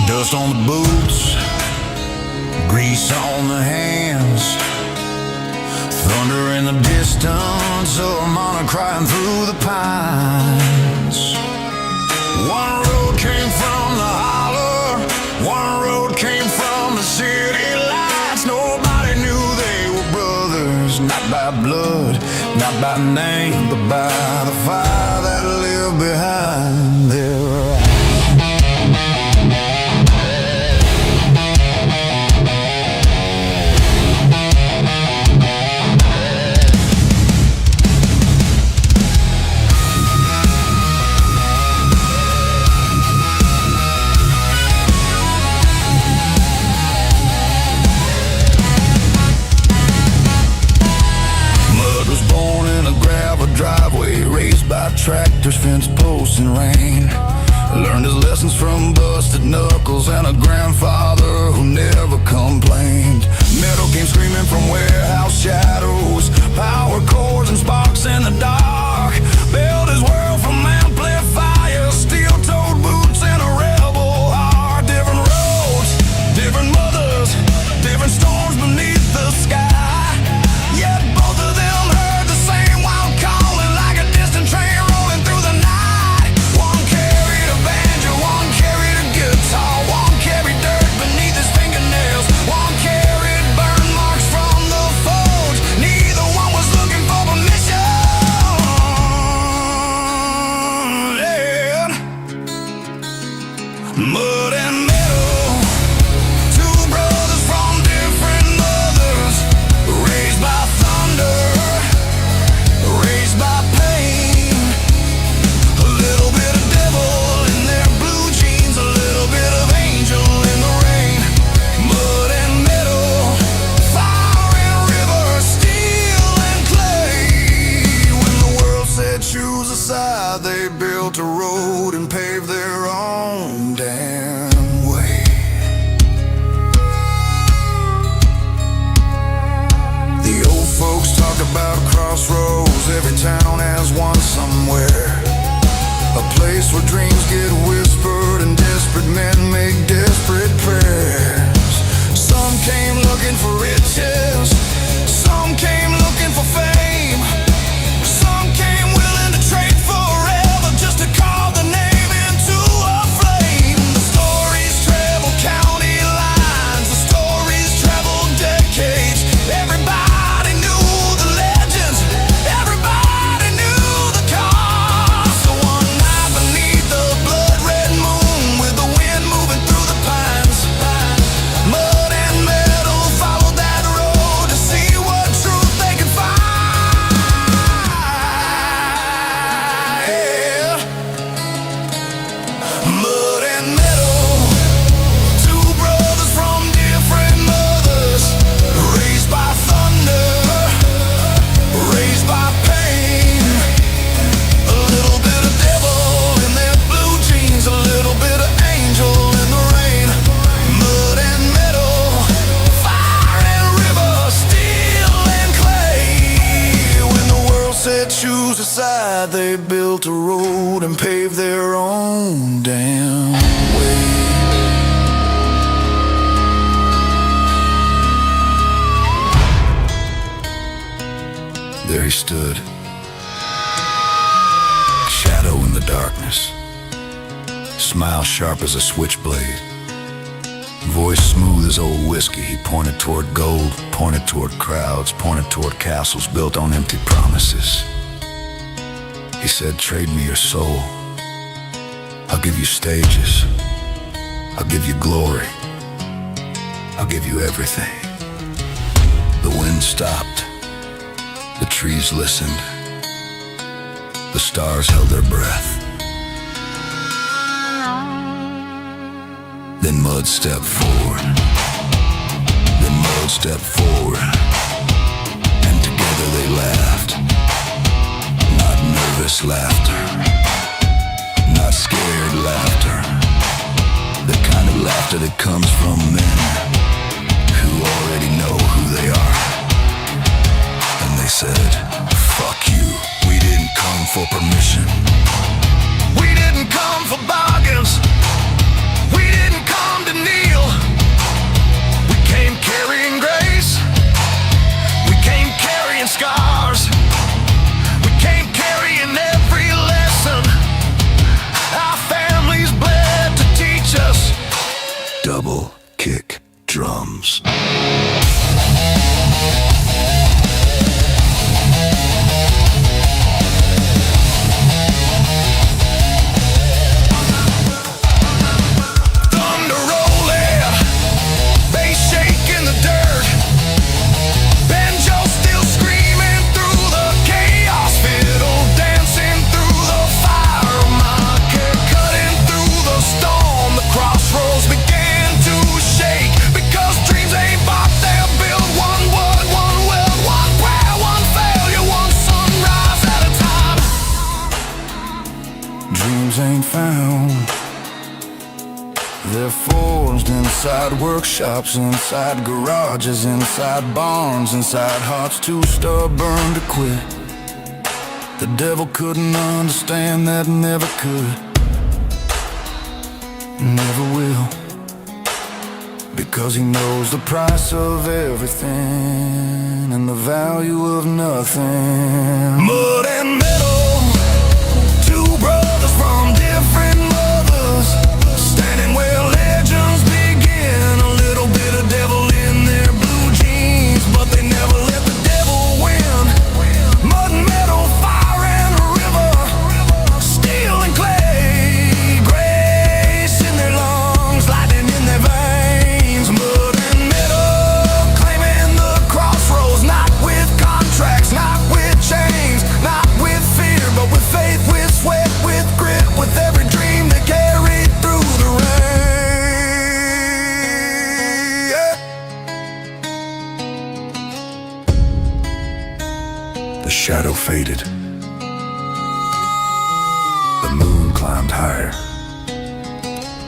Dust on the boots, grease on the hands, thunder in the distance, a harmonica crying through the pines. One road came from the holler, one road came from the city lights. Nobody knew they were brothers, not by blood, not by name, but by the fire that lived behind their eyes. Driveway raised by tractors, fence posts, and rain. Learned his lessons from busted knuckles and a grandfather who never complained. Metal came screaming from warehouse shadows, power cords and sparks in the dark. Built his world from amplifiers, steel-toed boots, and a rebel heart. Different roads, different mothers, different storms beneath the sky. Yet both of them heard the same wild calling, like a distant train rolling through the night. One carried a banjo, one carried a guitar, one carried dirt beneath his fingernails, one carried burn marks from the forge. Neither one was looking for permission. Yeah. Mud and metal, two brothers from different mothers, raised by thunder, raised by pain. A little bit of devil in their blue jeans, a little bit of angel in the rain. Mud and metal, fire and river, steel and clay. When the world said choose a side, they built a road and paved their own damn built a road and paved their own damn way. There he stood, shadow in the darkness, smile sharp as a switchblade, voice smooth as old whiskey. He pointed toward gold, pointed toward crowds, pointed toward castles built on empty promises. He said, trade me your soul, I'll give you stages, I'll give you glory, I'll give you everything. The wind stopped, the trees listened, the stars held their breath. Then Mud stepped forward, then Mud stepped forward, and together they laughed. Not nervous laughter, not scared laughter, the kind of laughter that comes from men who already know who they are. And they said, fuck you, we didn't come for permission. We didn't come for bargains. We didn't come to kneel. We came carrying grace. We came carrying scars. We came carrying every lesson our families bled to teach us. Double kick drums. Ain't found. They're forged inside workshops, inside garages, inside barns, inside hearts too stubborn to quit. The devil couldn't understand that, never could, never will, because he knows the price of everything and the value of nothing. Mud and metal, two brothers from different mothers, standing where legends begin. A little bit of devil in their blue jeans, but they never let the devil win. Mud and metal, fire and a river, steel and clay, grace in their lungs, lightning in their veins. Mud and metal, claiming the crossroads, not with contracts, not with chains, not with fear, but with faith, with sweat, with grit, with every dream they carried through the rain. The shadow faded. The moon climbed higher.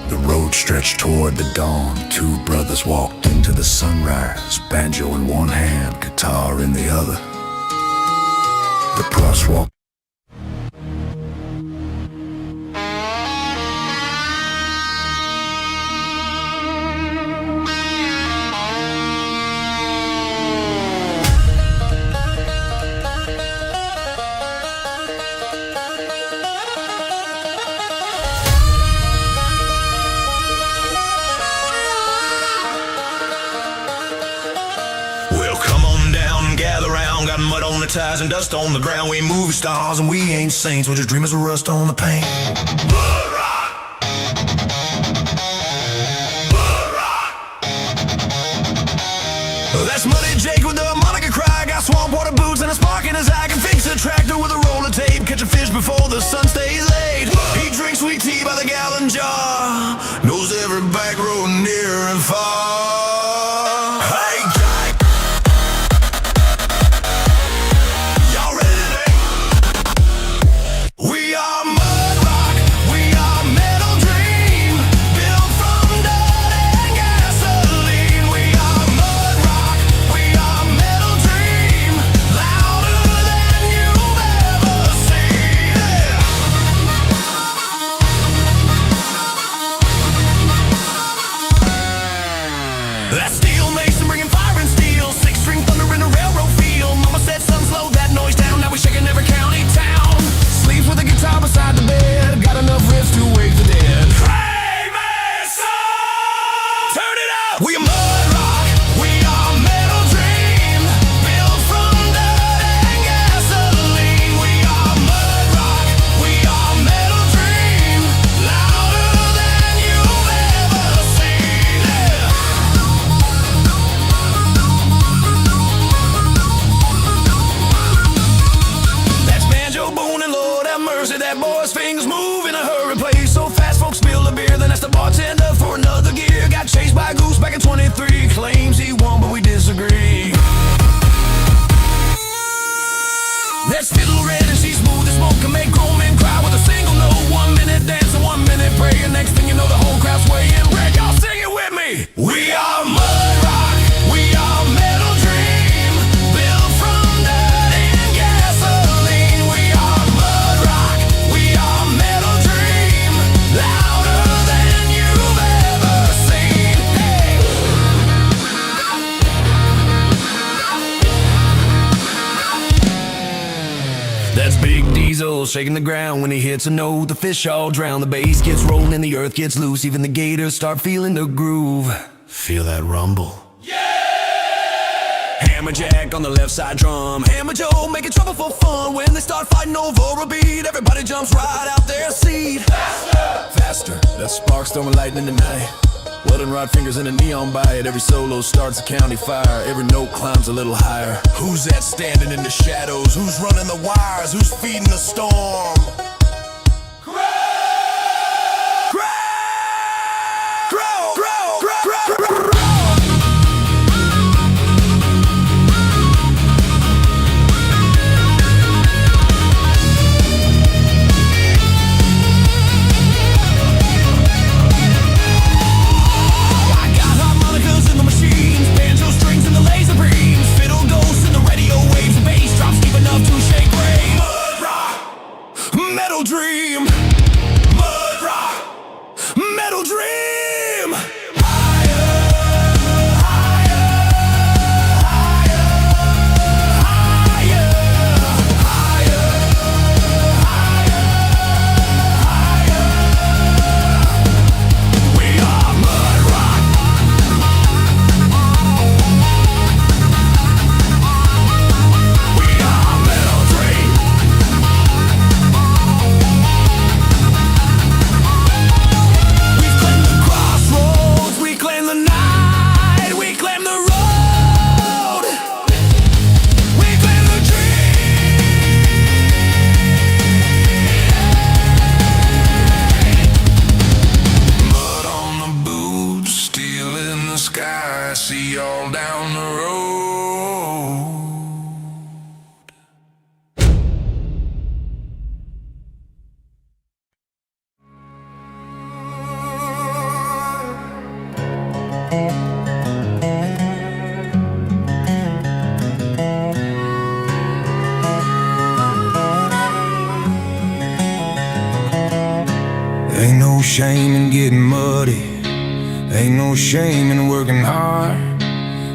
The road stretched toward the dawn. Two brothers walked into the sunrise, banjo in one hand, guitar in the other. The crosswalk. Well, come on down, gather round. Got mud on the tires and dust on the ground. We ain't movie stars and we ain't saints. We're just dreamers of rust on the paint. Blood rock. Blood rock. That's Muddy Jake with the harmonica cry. Got swamp water boots and a spark in his eye. Can fix a tractor with a roller tape. Catch a fish before the sun stays late. He drinks sweet tea by the gallon jar. Knows every back road near and far. Hey, Jack. Y'all ready? We are mud rock. We are metal dream. Built from dirt and gasoline. We are mud rock. We are metal dream. Louder than you've ever seen. Yeah. wheels, shaking the ground when he hits a note. The fish all drown, the bass gets rolling and the earth gets loose. Even the gators start feeling the groove. Feel that rumble? Hammer Jack on the left side drum, Hammer Joe making trouble for fun. When they start fighting over a beat, everybody jumps right out their seat. Faster! Faster, that sparks throwing lightning in the night. Welding rod fingers in a neon light. Every solo starts a county fire. Every note climbs a little higher. Who's that standing in the shadows? Who's running the wires? Who's feeding the storm? Dream, mud rock, metal dream. Higher, higher, higher, higher, higher, higher, higher. We are mud rock. We are metal dream. See y'all down the road. Ain't no shame in getting muddy. Ain't no shame in working hard.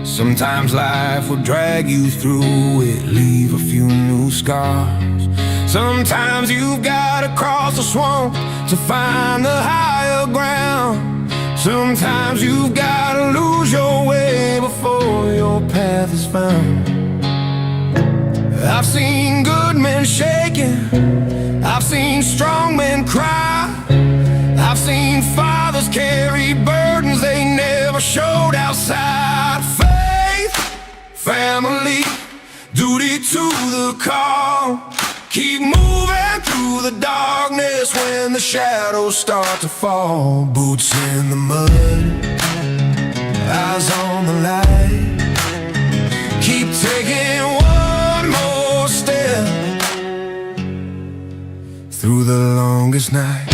Sometimes life will drag you through it, leave a few new scars. Sometimes you've gotta cross the swamp to find the higher ground. Sometimes you've gotta lose your way before your path is found. I've seen good men shaking, I've seen strong men cry, I've seen fathers carry burdens they never showed outside. Faith, family, duty to the call. Keep moving through the darkness when the shadows start to fall. Boots in the mud, eyes on the light. Keep taking one more step through the longest night.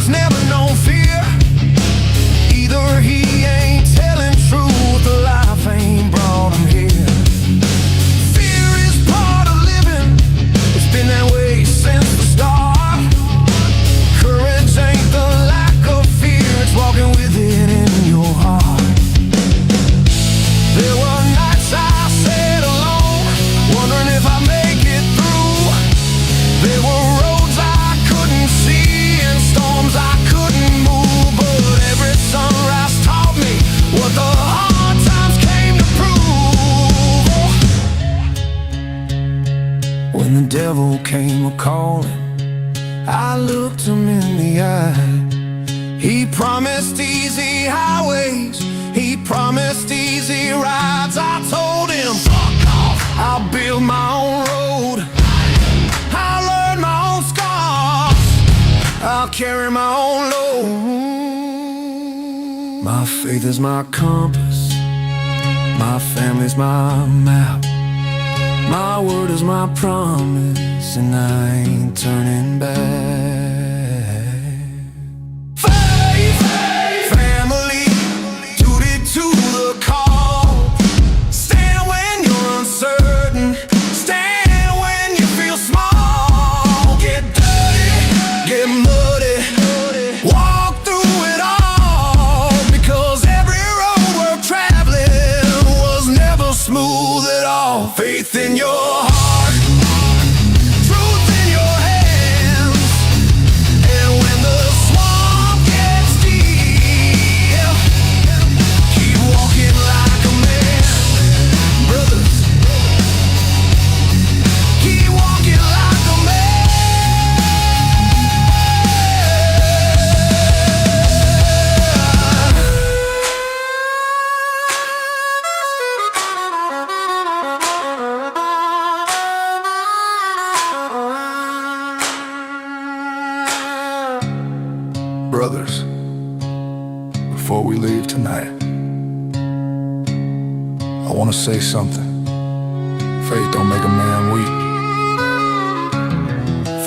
Never known fear. Either he ain't telling truth or life ain't brought him here. Fear is part of living, it's been that way since the start. Courage ain't the lack of fear, it's walking with it in your heart. There were nights I sat alone, wondering if I'd make it through. There were roads I couldn't see, storms I couldn't move, but every sunrise taught me what the hard times came to prove. When the devil came a-calling, I looked him in the eye. He promised easy highways, he promised easy rides. I told him, fuck off, I'll build my own road, I'll learn my own scars, I'll carry my own load. My faith is my compass, my family's my map, my word is my promise, and I ain't turning back. Faith, family, duty to the call. Stand when you're uncertain, stand when you feel small. Get dirty before we leave tonight. I want to say something. Faith don't make a man weak.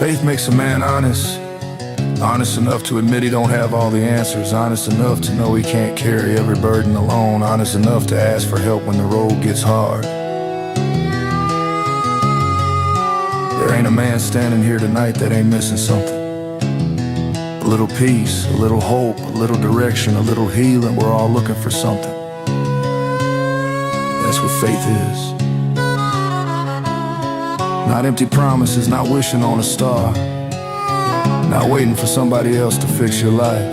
Faith makes a man honest. Honest enough to admit he don't have all the answers. Honest enough to know he can't carry every burden alone. Honest enough to ask for help when the road gets hard. There ain't a man standing here tonight that ain't missing something. A little peace, a little hope, a little direction, a little healing. We're all looking for something. That's what faith is. Not empty promises, not wishing on a star, not waiting for somebody else to fix your life.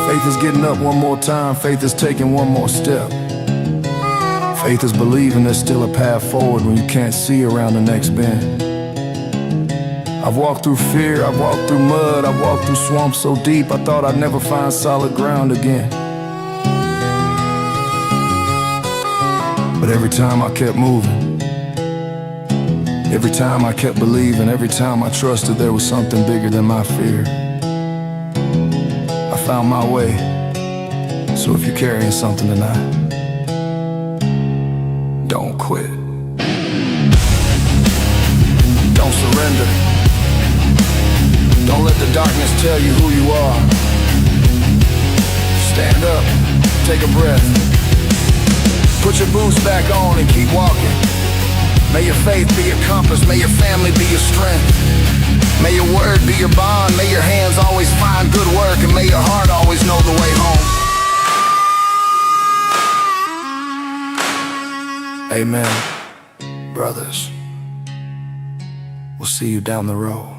Faith is getting up one more time. Faith is taking one more step. Faith is believing there's still a path forward when you can't see around the next bend. I've walked through fear, I've walked through mud, I've walked through swamps so deep I thought I'd never find solid ground again. But every time I kept moving, every time I kept believing, every time I trusted there was something bigger than my fear, I found my way. So if you're carrying something tonight, don't quit. Don't surrender. Don't let the darkness tell you who you are. Stand up, take a breath. Put your boots back on and keep walking. May your faith be your compass, may your family be your strength. May your word be your bond, may your hands always find good work, and may your heart always know the way home. Amen, brothers. We'll see you down the road.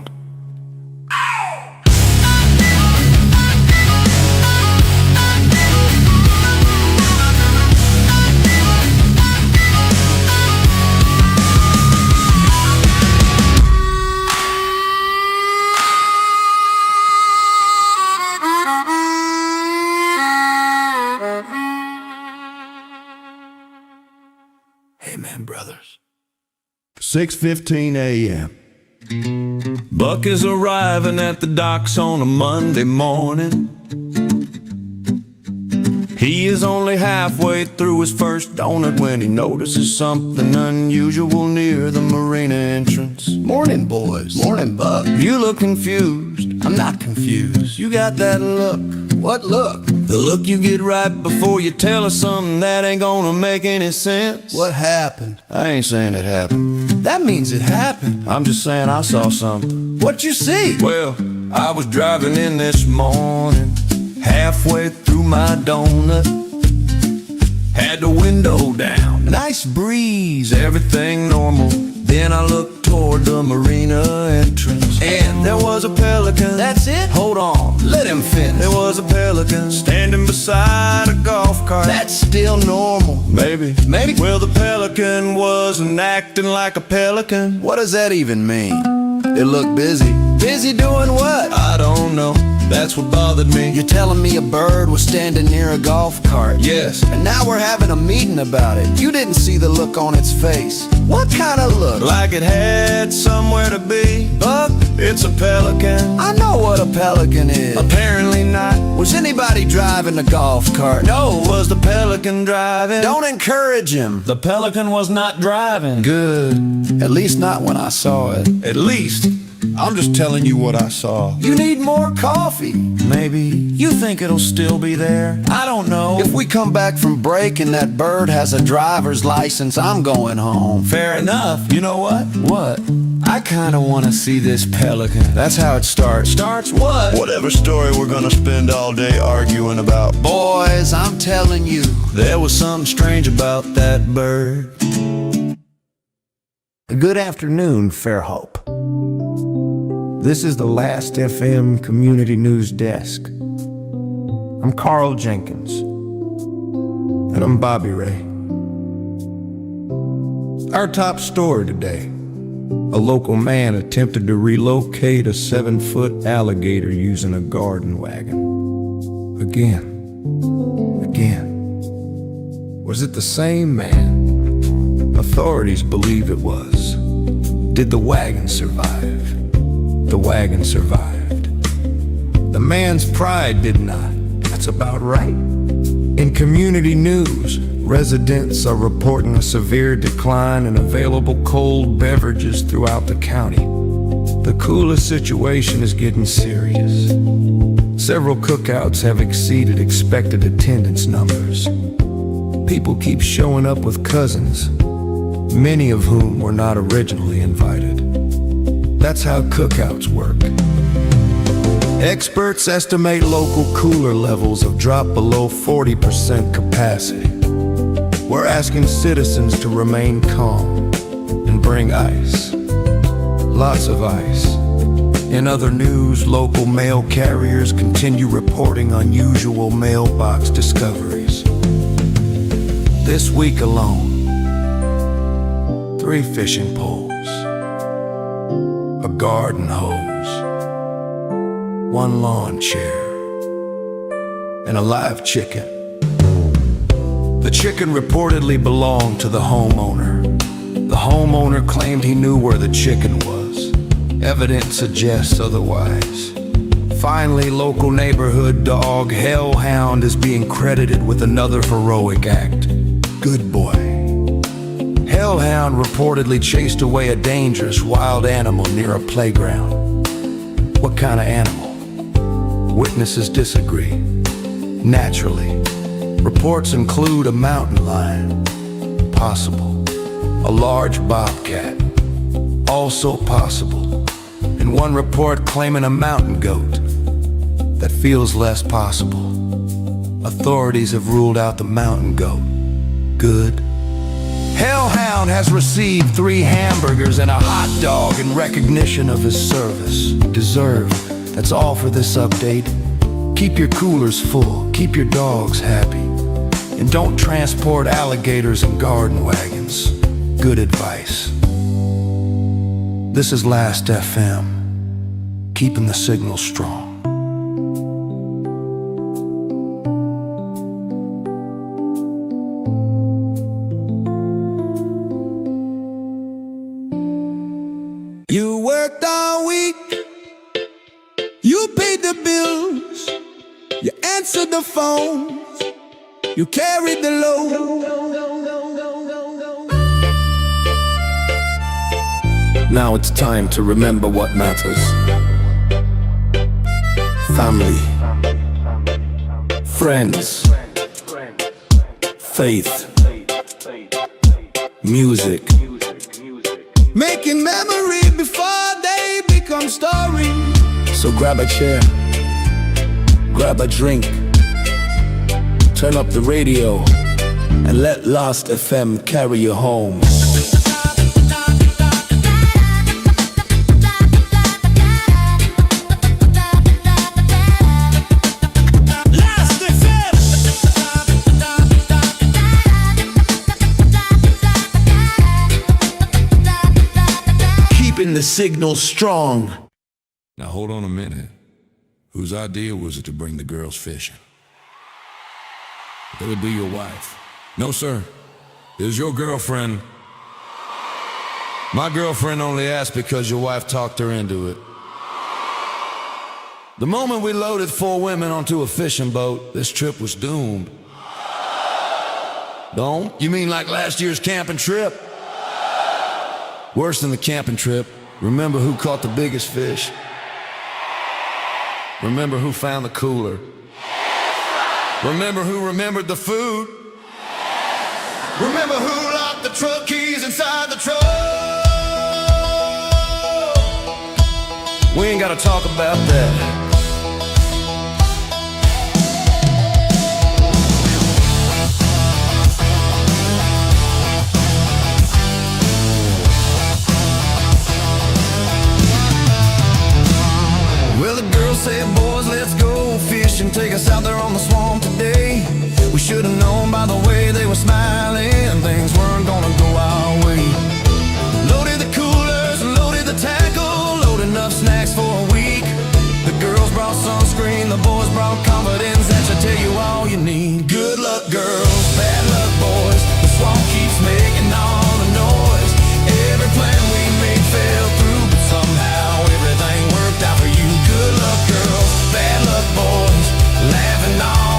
Amen, brothers. 6:15 a.m. Buck is arriving at the docks on a Monday morning. He is only halfway through his first donut when he notices something unusual near the marina entrance. Morning, boys. Morning, Buck. You look confused. I'm not confused. You got that look. What look? The look you get right before you tell us something that ain't gonna make any sense. What happened? I ain't saying it happened. That means it happened. I'm just saying I saw something. What'd you see? Well, I was driving in this morning, halfway through my donut, had the window down, nice breeze, everything normal. Then I looked toward the marina entrance, and there was a pelican. That's it? Hold on, Let him finish. there was a pelican standing beside a golf cart. That's still normal. Maybe. Maybe. Well, the pelican wasn't acting like a pelican. What does that even mean? It looked busy. Busy doing what? I don't know. That's what bothered me. You're telling me a bird was standing near a golf cart? Yes. And now we're having a meeting about it. You didn't see the look on its face. What kind of look? Like it had somewhere to be. Buck, It's a pelican. I know what a pelican is. Apparently not. Was anybody driving the golf cart? No, was the pelican driving? Don't encourage him. The pelican was not driving. Good. At least not when I saw it. At least. I'm just telling you what I saw. You need more coffee. Maybe. You think it'll still be there? I don't know. If we come back from break and that bird has a driver's license, I'm going home. Fair enough. You know what? What? I kinda wanna see this pelican. That's how it starts. Starts what? Whatever story we're gonna spend all day arguing about. Boys, I'm telling you. There was something strange about that bird. Good afternoon, Fairhope. This is the Last FM Community News Desk. I'm Carl Jenkins. And I'm Bobby Ray. Our top story today. A local man attempted to relocate a 7-foot alligator using a garden wagon. Again. Was it the same man? Authorities believe it was. Did the wagon survive? The wagon survived. The man's pride did not. it's about right. In community news, residents are reporting a severe decline in available cold beverages throughout the county. The cooler situation is getting serious. Several cookouts have exceeded expected attendance numbers. People keep showing up with cousins, many of whom were not originally invited. That's how cookouts work. Experts estimate local cooler levels have dropped below 40% capacity. We're asking citizens to remain calm and bring ice. Lots of ice. In other news, local mail carriers continue reporting unusual mailbox discoveries. This week alone, 3 fishing poles, a garden hose, 1 lawn chair, and a live chicken. The chicken reportedly belonged to the homeowner. The homeowner claimed he knew where the chicken was. Evidence suggests otherwise. Finally, local neighborhood dog Hellhound is being credited with another heroic act. Good boy. Hellhound reportedly chased away a dangerous wild animal near a playground. What kind of animal? Witnesses disagree. Naturally. Reports include a mountain lion, possible. A large bobcat, also possible. And one report claiming a mountain goat. That feels less possible. Authorities have ruled out the mountain goat. Good. Hellhound has received 3 hamburgers and a hot dog in recognition of his service. Deserved. That's all for this update. Keep your coolers full, keep your dogs happy, and don't transport alligators in garden wagons. Good advice. This is Last FM, keeping the signal strong. You worked all week, you paid the bills, you answered the phone, you carried the load. Now it's time to remember what matters. Family, friends, faith, music. Making memory before they become story. So grab a chair, grab a drink, turn up the radio, and let Last FM carry you home. Keeping the signal strong. Now hold on a minute. Whose idea was it to bring the girls fishing? It would be your wife. No, sir. It was your girlfriend. My girlfriend only asked because your wife talked her into it. The moment we loaded 4 women onto a fishing boat, this trip was doomed. Don't? You mean like last year's camping trip? Worse than the camping trip. Remember who caught the biggest fish? Remember who found the cooler? Remember who remembered the food? Remember who locked the truck keys inside the truck? We ain't gotta talk about that. Well, the girls said, boys, let's go fishing. Take us out there on the swamp today. We should have known by the way they were smiling, things weren't gonna go our way. Loaded the coolers, loaded the tackle, loaded enough snacks for a week. The girls brought sunscreen, the boys brought confidence. That should tell you all you need. Good luck, girls, bad luck, boys. The swamp keeps making all the noise. Every plan we made fell through, but somehow everything worked out for you. Good luck, girls, bad luck, boys. Laughing all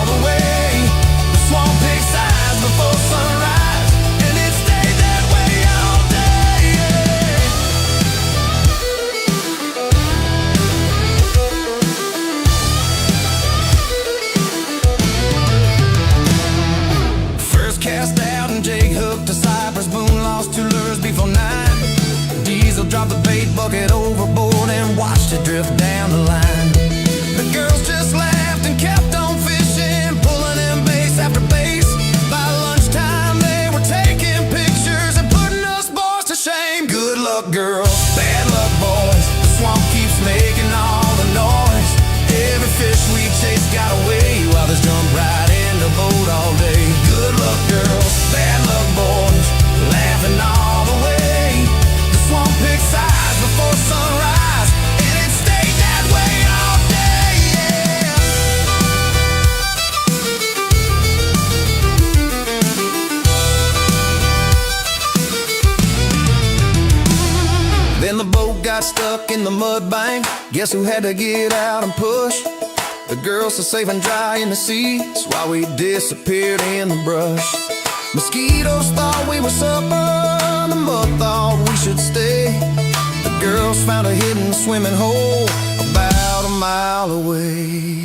got stuck in the mud bank. Guess who had to get out and push? The girls are safe and dry in the seats while we disappeared in the brush. Mosquitoes thought we were supper, the mud thought we should stay. The girls found a hidden swimming hole about a mile away.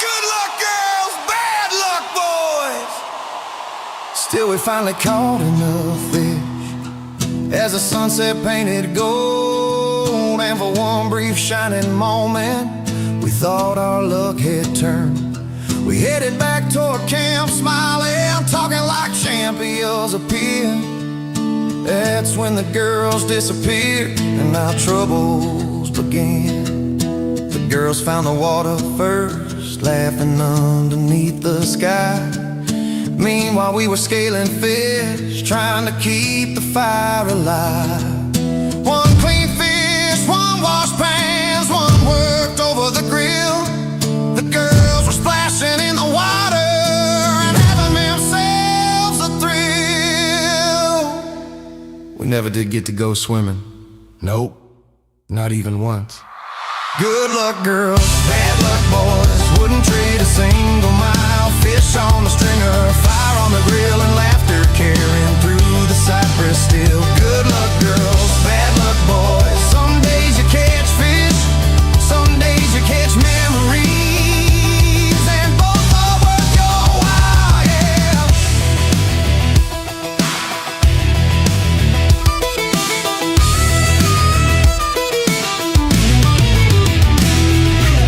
Good luck, girls, bad luck, boys. Still we finally caught enough fish as the sunset painted gold. And for one brief shining moment, we thought our luck had turned. We headed back toward camp, smiling, talking like champions appear. That's when the girls disappeared and our troubles began. The girls found the water first, laughing underneath the sky. Meanwhile we were scaling fish, trying to keep the fire alive. One clean fish, one washed pans, one worked over the grill. The girls were splashing in the water and having themselves a thrill. We never did get to go swimming. Nope, not even once. Good luck, girls, bad luck, boys. Wouldn't trade a single mile. Fish on the stringer, fire on the grill, and laughter carrying through the cypress still. Good luck, girls, bad luck, boys. Some days you catch fish, some days you catch memories, and both are worth your while, yeah.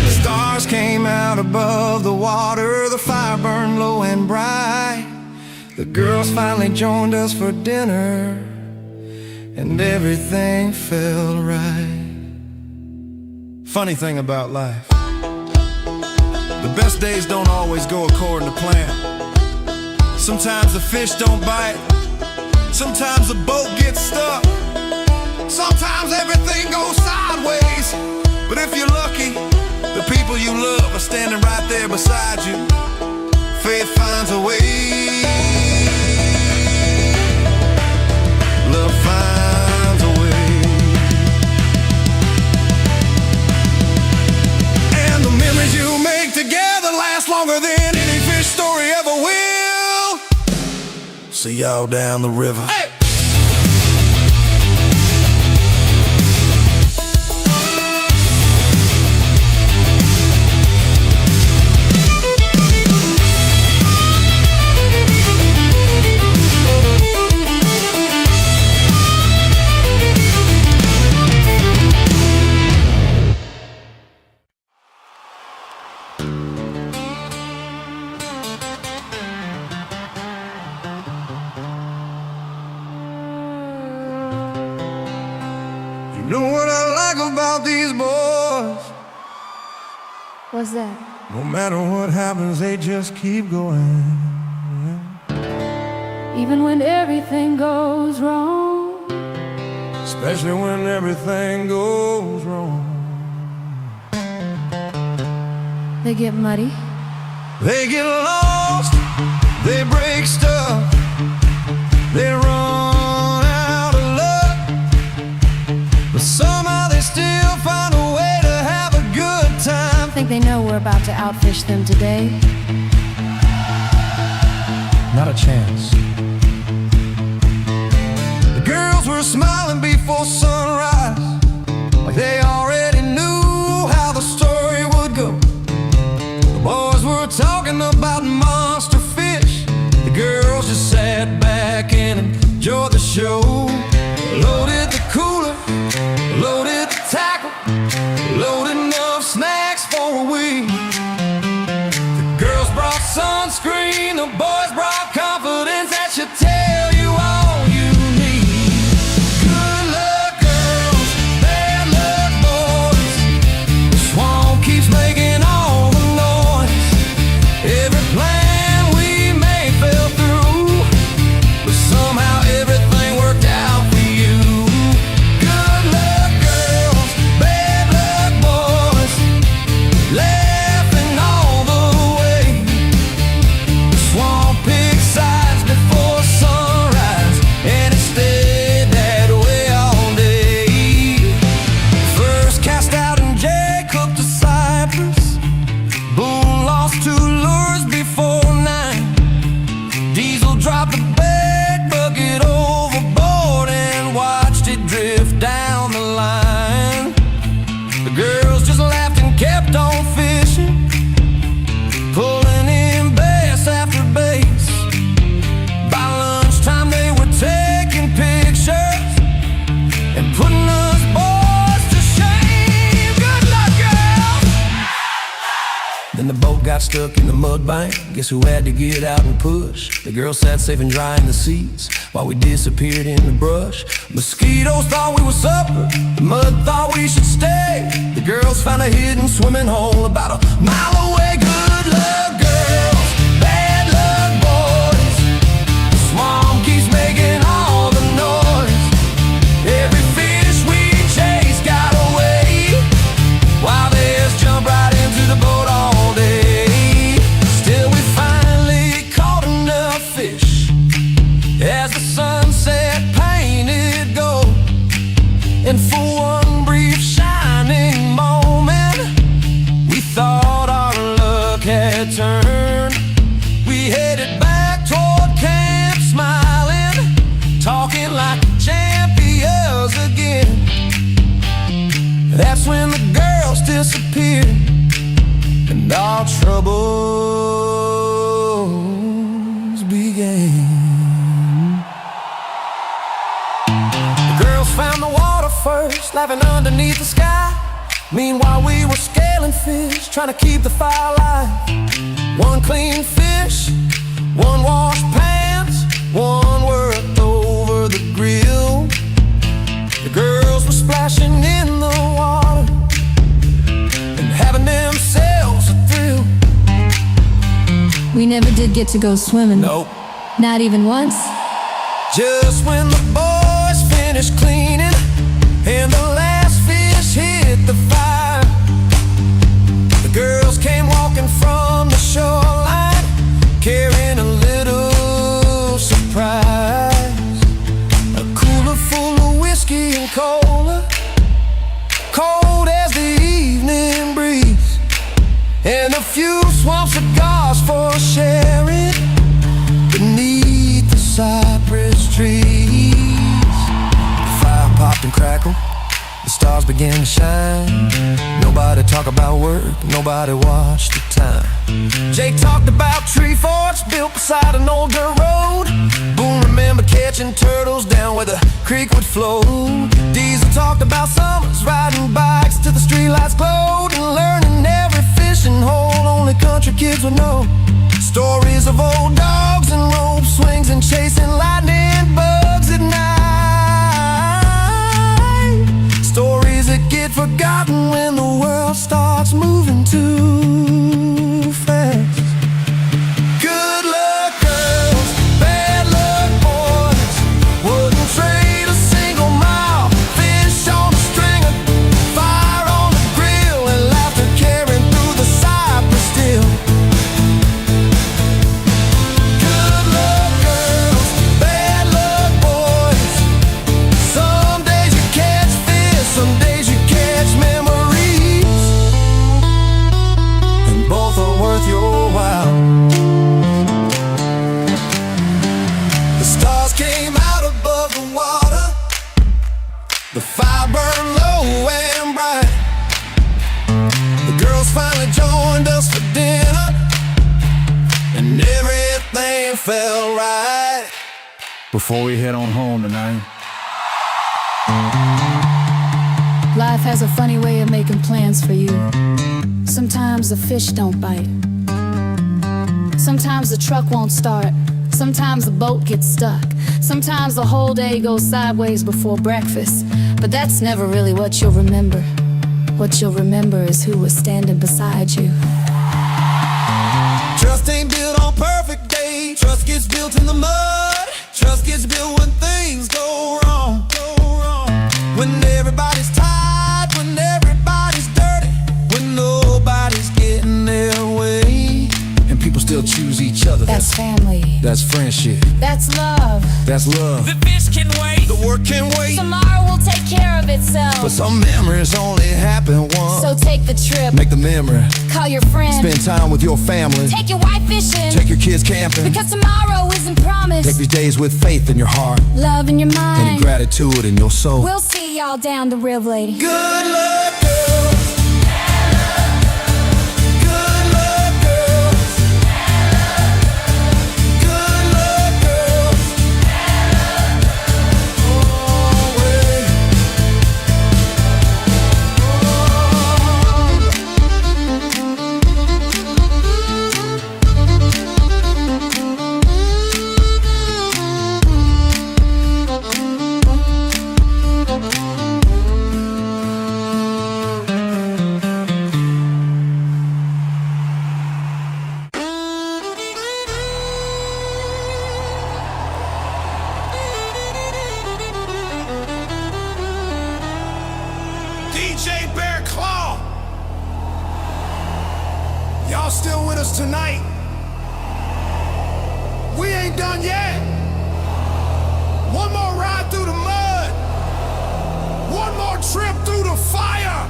The stars came out above the water, the fire burned low and bright. The girls finally joined us for dinner, and everything felt right. Funny thing about life, the best days don't always go according to plan. Sometimes the fish don't bite, sometimes the boat gets stuck, sometimes everything goes sideways. But if you're lucky, the people you love are standing right there beside you. Faith finds a way, love finds a way. And the memories you make together last longer than any fish story ever will. See y'all down the river. Hey! You know what I like about these boys? What's that? No matter what happens, they just keep going. Even when everything goes wrong, Especially when everything goes wrong. they get muddy. They get lost, they break stuff, they run out of luck, but somehow they still find a way to have a good time. Think they know we're about to outfish them today? Not a chance. The girls were smiling before sunrise, like they already knew how the story would go. The boys were talking about monster fish, the girls just sat back and enjoyed the show. Loaded the cooler, loaded the tackle, loaded enough snacks for a week. The girls brought sunscreen, the boys brought confidence that should tell you all you need. Good luck, girls, bad luck, boys. The swamp keeps making all the noise. Every plan we made fell through, but somehow everything worked out for you. Good luck, girls, bad luck, boys. Laughing all the way. The swamp picks stuck in the mud bank. Guess who had to get out and push? The girl sat safe and dry in the seats while we disappeared in the brush. Mosquitoes thought we were supper, the mud thought we should stay. The girls found a hidden swimming hole about a mile away. Good luck, girls, bad luck, boys. The swamp keeps making all the noise. Every fish we chase got away, while theirs jump right into the boat all day. Still we finally caught enough fish as the sunset painted gold. And for one brief shining moment, we thought our luck had turned. We headed back toward camp smiling, talking like champions again. That's when the girls disappeared and our troubles began. The girls found the water first, laughing underneath the sky. Meanwhile we were scaling fish, trying to keep the fire alive. One clean fish, one washed pants, one worked over the grill. The girls were splashing in the water and having themselves a thrill. We never did get to go swimming. Nope. Not even once. Just when the boys finished cleaning and the last fish hit the fire, the girls came walking from the shoreline, carrying a little surprise. A cooler full of whiskey and cola, cold as the evening breeze, and a few swamp cigars for sharing beneath the cypress trees. The fire popped and crackled, the stars began to shine. Nobody talked about work, nobody watched the time. Jake talked about tree forts built beside an old dirt road. Boone remembered catching turtles down where the creek would flow. Diesel talked about summers riding bikes till the streetlights glowed, and learning every fishing hole only country kids would know. Stories of old dogs and rope swings and chasing lightning bugs at night. Stories that get forgotten when the world starts moving too fast. Good luck, girls, bad luck, boys. Wouldn't trade a single mile. Fish on a stringer, fire on the grill, and laughter carrying through the cypress still. Good luck, girls, bad luck, boys. Some days you catch fish, some days you catch memories, and both are worth your while. The stars came out above the water, the fire burned low and bright. The girls finally joined us for dinner, and everything felt right. Before we head on home tonight, Life has a funny way of making plans for you. Sometimes the fish don't bite. Sometimes the truck won't start. Sometimes the boat gets stuck. Sometimes the whole day goes sideways before breakfast. But that's never really what you'll remember. What you'll remember is who was standing beside you. Trust ain't built on perfect days. Trust gets built in the mud. Trust gets built when things go wrong. When everybody's tired, when everybody's dirty, when nobody's getting their way, And people still choose each other. That's family. That's friendship. That's love. That's love. The fish can wait. the work can wait. Tomorrow will take care of itself. But some memories only happen once. So take the trip. Make the memory. Call your friend. Spend time with your family. Take your wife fishing. Take your kids camping. Because tomorrow isn't promised. Take these days with faith in your heart Love in your and mind. gratitude in your soul. We'll see y'all down the river, lady. Good luck, girls. Good luck, girls. Good luck, girls. Always. trip through the fire.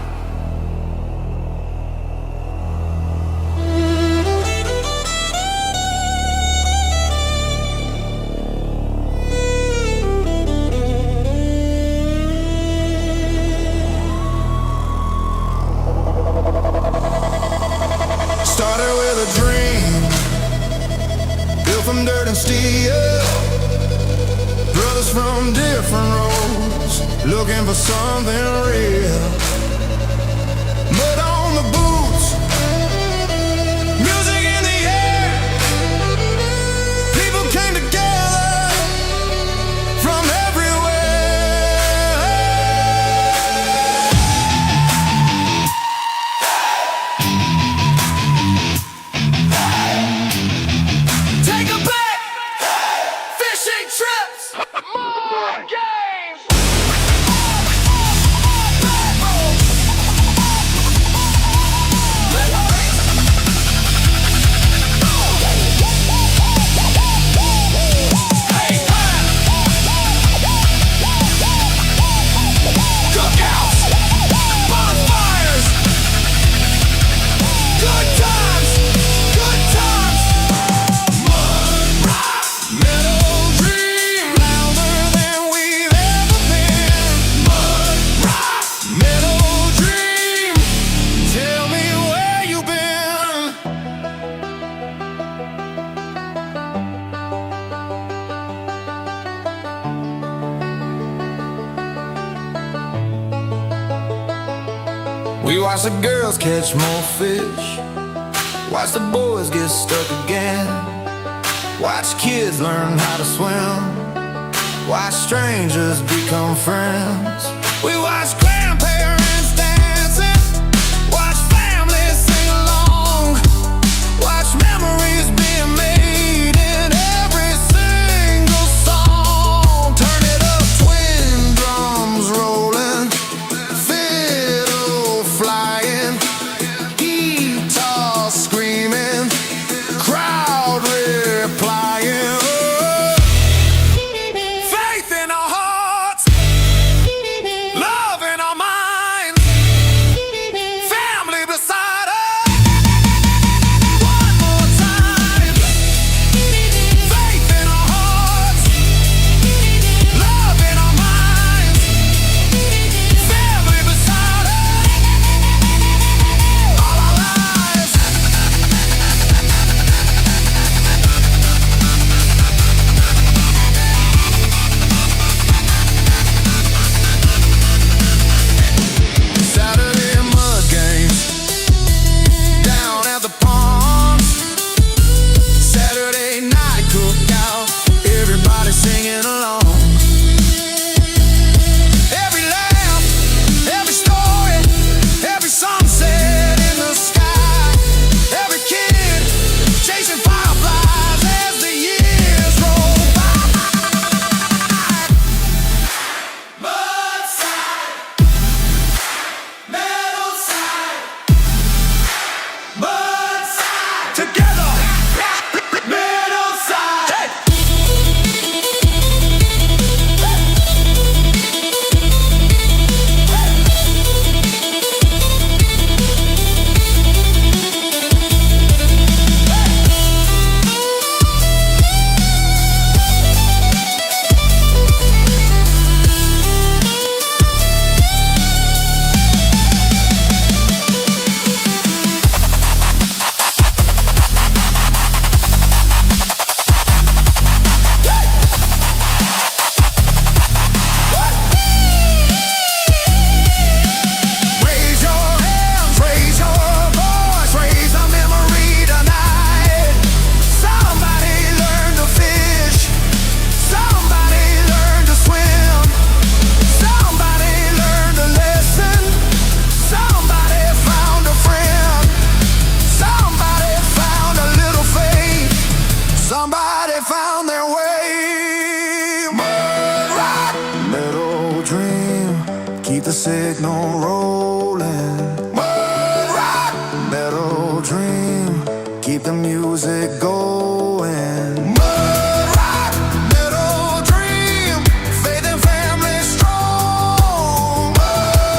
Started with a dream, built from dirt and steel. Brothers from different roads, looking for something real. Mud on the boots, music in the air. People came together from everywhere. Take a back, fishing trips, more games. Cookouts, bonfires, good times, good times. Mud rock, metal dream, louder than we've ever been. Mud rock, metal dream, tell me where you've been. We watch the girls catch more fish, watch the boys get stuck again, watch kids learn how to swim, watch strangers become friends. We watch grandparents dancing, watch families sing along, watch memories being made in every single song. Turn it up, twin drums rolling, fiddle flying, guitar screaming, crowd replying. Faith in our hearts, love in our minds, family beside us. One more time. Faith in our hearts, love in our minds, family beside us. All our lives. Saturday mud games down at the pond. Saturday night cookout, everybody singing along. Every laugh, every story, every sunset in the sky. Every kid chasing fireflies as the years roll by. Mud side, metal side, mud side, together, metal side. Raise your hands, raise your voice, raise a memory tonight. Somebody learn to fish, somebody learn to swim, somebody learned a lesson, somebody found a friend, somebody found a little faith, somebody found their way. Mud rock, metal dream, keep the signal rolling. Mud rock, metal dream, keep the music going. Mud rock, metal dream, faith and family strong. Mud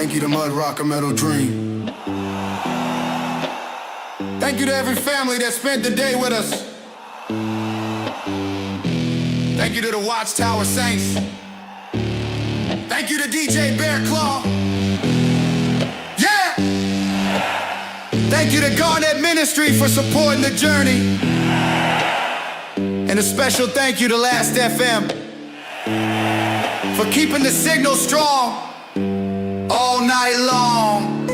Thank you to Mud Rock and Metal Dream. Thank you to every family that spent the day with us. Thank you to the Watchtower Saints. Thank you to DJ BearKlaw. Yeah! Thank you to Garnet Ministry for supporting the journey. And a special thank you to Last FM for keeping the signal strong all night long.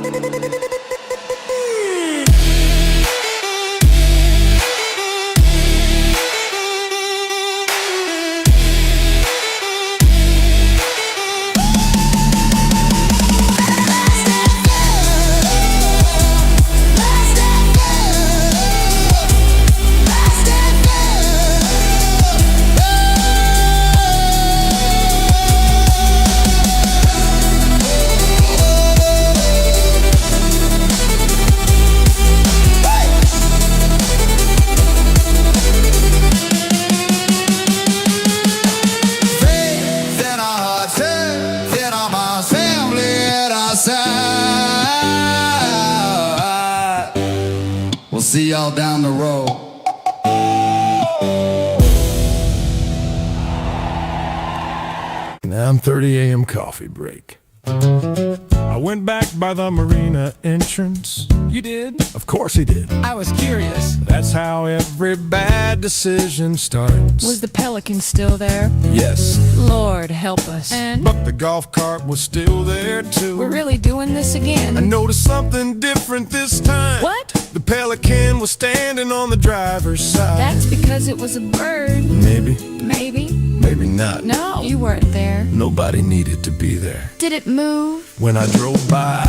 We'll see y'all down the road. 9:30 a.m. coffee break. I went back by the marina entrance. You did? Of course he did. I was curious. That's how every bad decision starts. Was the pelican still there? Yes. Lord help us. And But the golf cart was still there too. we're really doing this again. I noticed something different this time. What? The pelican was standing on the driver's side. That's because it was a bird. Maybe, Maybe. maybe not. No, you weren't there. Nobody needed to be there. Did it move? When I drove by,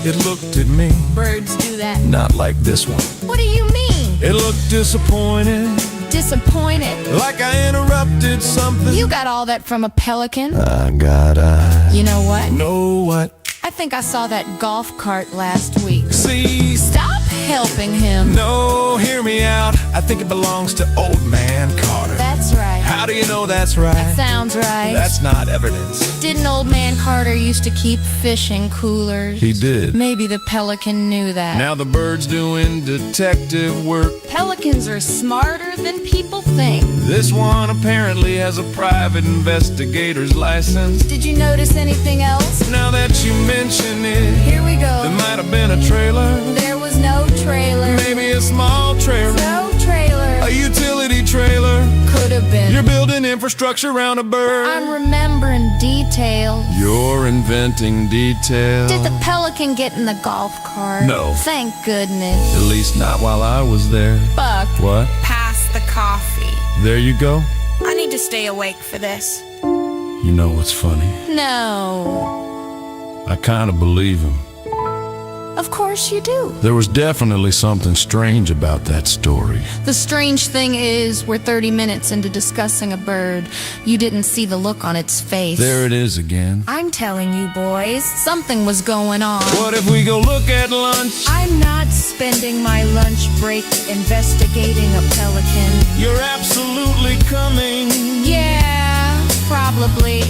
It looked at me. Birds do that. not like this one. What do you mean? It looked disappointed, Disappointed. like I interrupted something. You got all that from a pelican? I got eyes. You know what? Know what? I think I saw that golf cart last week. See, Stop helping him. no, hear me out. I think it belongs to old man Carter. That's right. How do you know that's right? Sounds right. That's not evidence. Didn't old man Carter used to keep fishing coolers? He did. Maybe the pelican knew that. Now the bird's doing detective work. Pelicans are smarter than people think. This one apparently has a private investigator's license. Did you notice anything else? Now that you mention it, Here we there go. might have been a trailer. There was no trailer. Maybe a small trailer. No trailer. A utility trailer. Could have been. You're building infrastructure around a bird. I'm remembering details. You're inventing detail. Did the pelican get in the golf cart? No. Thank goodness. At least not while I was there. Buck, What? Pass the coffee. There you go. I need to stay awake for this. You know what's funny? no. I kind of believe him. Of course you do. There was definitely something strange about that story. The strange thing is, we're 30 minutes into discussing a bird. You didn't see the look on its face. There it is again. I'm telling you, boys, something was going on. What if we go look at lunch? I'm not spending my lunch break investigating a pelican. You're absolutely coming. Yeah, probably.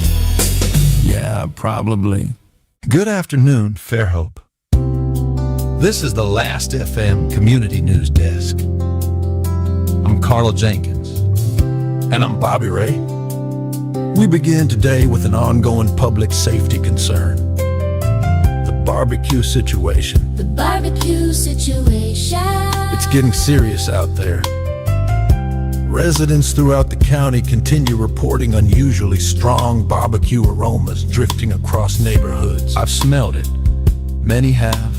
Yeah, probably. Good afternoon, Fairhope. This is the Last FM Community News Desk. I'm Carla Jenkins. And I'm Bobby Ray. We begin today with an ongoing public safety concern. The barbecue situation. The barbecue situation. It's getting serious out there. Residents throughout the county continue reporting unusually strong barbecue aromas drifting across neighborhoods. I've smelled it. Many have.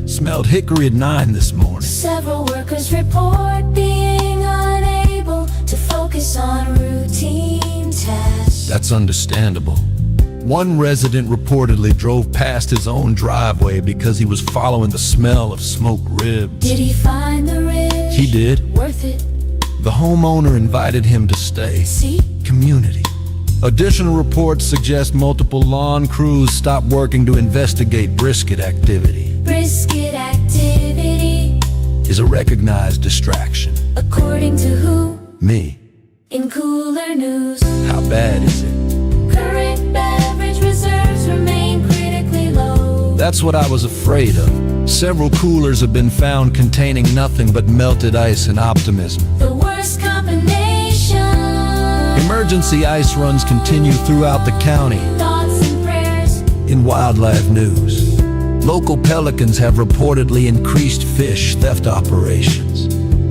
Smelled hickory at 9 this morning. Several workers report being unable to focus on routine tasks. That's understandable. One resident reportedly drove past his own driveway because he was following the smell of smoked ribs. Did he find the ribs? He did. Worth it. The homeowner invited him to stay. See? Community. Additional reports suggest multiple lawn crews stopped working to investigate brisket activity. Brisket activity. Is a recognized distraction. According to who? Me. In cooler news. How bad is it? Current beverage reserves remain critically low. That's what I was afraid of. Several coolers have been found containing nothing but melted ice and optimism. The worst combination. Emergency ice runs continue throughout the county. Thoughts and prayers. In wildlife news, local pelicans have reportedly increased fish theft operations.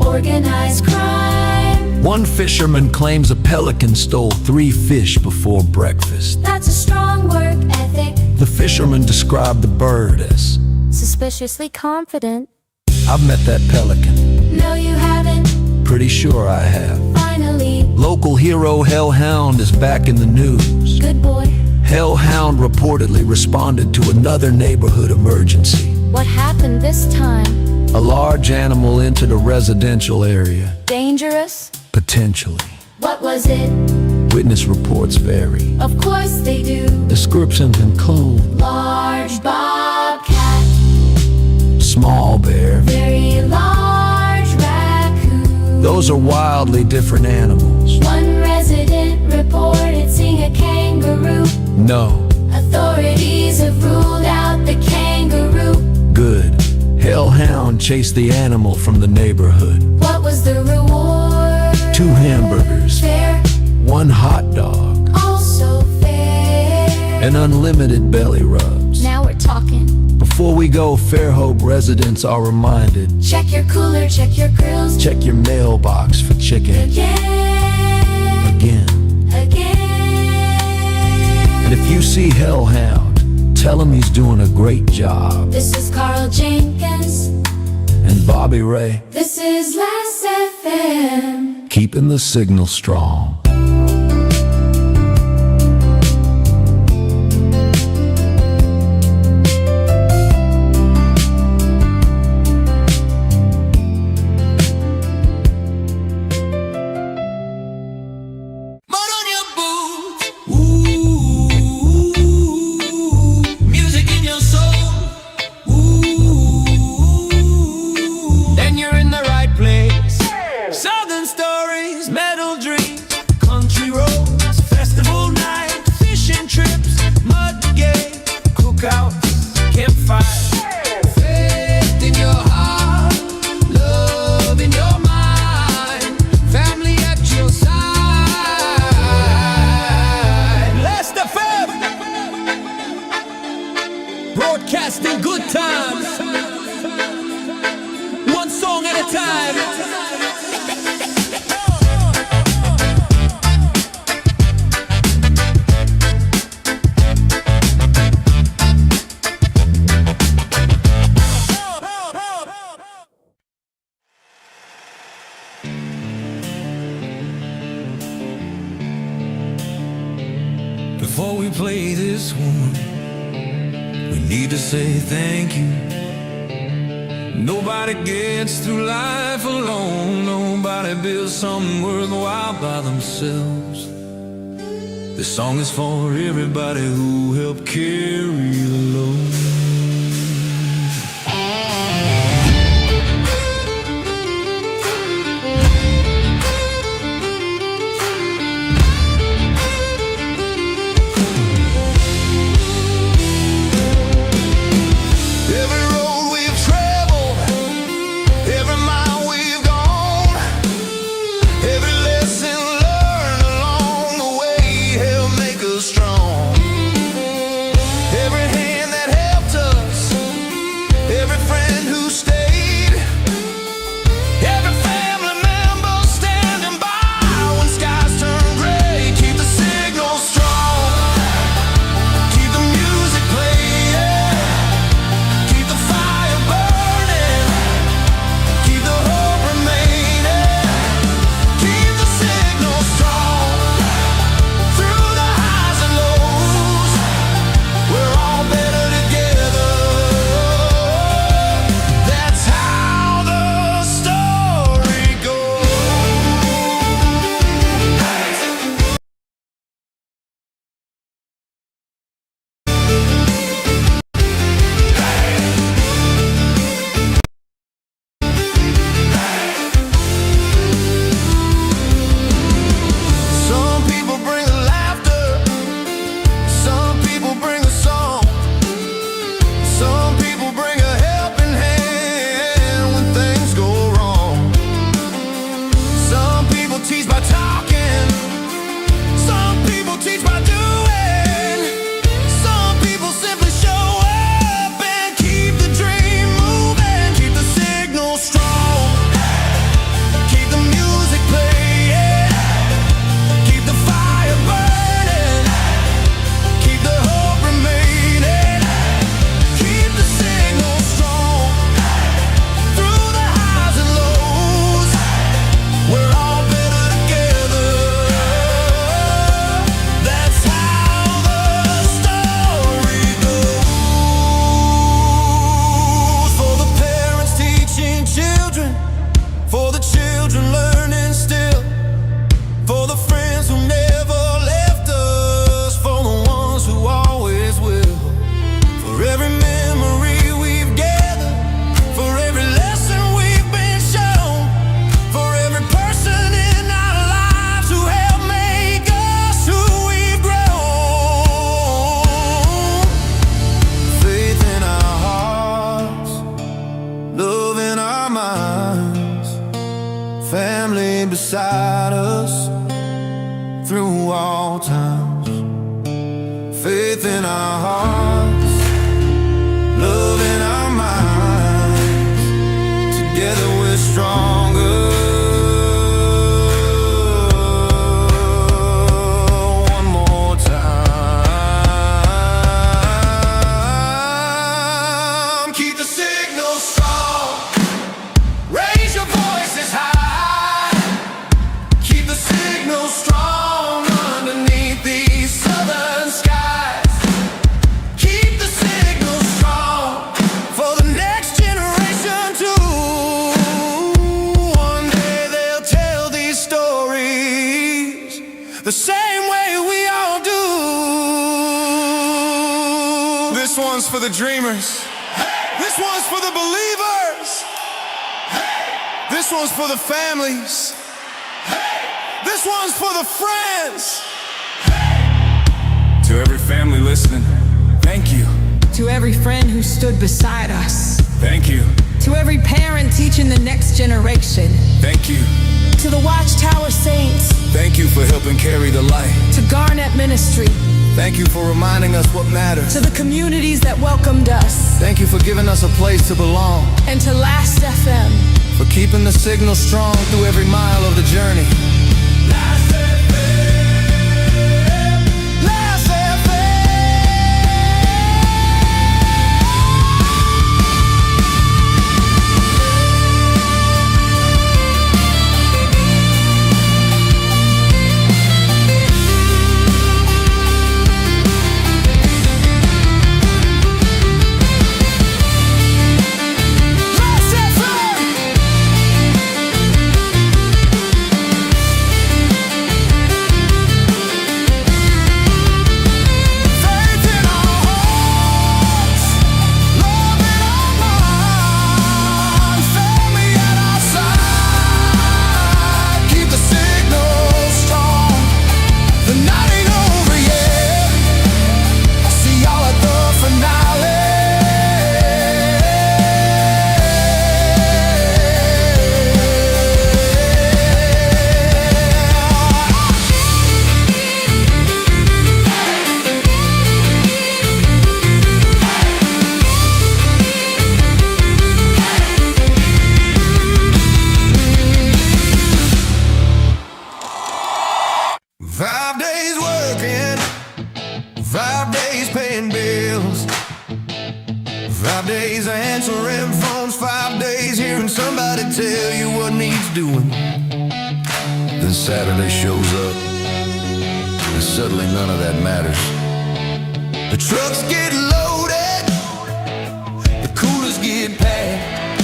Organized crime. One fisherman claims a pelican stole 3 fish before breakfast. That's a strong work ethic. The fisherman described the bird as Suspiciously confident. I've met that pelican. No, you haven't. Pretty sure I have. Finally. Local hero Hellhound is back in the news. Good boy. Hellhound reportedly responded to another neighborhood emergency. What happened this time? A large animal entered a residential area. Dangerous? Potentially. What was it? Witness reports vary. Of course they do. Descriptions include Large bobcat. small bear. Very large raccoon. Those are wildly different animals. One resident reported seeing a kangaroo. No. Authorities have ruled out the kangaroo. Good. Hellhound chased the animal from the neighborhood. What was the reward? 2 hamburgers, Fair. 1 hot dog, Also fair. and unlimited belly rubs. Now we're talking. Before we go, Fairhope residents are reminded, Check your cooler, check your grills. check your mailbox for chicken. Again. Again. And if you see Hellhound, tell him he's doing a great job. This is Carl Jenkins. And Bobby Ray, This is Last FM. keeping the signal strong. Broadcasting good times, one song at a time. Before we play this one, we need to say thank you. Nobody gets through life alone. Nobody builds something worthwhile by themselves. This song is for everybody who helped carry the load. Every hand that helped family beside us through all times. Faith in our hearts, love in our minds. Together we're stronger. One more time. Keep the signal strong. Raise your voices high. Keep the signal strong underneath these southern skies. Keep the signal strong for the next generation too. One day they'll tell these stories the same way we all do. This one's for the dreamers. This one's for the believers. This one's for the families. This one's for the friends. To every family listening, thank you. To every friend who stood beside us. Thank you. To every parent teaching the next generation. Thank you. To the Watchtower Saints. Thank you for helping carry the light. To Garnet Ministry. Thank you for reminding us what matters. To the communities that welcomed us. Thank you for giving us a place to belong. And to Last FM. For keeping the signal strong through every mile of the journey. Last FM. Last answering phones, 5 days hearing somebody tell you what needs doing. Then Saturday shows up, and suddenly none of that matters. The trucks get loaded, the coolers get packed,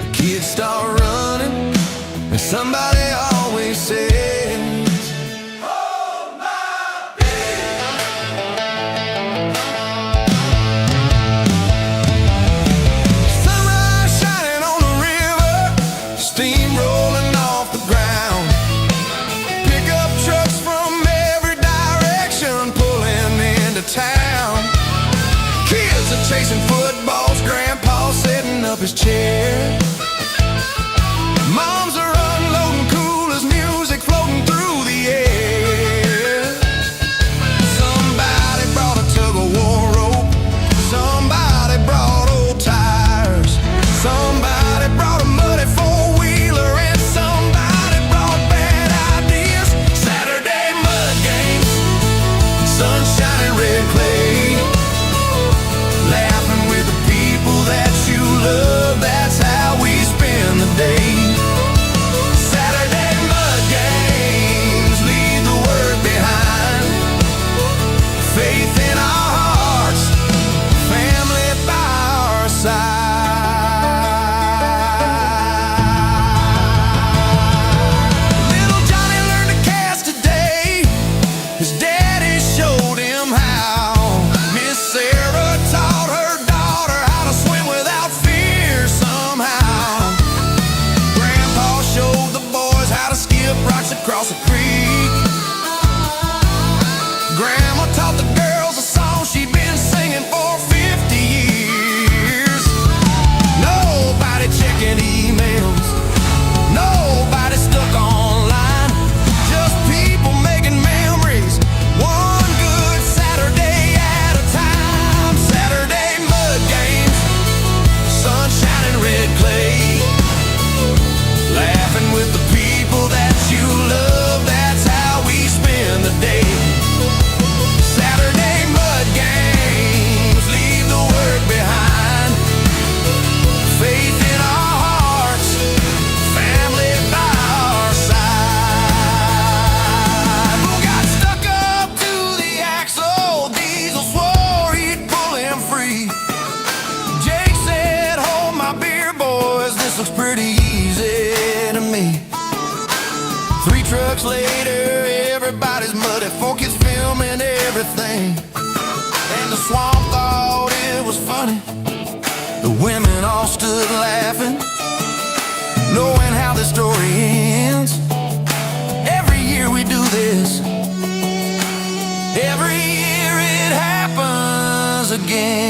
the kids start running, and somebody always says, hold my beer. Sunrise shining on the river, steam rolling off the ground, pickup trucks from every direction pulling into town. Kids are chasing footballs, grandpa's setting up his chair. Moms are unloading coolers, music floating through the air. Somebody brought a tug-of-war rope, somebody brought old tires, somebody brought a muddy four-wheeler, and somebody brought bad ideas. Saturday mud games, sunshine and red clay, laughing with the people that you love, that's how day. 3 trucks later, everybody's muddy. 4 kids filming everything. And the swamp thought it was funny. The women all stood laughing, knowing how the story ends. Every year we do this. Every year it happens again.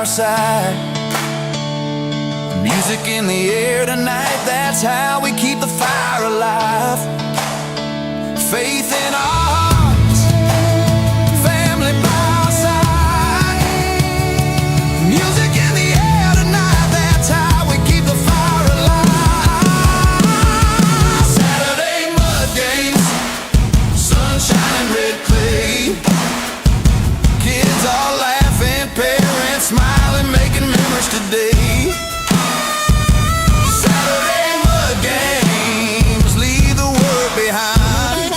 Side. Music in the air tonight, that's how we keep the fire alive. Faith in our hearts, family by our side. Music in the air tonight, that's how we keep the fire alive. Saturday mud games, sunshine and red clay. Kids all laughing, parents smiling, making memories today. Saturday mud games, leave the world behind.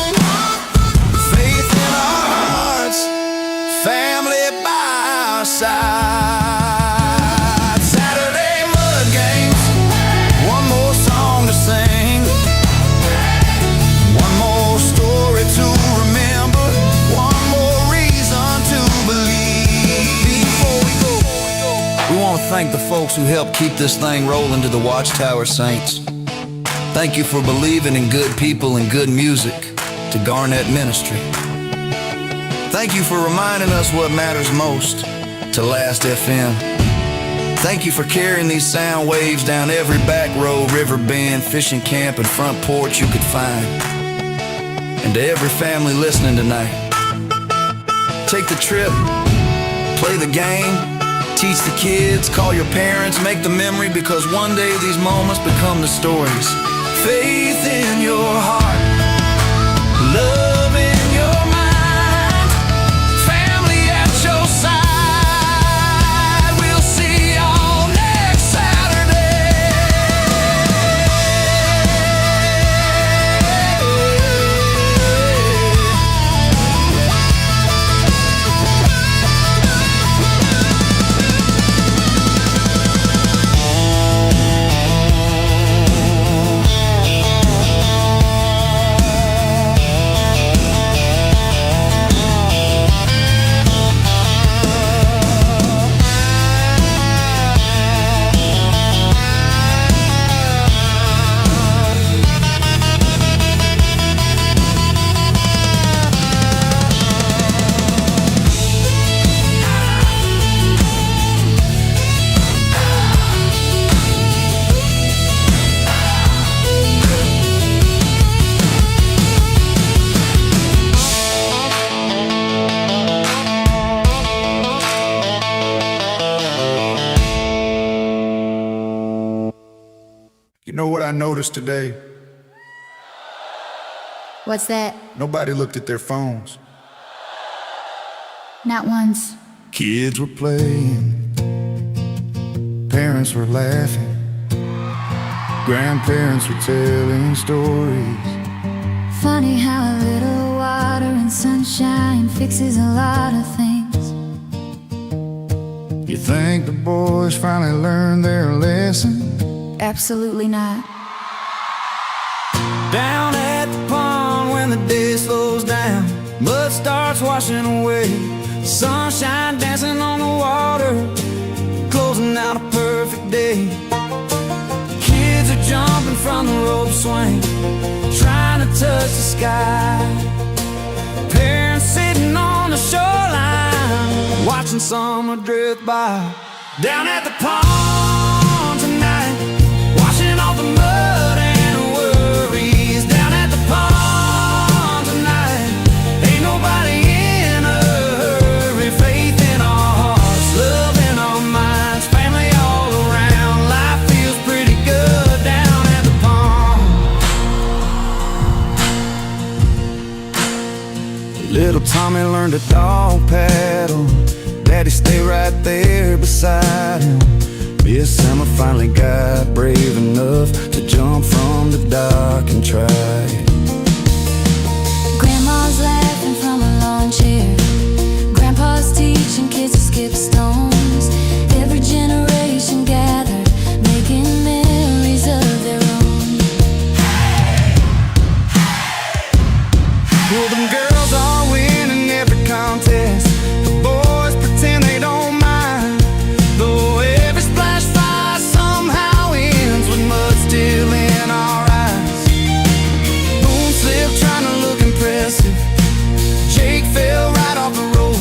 Faith in our hearts, family by our side. Saturday mud games, one more song to sing, one more story to remember, one more reason to believe. Before we go, we want to thank the folks who helped keep this thing rolling to the Watchtower Saints. Thank you for believing in good people and good music to Garnett Ministry. Thank you for reminding us what matters most to Last FM. Thank you for carrying these sound waves down every back road, river bend, fishing camp, and front porch you could find. And to every family listening tonight, take the trip, play the game, teach the kids, call your parents, make the memory, because one day these moments become the stories. Faith in your heart, love in your mind, family at your side. We'll see y'all next Saturday. You know what I noticed today? What's that? Nobody looked at their phones. Not once. Kids were playing, parents were laughing, grandparents were telling stories. Funny how a little water and sunshine fixes a lot of things. You think the boys finally learned their lesson? Absolutely not. Down at the pond when the day slows down, mud starts washing away, sunshine dancing on the water, closing out a perfect day. Kids are jumping from the rope swing, trying to touch the sky. Parents sitting on the shoreline, watching summer drift by. Down at the pond tonight, washing off the mud and worries. Down at the pond Little Tommy learned to dog paddle. Daddy stay right there beside him. Miss Emma finally got brave enough to jump from the dock and try it. Grandma's laughing from a lawn chair. Grandpa's teaching kids to skip stones. Every generation gathered, making memories of their own. Well, them girls are winning every contest. The boys pretend they don't mind, though every splash fire somehow ends with mud still in our eyes. Boom slip trying to look impressive. Jake fell right off the road.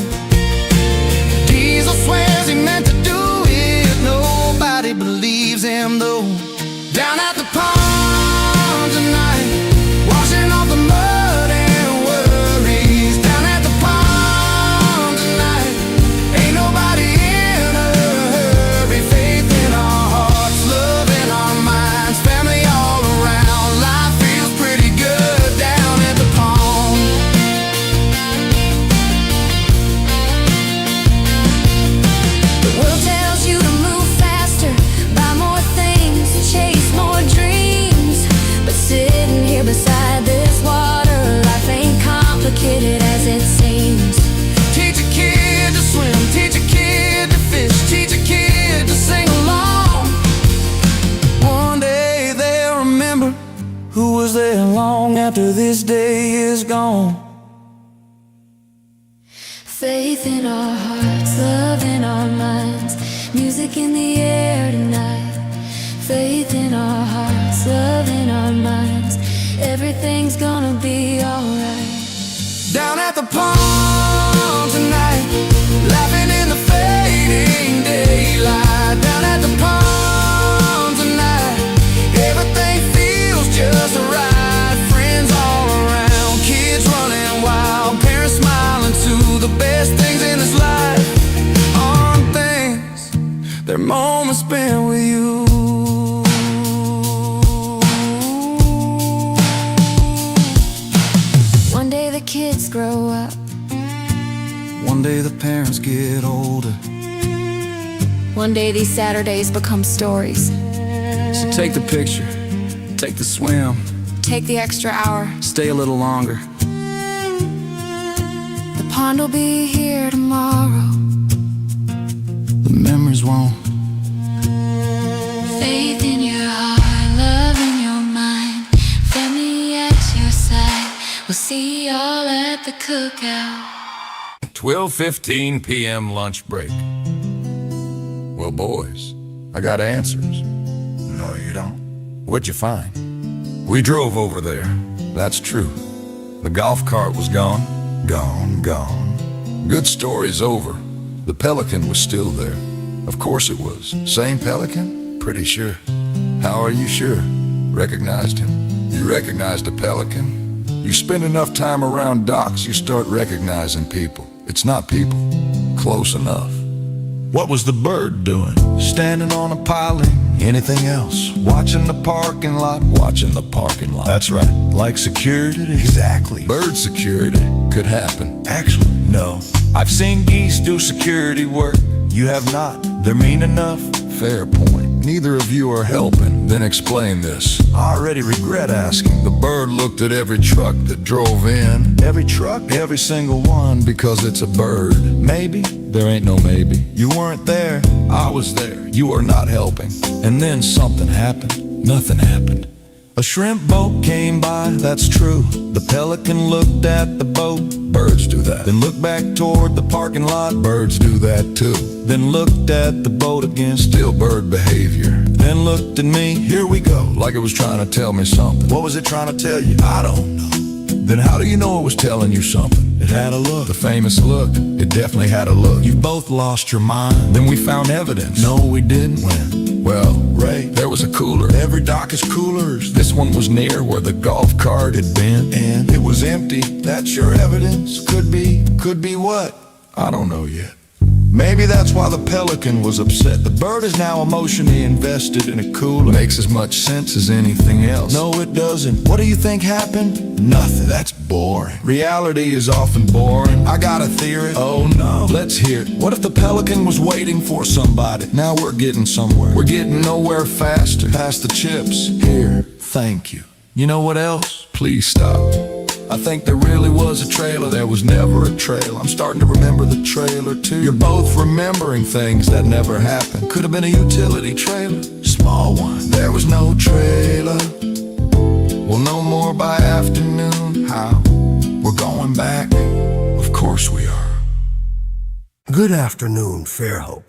Diesel swears he meant to do it. Nobody believes him though. Down at the pond tonight, washing off the mud and worries. Down at the pond tonight, ain't nobody in a hurry. Faith in our hearts, love in our minds, family all around. Life feels pretty good down at the pond. The world tells you to move faster, buy more things, chase more dreams. But sitting here beside this water, life ain't complicated as it seems. Teach a kid to swim, teach a kid to fish, teach a kid to sing along. One day they'll remember who was there long after this day is gone. Faith in our hearts, love in our minds, music in the air tonight. Faith in our hearts, love in our minds, everything's gonna be alright. Down at the pond tonight, laughing in the fading daylight. Down at the pond tonight, everything feels just right. Friends all around, kids running wild, parents smiling too. The best things in this life aren't things, they're moments spent with you. One day the kids grow up, One day the parents get older. One day these Saturdays become stories. So take the picture, take the swim, Take the extra hour. stay a little longer. the pond will be here tomorrow. The memories won't. Faith in your heart, love in your mind, family at your side. We'll see y'all at the cookout. 12:15 p.m. lunch break. Well, boys, I got answers. No, you don't. What'd you find? We drove over there. That's true. The golf cart was gone. Gone. Good story's over. The Pelican was still there. Of course it was. Same Pelican? Pretty sure. How are you sure? Recognized him. You recognized a Pelican? You spend enough time around docks, you start recognizing people. It's not people. Close enough. What was the bird doing? Standing on a piling. Anything else? Watching the parking lot. Watching the parking lot. That's right. Like security? Exactly. Bird security. Could happen. Actually, no. I've seen geese do security work. You have not. They're mean enough. Fair point. Neither of you are helping. Then explain this. I already regret asking. The bird looked at every truck that drove in. Every truck? Every single one, because it's a bird. Maybe. There ain't no maybe. You weren't there. I was there. You are not helping. And then something happened. Nothing happened. A shrimp boat came by, that's true. The Pelican looked at the boat. Birds do that. Then looked back toward the parking lot. Birds do that too. Then looked at the boat again. Still bird behavior. Then looked at me. Here we go. Like it was trying to tell me something. What was it trying to tell you? I don't know. Then how do you know it was telling you something? It had a look. The famous look. It definitely had a look. You both lost your mind. Then we found evidence. No, we didn't. When? Well, Ray, there was a cooler. every dock is coolers. This one was near where the golf cart had been. And it was empty. That's your evidence. Could be what? I don't know yet. Maybe that's why the pelican was upset. The bird is now emotionally invested in a cooler. Makes as much sense as anything else. No, it doesn't. What do you think happened? Nothing. That's boring. Reality is often boring. I got a theory. Oh no, let's hear it. What if the pelican was waiting for somebody? Now we're getting somewhere. We're getting nowhere faster. Pass the chips. Here, thank you. You know what else? Please stop. I think there really was a trailer. There was never a trail. I'm starting to remember the trailer too. You're both remembering things that never happened. Could have been a utility trailer. Small one. There was no trailer. We'll know more by afternoon. How? We're going back. Of course we are. Good afternoon, Fairhope.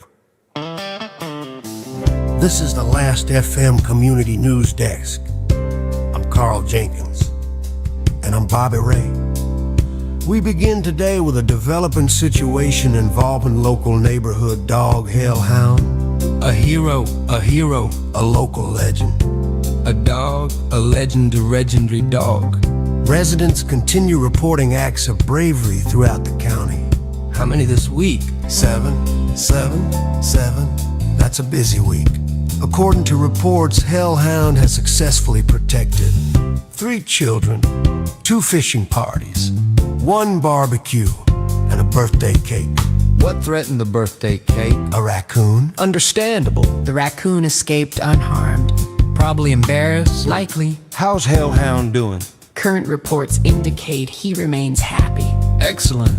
This is the Last FM Community News Desk. I'm Carl Jenkins. And I'm Bobby Ray. We begin today with a developing situation involving local neighborhood dog hellhound. A hero, A local legend. a dog, a legend, a legendary dog. Residents continue reporting acts of bravery throughout the county. How many this week? 7. That's a busy week. According to reports, Hellhound has successfully protected 3 children, 2 fishing parties, 1 barbecue, and a birthday cake. What threatened the birthday cake? A raccoon. Understandable. The raccoon escaped unharmed. Probably embarrassed, likely. How's Hellhound doing? Current reports indicate he remains happy Excellent.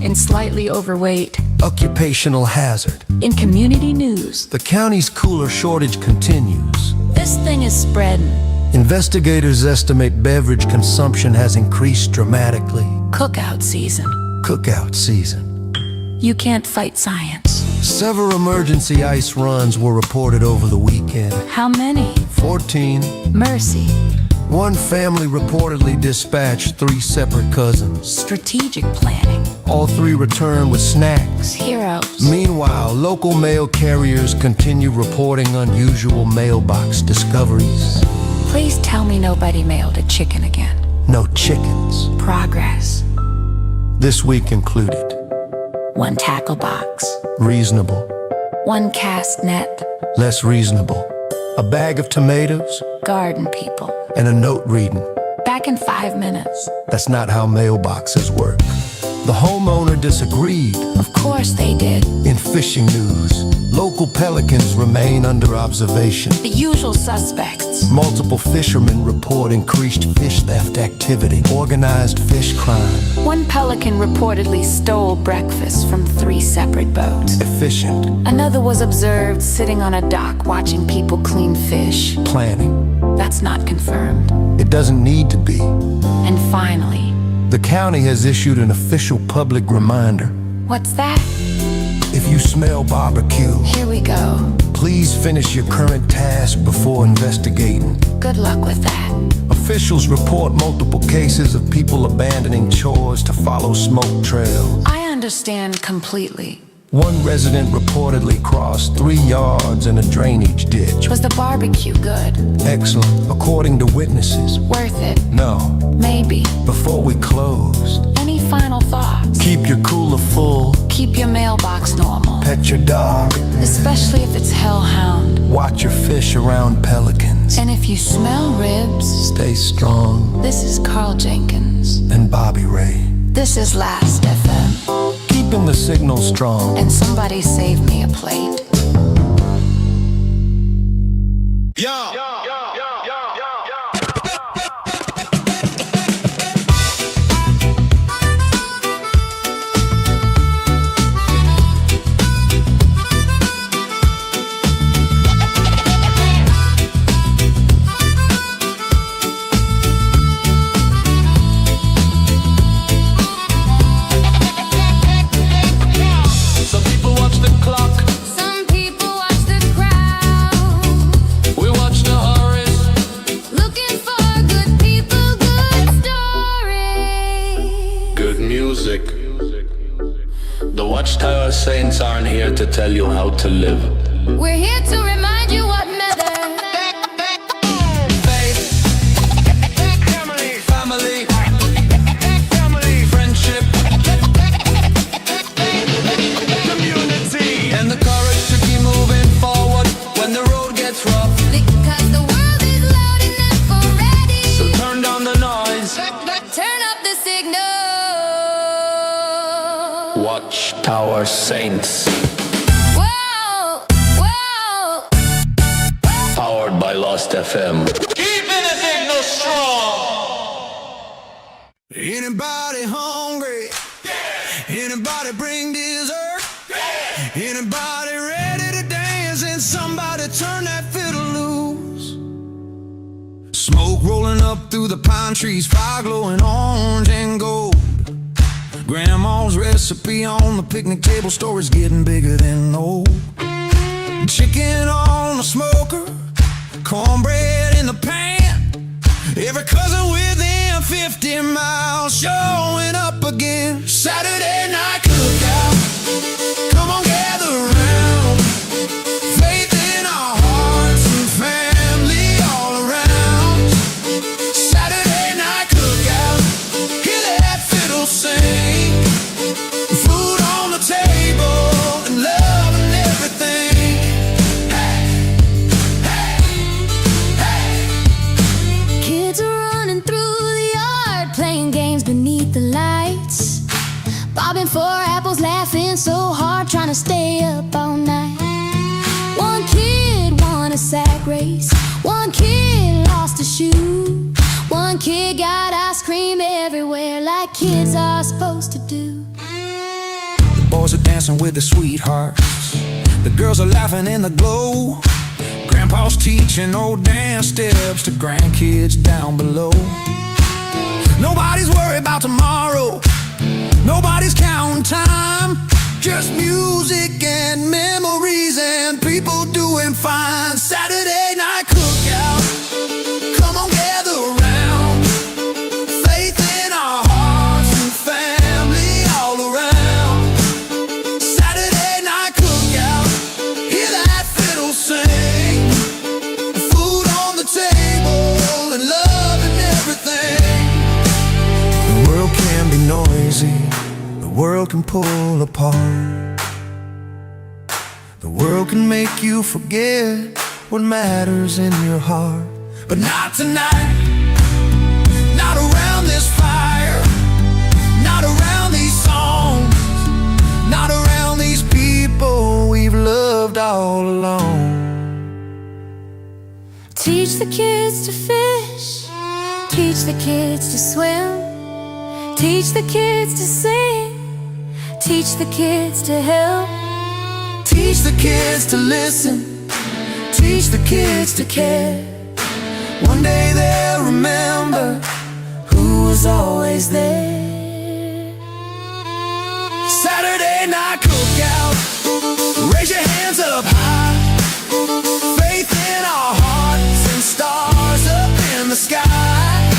and slightly overweight. Occupational hazard. In community news, The county's cooler shortage continues. this thing is spreading. Investigators estimate beverage consumption has increased dramatically. Cookout season. Cookout season. You can't fight science. Several emergency ice runs were reported over the weekend. How many? 14. Mercy. One family reportedly dispatched 3 separate cousins. Strategic planning. All 3 returned with snacks. Heroes. Meanwhile, local mail carriers continue reporting unusual mailbox discoveries. Please tell me nobody mailed a chicken again. No chickens. Progress. This week included 1 tackle box. reasonable, 1 cast net. less reasonable, a bag of tomatoes, Garden people. and a note reading. Back in 5 minutes. That's not how mailboxes work. The homeowner disagreed. Of course they did. In fishing news, local pelicans remain under observation. The usual suspects. Multiple fishermen report increased fish theft activity, organized fish crime. 1 pelican reportedly stole breakfast from 3 separate boats. Efficient. Another was observed sitting on a dock watching people clean fish. Planning. That's not confirmed. It doesn't need to be. And finally, The county has issued an official public reminder. what's that? If you smell barbecue, Here we go. please finish your current task before investigating. Good luck with that. Officials report multiple cases of people abandoning chores to follow smoke trails. I understand completely. 1 resident reportedly crossed 3 yards in a drainage ditch. Was the barbecue good? Excellent, according to witnesses. Worth it? No, Maybe. before we closed, Any final thoughts? keep your cooler full, Keep your mailbox normal. pet your dog, Especially if it's hellhound. watch your fish around pelicans. And if you smell ribs, Stay strong, this is Carl Jenkins. and Bobby Ray. This is Last FM. Keeping the signal strong. And somebody save me a plate. Some people watch the clock, Some people watch the crowd, we watch the hurries. looking for good people, good stories. Good music. The Watchtower Saints aren't here to tell you how to live. We're here to remind you what matters. Faith, family, friendship, community. Watchtower Saints. Whoa, whoa. Powered by Lost FM. Keeping the signal strong. Anybody hungry? Anybody bring dessert? Anybody ready to dance? And somebody turn that fiddle loose. Smoke rolling up through the pine trees, fire glowing orange and gold. Grandma's recipe on the picnic table, stories getting bigger than old. Chicken on the smoker, cornbread in the pan. Every cousin within 50 miles showing up again. Saturday night cookout, come on gather around. Faith in our hearts and family all around. Saturday night cookout, hear that fiddle sing. Food on the table and love and everything. Hey, hey, hey. Kids are running through the yard, playing games beneath the lights. Bobbing for apples, laughing so hard, trying to stay up all night. One kid won a sack race, one kid lost a shoe. One kid got ice cream everywhere, like kids are supposed to do. The boys are dancing with their sweethearts, the girls are laughing in the glow. Grandpa's teaching old dance steps to grandkids down below. Nobody's worried about tomorrow, nobody's counting time. Just music and memories and people doing fine. Saturday night cookout, come on gather around. Faith in our hearts and family all around. Saturday night cookout, hear that fiddle sing. Food on the table and love and everything. The world can be noisy, the world can pull apart. The world can make you forget what matters in your heart. But not tonight, not around this fire, not around these songs, not around these people we've loved all along. Teach the kids to fish, teach the kids to swim, teach the kids to sing, teach the kids to help. Teach the kids to listen, teach the kids to care. One day they'll remember who was always there. Saturday night cookout, raise your hands up high. Faith in our hearts and stars up in the sky.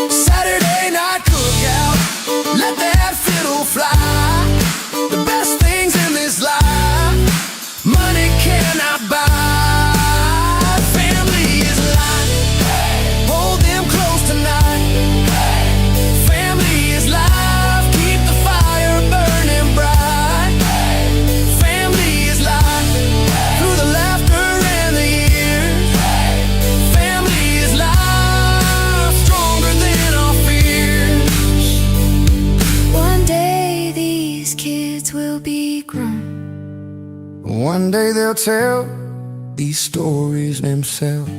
Saturday night cookout, let that fiddle fly. The best things in this life money cannot buy. Family is life, hold them close tonight. Family is life, keep the fire burning bright. Family is life, through the laughter and the years. Family is life, stronger than our fears. One day these kids will be grown. One day they'll tell these stories themselves.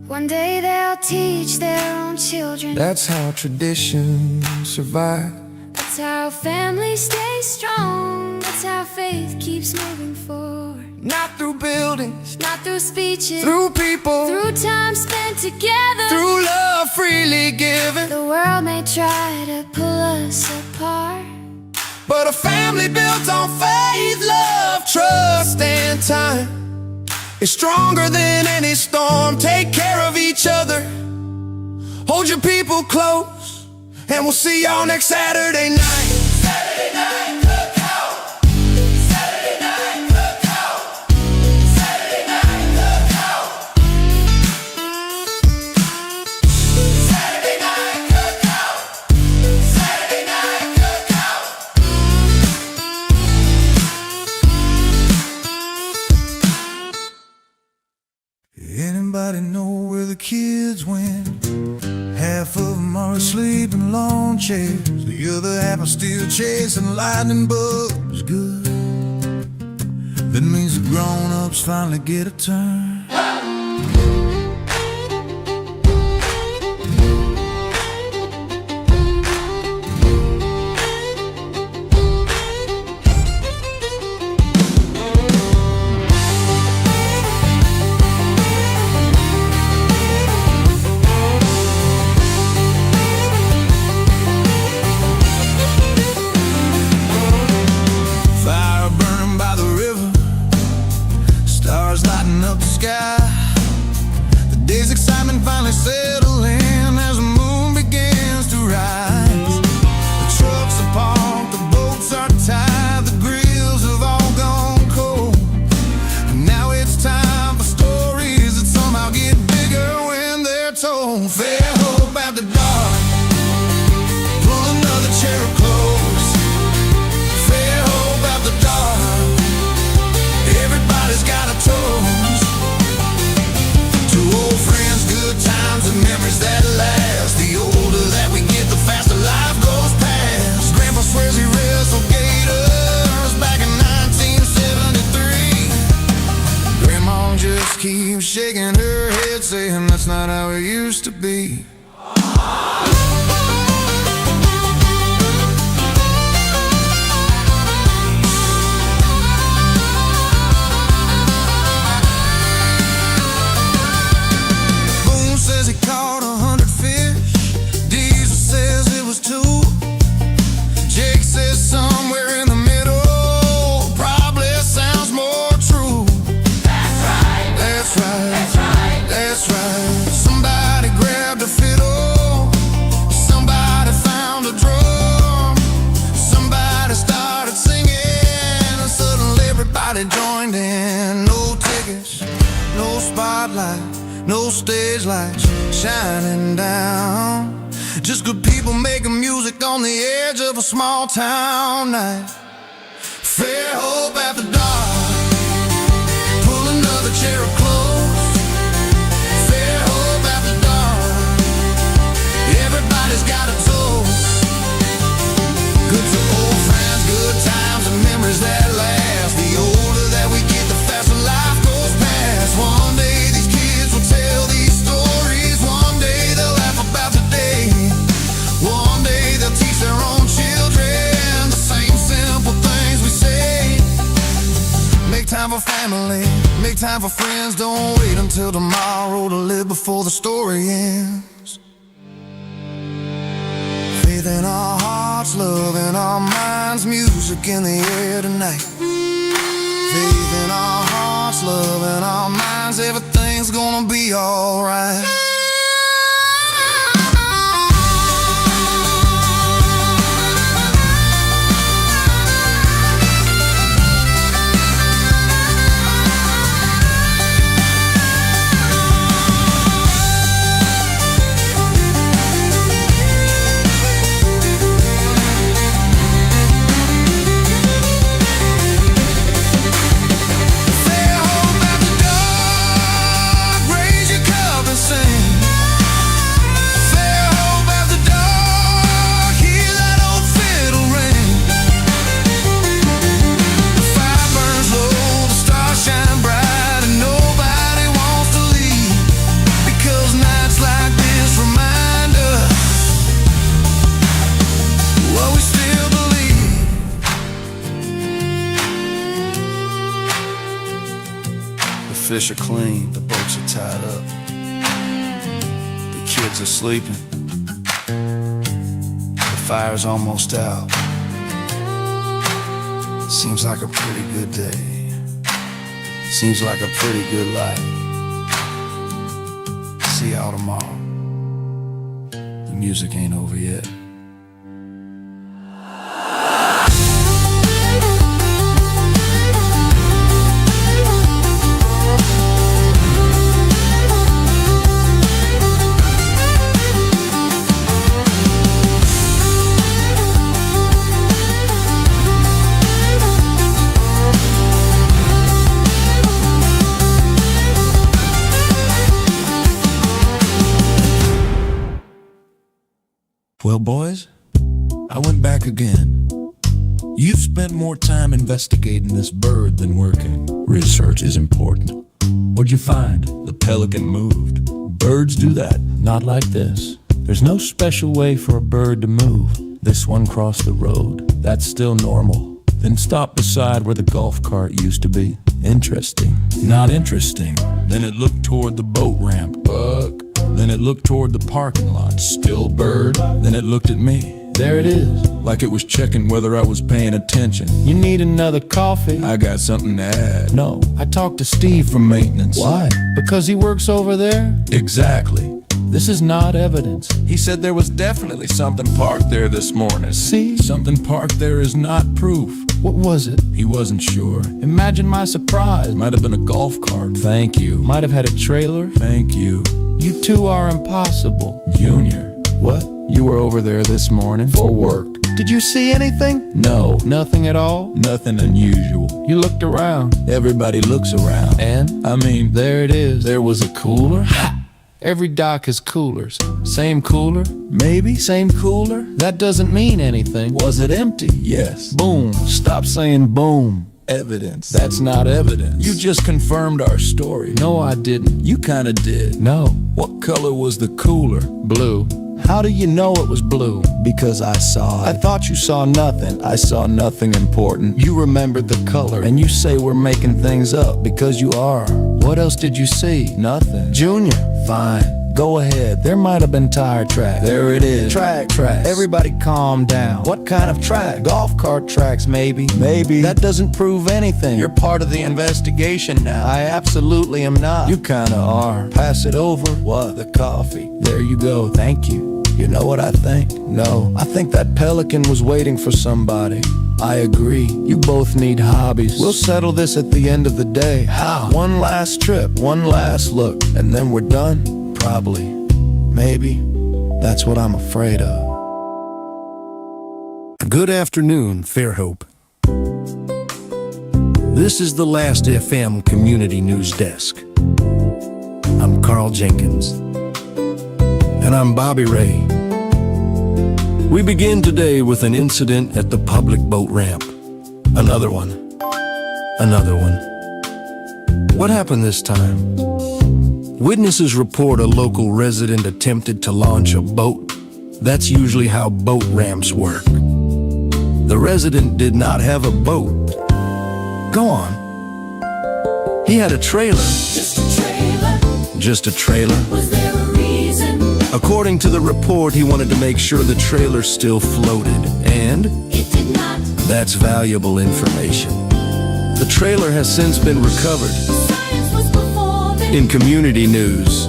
One day they'll teach their own children. That's how traditions survive. That's how families stay strong. That's how faith keeps moving forward. Not through buildings, Not through speeches, through people, through time spent together. through love freely given. The world may try to pull us apart, But a family built on faith, love, trust, and time is stronger than any storm. Take care of each other, hold your people close, and we'll see y'all next Saturday night. Saturday night cookout. Saturday night cookout. Saturday night cookout. Saturday night cookout. Saturday night cookout. Anybody know where the kids went? Half of them are asleep in lawn lawn chairs. The other half are still chasing lightning bugs. Good. That means the grown-ups finally get a turn. Keeps shaking her head, saying that's not how it used to be. Boone says he caught 100 fish. Diesel says it was 2. Jake says somewhere in the middle probably sounds more true. That's right. Somebody grabbed a fiddle. Somebody found a drum. Somebody started singing, and suddenly everybody joined in. No tickets, no spotlight, no stage lights shining down. Just good people making music on the edge of a small town night. Fair hope after dark. Pull another chair up close. Everybody's got a toast. Good to old friends, good times and memories that last. The older that we get, the faster life goes past. One day these kids will tell these stories. One day they'll laugh about today. One day they'll teach their own children the same simple things we say. Make time for family, make time for friends. Don't wait until tomorrow to live before the story ends. Faith in our hearts, love in our minds, music in the air tonight. Faith in our hearts, love in our minds, everything's gonna be alright. The fish are clean, the boats are tied up. The kids are sleeping. The fire's almost out. Seems like a pretty good day. Seems like a pretty good life. See y'all tomorrow. The music ain't over yet. Well, boys, I went back again. You've spent more time investigating this bird than working. Research is important. What'd you find? The pelican moved. Birds do that. Not like this. There's no special way for a bird to move. This one crossed the road. That's still normal. Then stopped beside where the golf cart used to be. Interesting. Not interesting. Then it looked toward the boat ramp. Bug. Then it looked toward the parking lot. Still bird. Then it looked at me. There it is. Like it was checking whether I was paying attention. You need another coffee? I got something to add. No, I talked to Steve from maintenance. Why? Because he works over there? Exactly. This is not evidence. He said there was definitely something parked there this morning. See? Something parked there is not proof. What was it? He wasn't sure. Imagine my surprise. Might have been a golf cart. Thank you. Might have had a trailer. Thank you. You two are impossible. Junior. What? You were over there this morning? For work. Did you see anything? No. Nothing at all? Nothing unusual. You looked around. Everybody looks around. And? I mean, there it is. There was a cooler. Ha! Every dock has coolers. Same cooler? Maybe. Same cooler? That doesn't mean anything. Was it empty? Yes. Boom. Stop saying boom. Evidence. That's not evidence. You just confirmed our story. No, I didn't. You kinda did. No. What color was the cooler? Blue. How do you know it was blue? Because I saw it. I thought you saw nothing. I saw nothing important. You remembered the color, and you say we're making things up because you are. What else did you see? Nothing. Junior, fine. Go ahead. There might have been tire tracks. There it is. Tracks. Everybody calm down. What kind of track? Golf cart tracks, maybe. Maybe. That doesn't prove anything. You're part of the investigation now. I absolutely am not. You kinda are. Pass it over. What? The coffee. There you go. Thank you. You know what I think? No. I think that pelican was waiting for somebody. I agree. You both need hobbies. We'll settle this at the end of the day. How? One last trip. One last look. And then we're done? Probably. Maybe. That's what I'm afraid of. Good afternoon, Fairhope. This is the Last FM Community News Desk. I'm Carl Jenkins. And I'm Bobby Ray. We begin today with an incident at the public boat ramp. Another one. Another one. What happened this time? Witnesses report a local resident attempted to launch a boat. That's usually how boat ramps work. The resident did not have a boat. Go on. He had a trailer. Just a trailer. Just a trailer. Was there a reason? According to the report, he wanted to make sure the trailer still floated. And? It did not. That's valuable information. The trailer has since been recovered. Science was performing. In community news,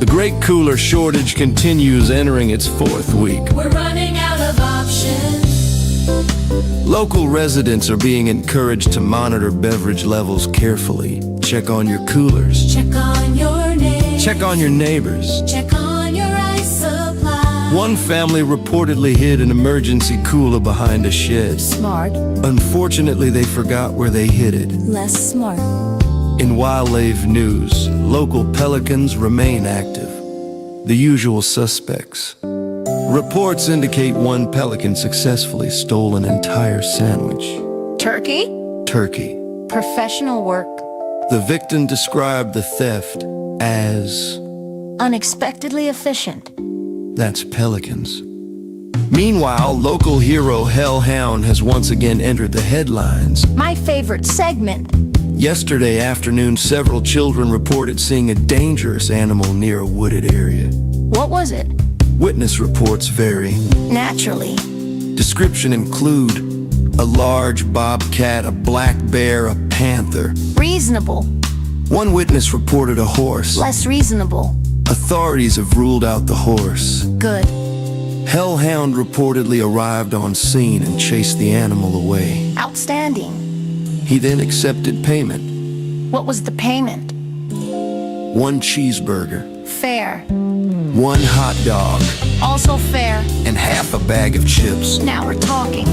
the great cooler shortage continues, entering its fourth week. We're running out of options. Local residents are being encouraged to monitor beverage levels carefully. Check on your coolers. Check on your neighbors. Check on your neighbors. Check on your ice supply. One family reportedly hid an emergency cooler behind a shed. Smart. Unfortunately, they forgot where they hid it. Less smart. In wildlife news, local pelicans remain active. The usual suspects. Reports indicate one pelican successfully stole an entire sandwich. Turkey? Turkey. Professional work. The victim described the theft as... Unexpectedly efficient. That's pelicans. Meanwhile, local hero Hellhound has once again entered the headlines. My favorite segment. Yesterday afternoon, several children reported seeing a dangerous animal near a wooded area. What was it? Witness reports vary. Naturally. Description include a large bobcat, a black bear, a panther. Reasonable. One witness reported a horse. Less reasonable. Authorities have ruled out the horse. Good. Hellhound reportedly arrived on scene and chased the animal away. Outstanding. He then accepted payment. What was the payment? 1 cheeseburger, Fair. 1 hot dog, Also fair. and half a bag of chips. Now we're talking.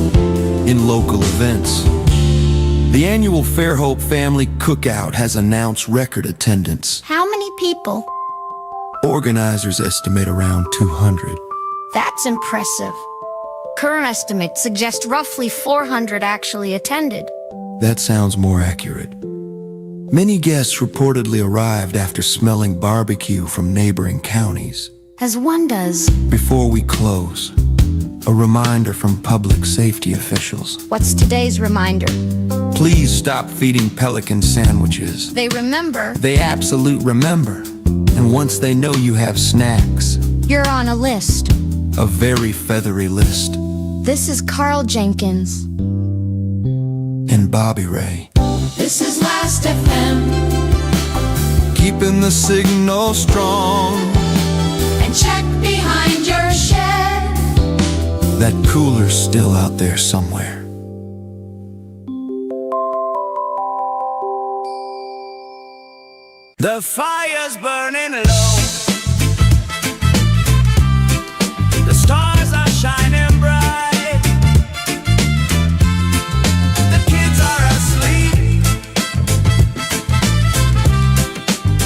In local events, the annual Fairhope Family Cookout has announced record attendance. How many people? Organizers estimate around 200. That's impressive. Current estimates suggest roughly 400 actually attended. That sounds more accurate. Many guests reportedly arrived after smelling barbecue from neighboring counties. As one does. Before we close, a reminder from public safety officials. What's today's reminder? Please stop feeding pelican sandwiches. They remember. They absolute remember. And once they know you have snacks, You're on a list. a very feathery list. This is Carl Jenkins. And Bobby Ray. This is Last FM. Keeping the signal strong. And check behind your shed. That cooler's still out there somewhere. The fire's burning low. The stars are shining bright. The kids are asleep.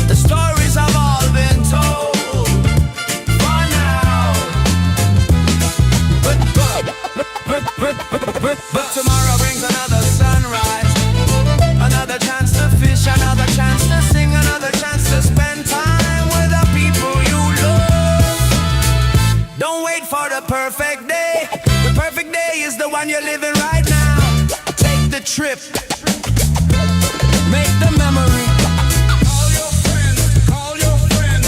The stories have all been told for now. But tomorrow brings another sunrise, another chance to fish, another chance to sing, another chance to spend time with the people you love. Don't wait for the perfect day. The perfect day is the one you're living right now. Take the trip, make the memory. Call your friends, call your friends.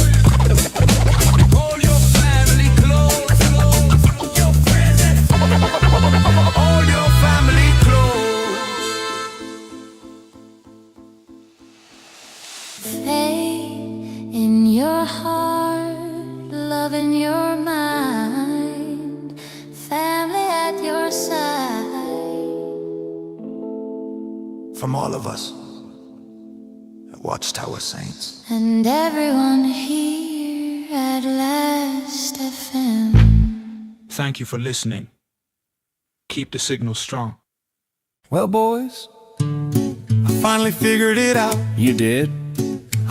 Hold your family close, close. Hold your friends, hold your family close. Faith in your heart, love in your mind, family at your side. From all of us at Watchtower Saints. And everyone here at Last FM. Thank you for listening. Keep the signal strong. Well, boys, I finally figured it out. You did?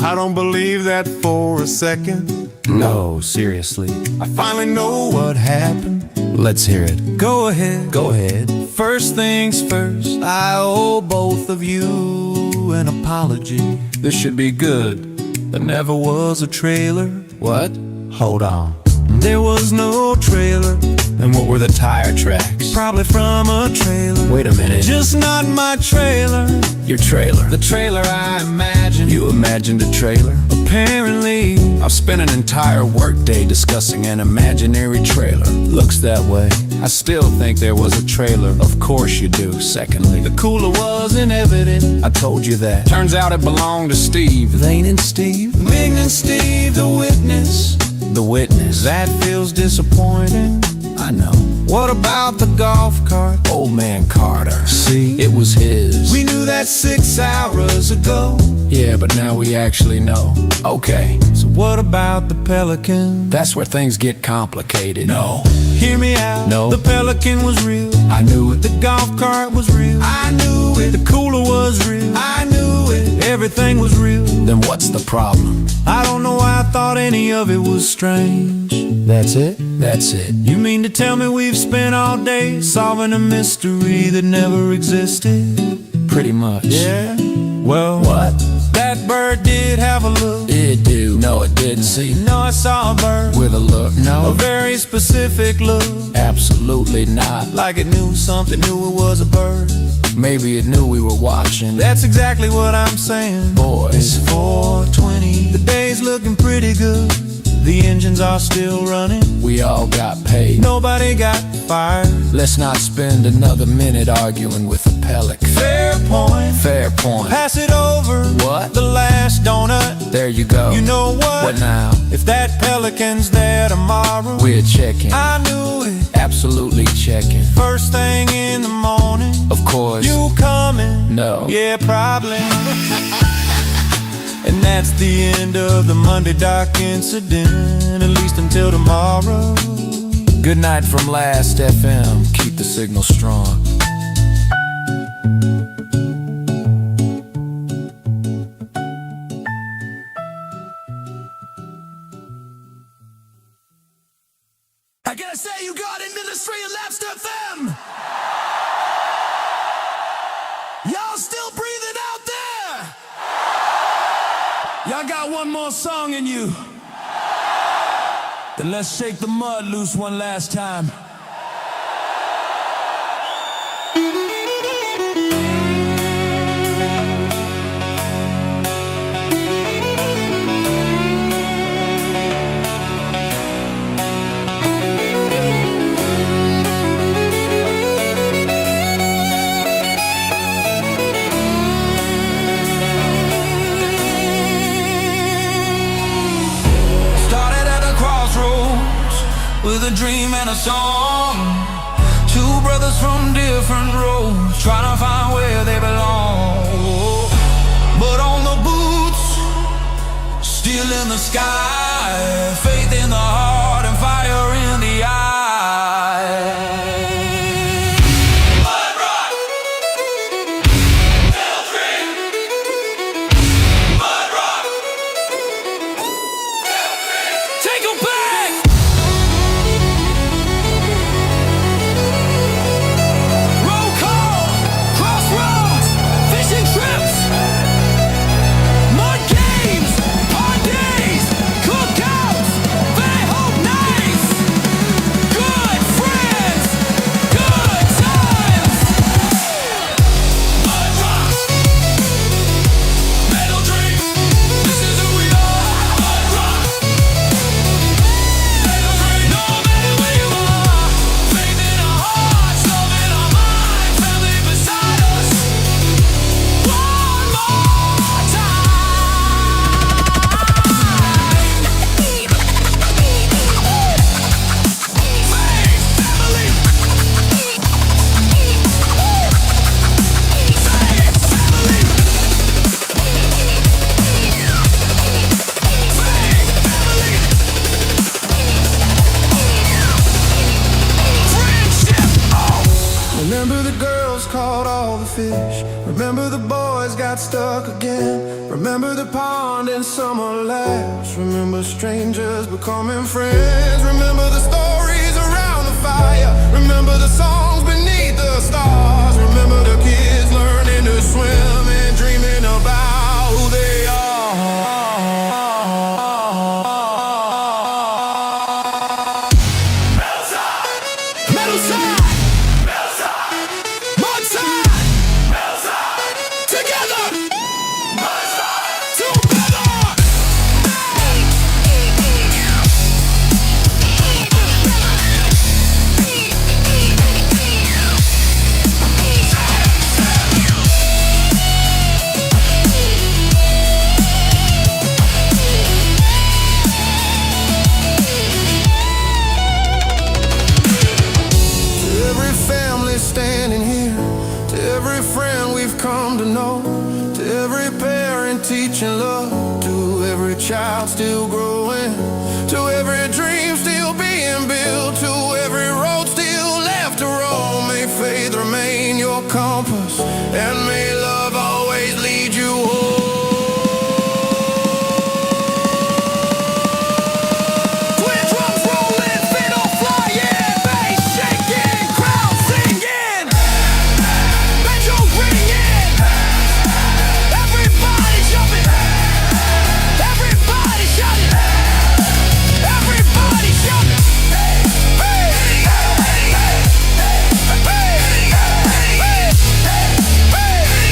I don't believe that for a second. No, seriously. I finally know what happened. Let's hear it. Go ahead. Go ahead. First things first, I owe both of you an apology. This should be good. There never was a trailer. What? Hold on. There was no trailer. And what were the tire tracks? Probably from a trailer. Wait a minute. Just not my trailer. Your trailer. The trailer I imagined. You imagined a trailer? Apparently, I've spent an entire workday discussing an imaginary trailer. Looks that way. I still think there was a trailer. Of course you do. Secondly, the cooler wasn't evident. I told you that. Turns out it belonged to Steve. It ain't in Steve. Mig and Steve, the witness. The witness. That feels disappointing. I know. What about the golf cart? Old man Carter. See, it was his. We knew that 6 hours ago. Yeah, but now we actually know. Okay. So what about the Pelican? That's where things get complicated. No. Hear me out. No. The Pelican was real. I knew it. The golf cart was real. I knew it. The cooler was real. I knew it. Everything was real. Then what's the problem? I don't know why I thought any of it was strange. That's it? That's it. You mean to tell me we've spent all day solving a mystery that never existed? Pretty much. Yeah? Well, what? That bird did have a look. It do. No, it didn't. See? No, I saw a bird with a look. No. A very specific look. Absolutely not. Like it knew something, knew it was a bird. Maybe it knew we were watching. That's exactly what I'm saying. Boys. It's 4:20. The day's looking pretty good. The engines are still running. We all got paid. Nobody got fired. Let's not spend another minute arguing with a pelican. Fair point. Fair point. Pass it over. What? The last donut. There you go. You know what? What now? If that pelican's there tomorrow, we're checking. I knew it. Absolutely checking. First thing in the morning. Of course. You coming? No. Yeah, probably. And that's the end of the Monday Dock incident, at least until tomorrow. Good night from Last FM. Keep the signal strong. I gotta say, you got into the street and left. FM. Y'all still breathing out there? Y'all got one more song in you. Then let's shake the mud loose one last time. With a dream and a song, two brothers from different roads, trying to find where they belong. But on the boots, still in the sky, faith in the heart and fire in the eye. Mud rock, metal dream. Mud rock, metal dream. Take 'em back. Remember the girls caught all the fish. Remember the boys got stuck again. Remember the pond and summer laughs. Remember strangers becoming friends. Remember the stories around the fire. Remember the songs beneath the stars. Remember the kids learning to swim and dreaming about who they are. Metal side. Standing here, to every friend we've come to know, to every parent teaching love, to every child still growing, to every dream still being built, to every road still left to roam. May faith remain your compass, and may love always lead you home. Hey!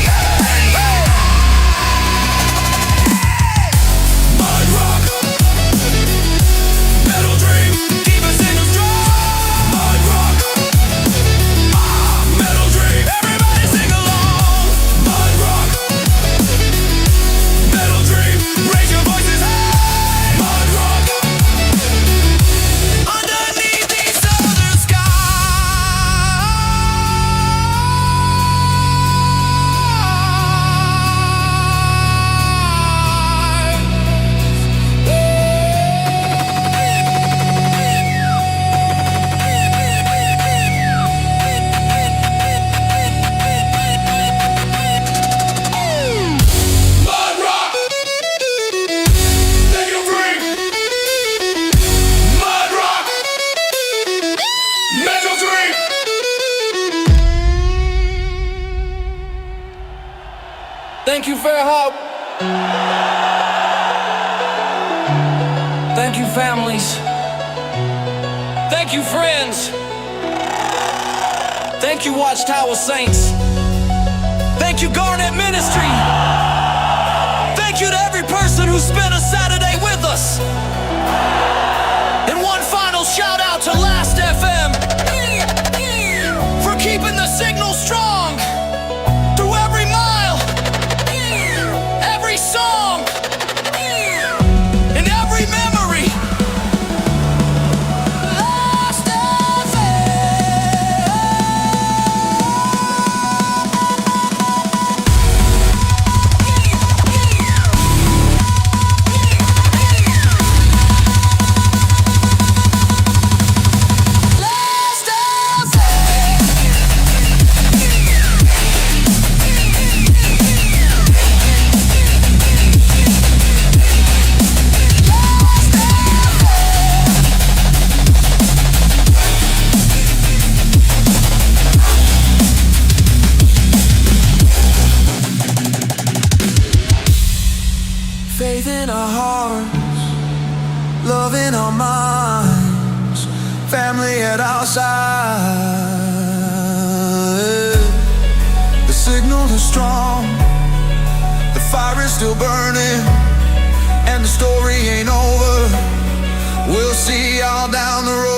Thank you for your help. Thank you, families. Thank you, friends. Thank you, Watchtower Saints. Thank you, Garnet Ministry. Thank you to every person who spent a Saturday with us. And one final shout out to Last FM for keeping the signal strong through every mile, every song, and every memory. Last Faith in our hearts, love in our minds, family at our side. The signal is strong, the fire is still burning, and the story ain't over. We'll see y'all down the road.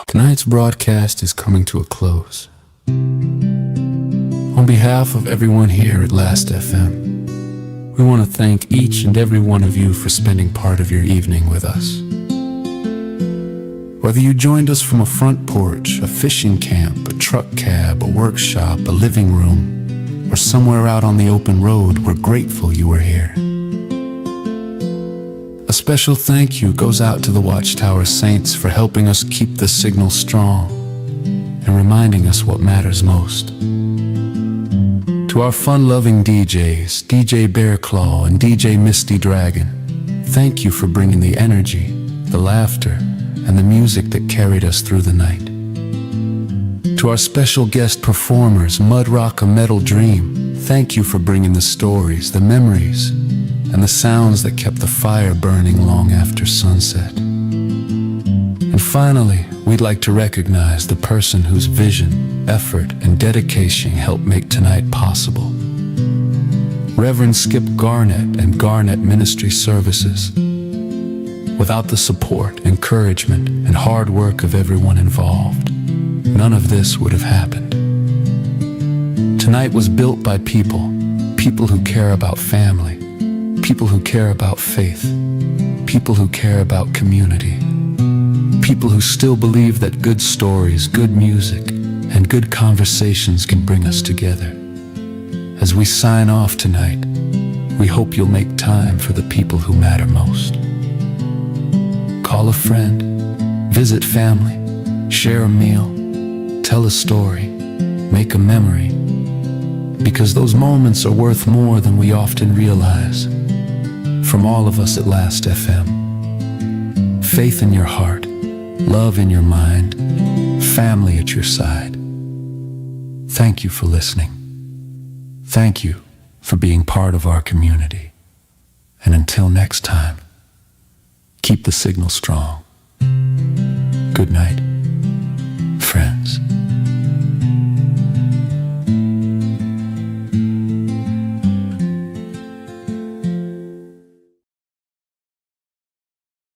Tonight's broadcast is coming to a close. On behalf of everyone here at Last FM, we want to thank each and every one of you for spending part of your evening with us. Whether you joined us from a front porch, a fishing camp, a truck cab, a workshop, a living room, or somewhere out on the open road, we're grateful you were here. A special thank you goes out to the Watchtower Saints for helping us keep the signal strong and reminding us what matters most. To our fun-loving DJs, DJ BearKlaw and DJ Misty Dragon, thank you for bringing the energy, the laughter, and the music that carried us through the night. To our special guest performers, Mud Rock A Metal Dream, thank you for bringing the stories, the memories, and the sounds that kept the fire burning long after sunset. And finally, we'd like to recognize the person whose vision, effort, and dedication helped make tonight possible. Reverend Skip Garnett and Garnett Ministry Services. Without the support, encouragement, and hard work of everyone involved, none of this would have happened. Tonight was built by people who care about family, people who care about faith, people who care about community, people who still believe that good stories, good music, and good conversations can bring us together. As we sign off tonight, we hope you'll make time for the people who matter most. Call a friend, visit family, share a meal, tell a story, make a memory, because those moments are worth more than we often realize. From all of us at Last FM, faith in your heart, love in your mind, family at your side. Thank you for listening. Thank you for being part of our community. And until next time, keep the signal strong. Good night.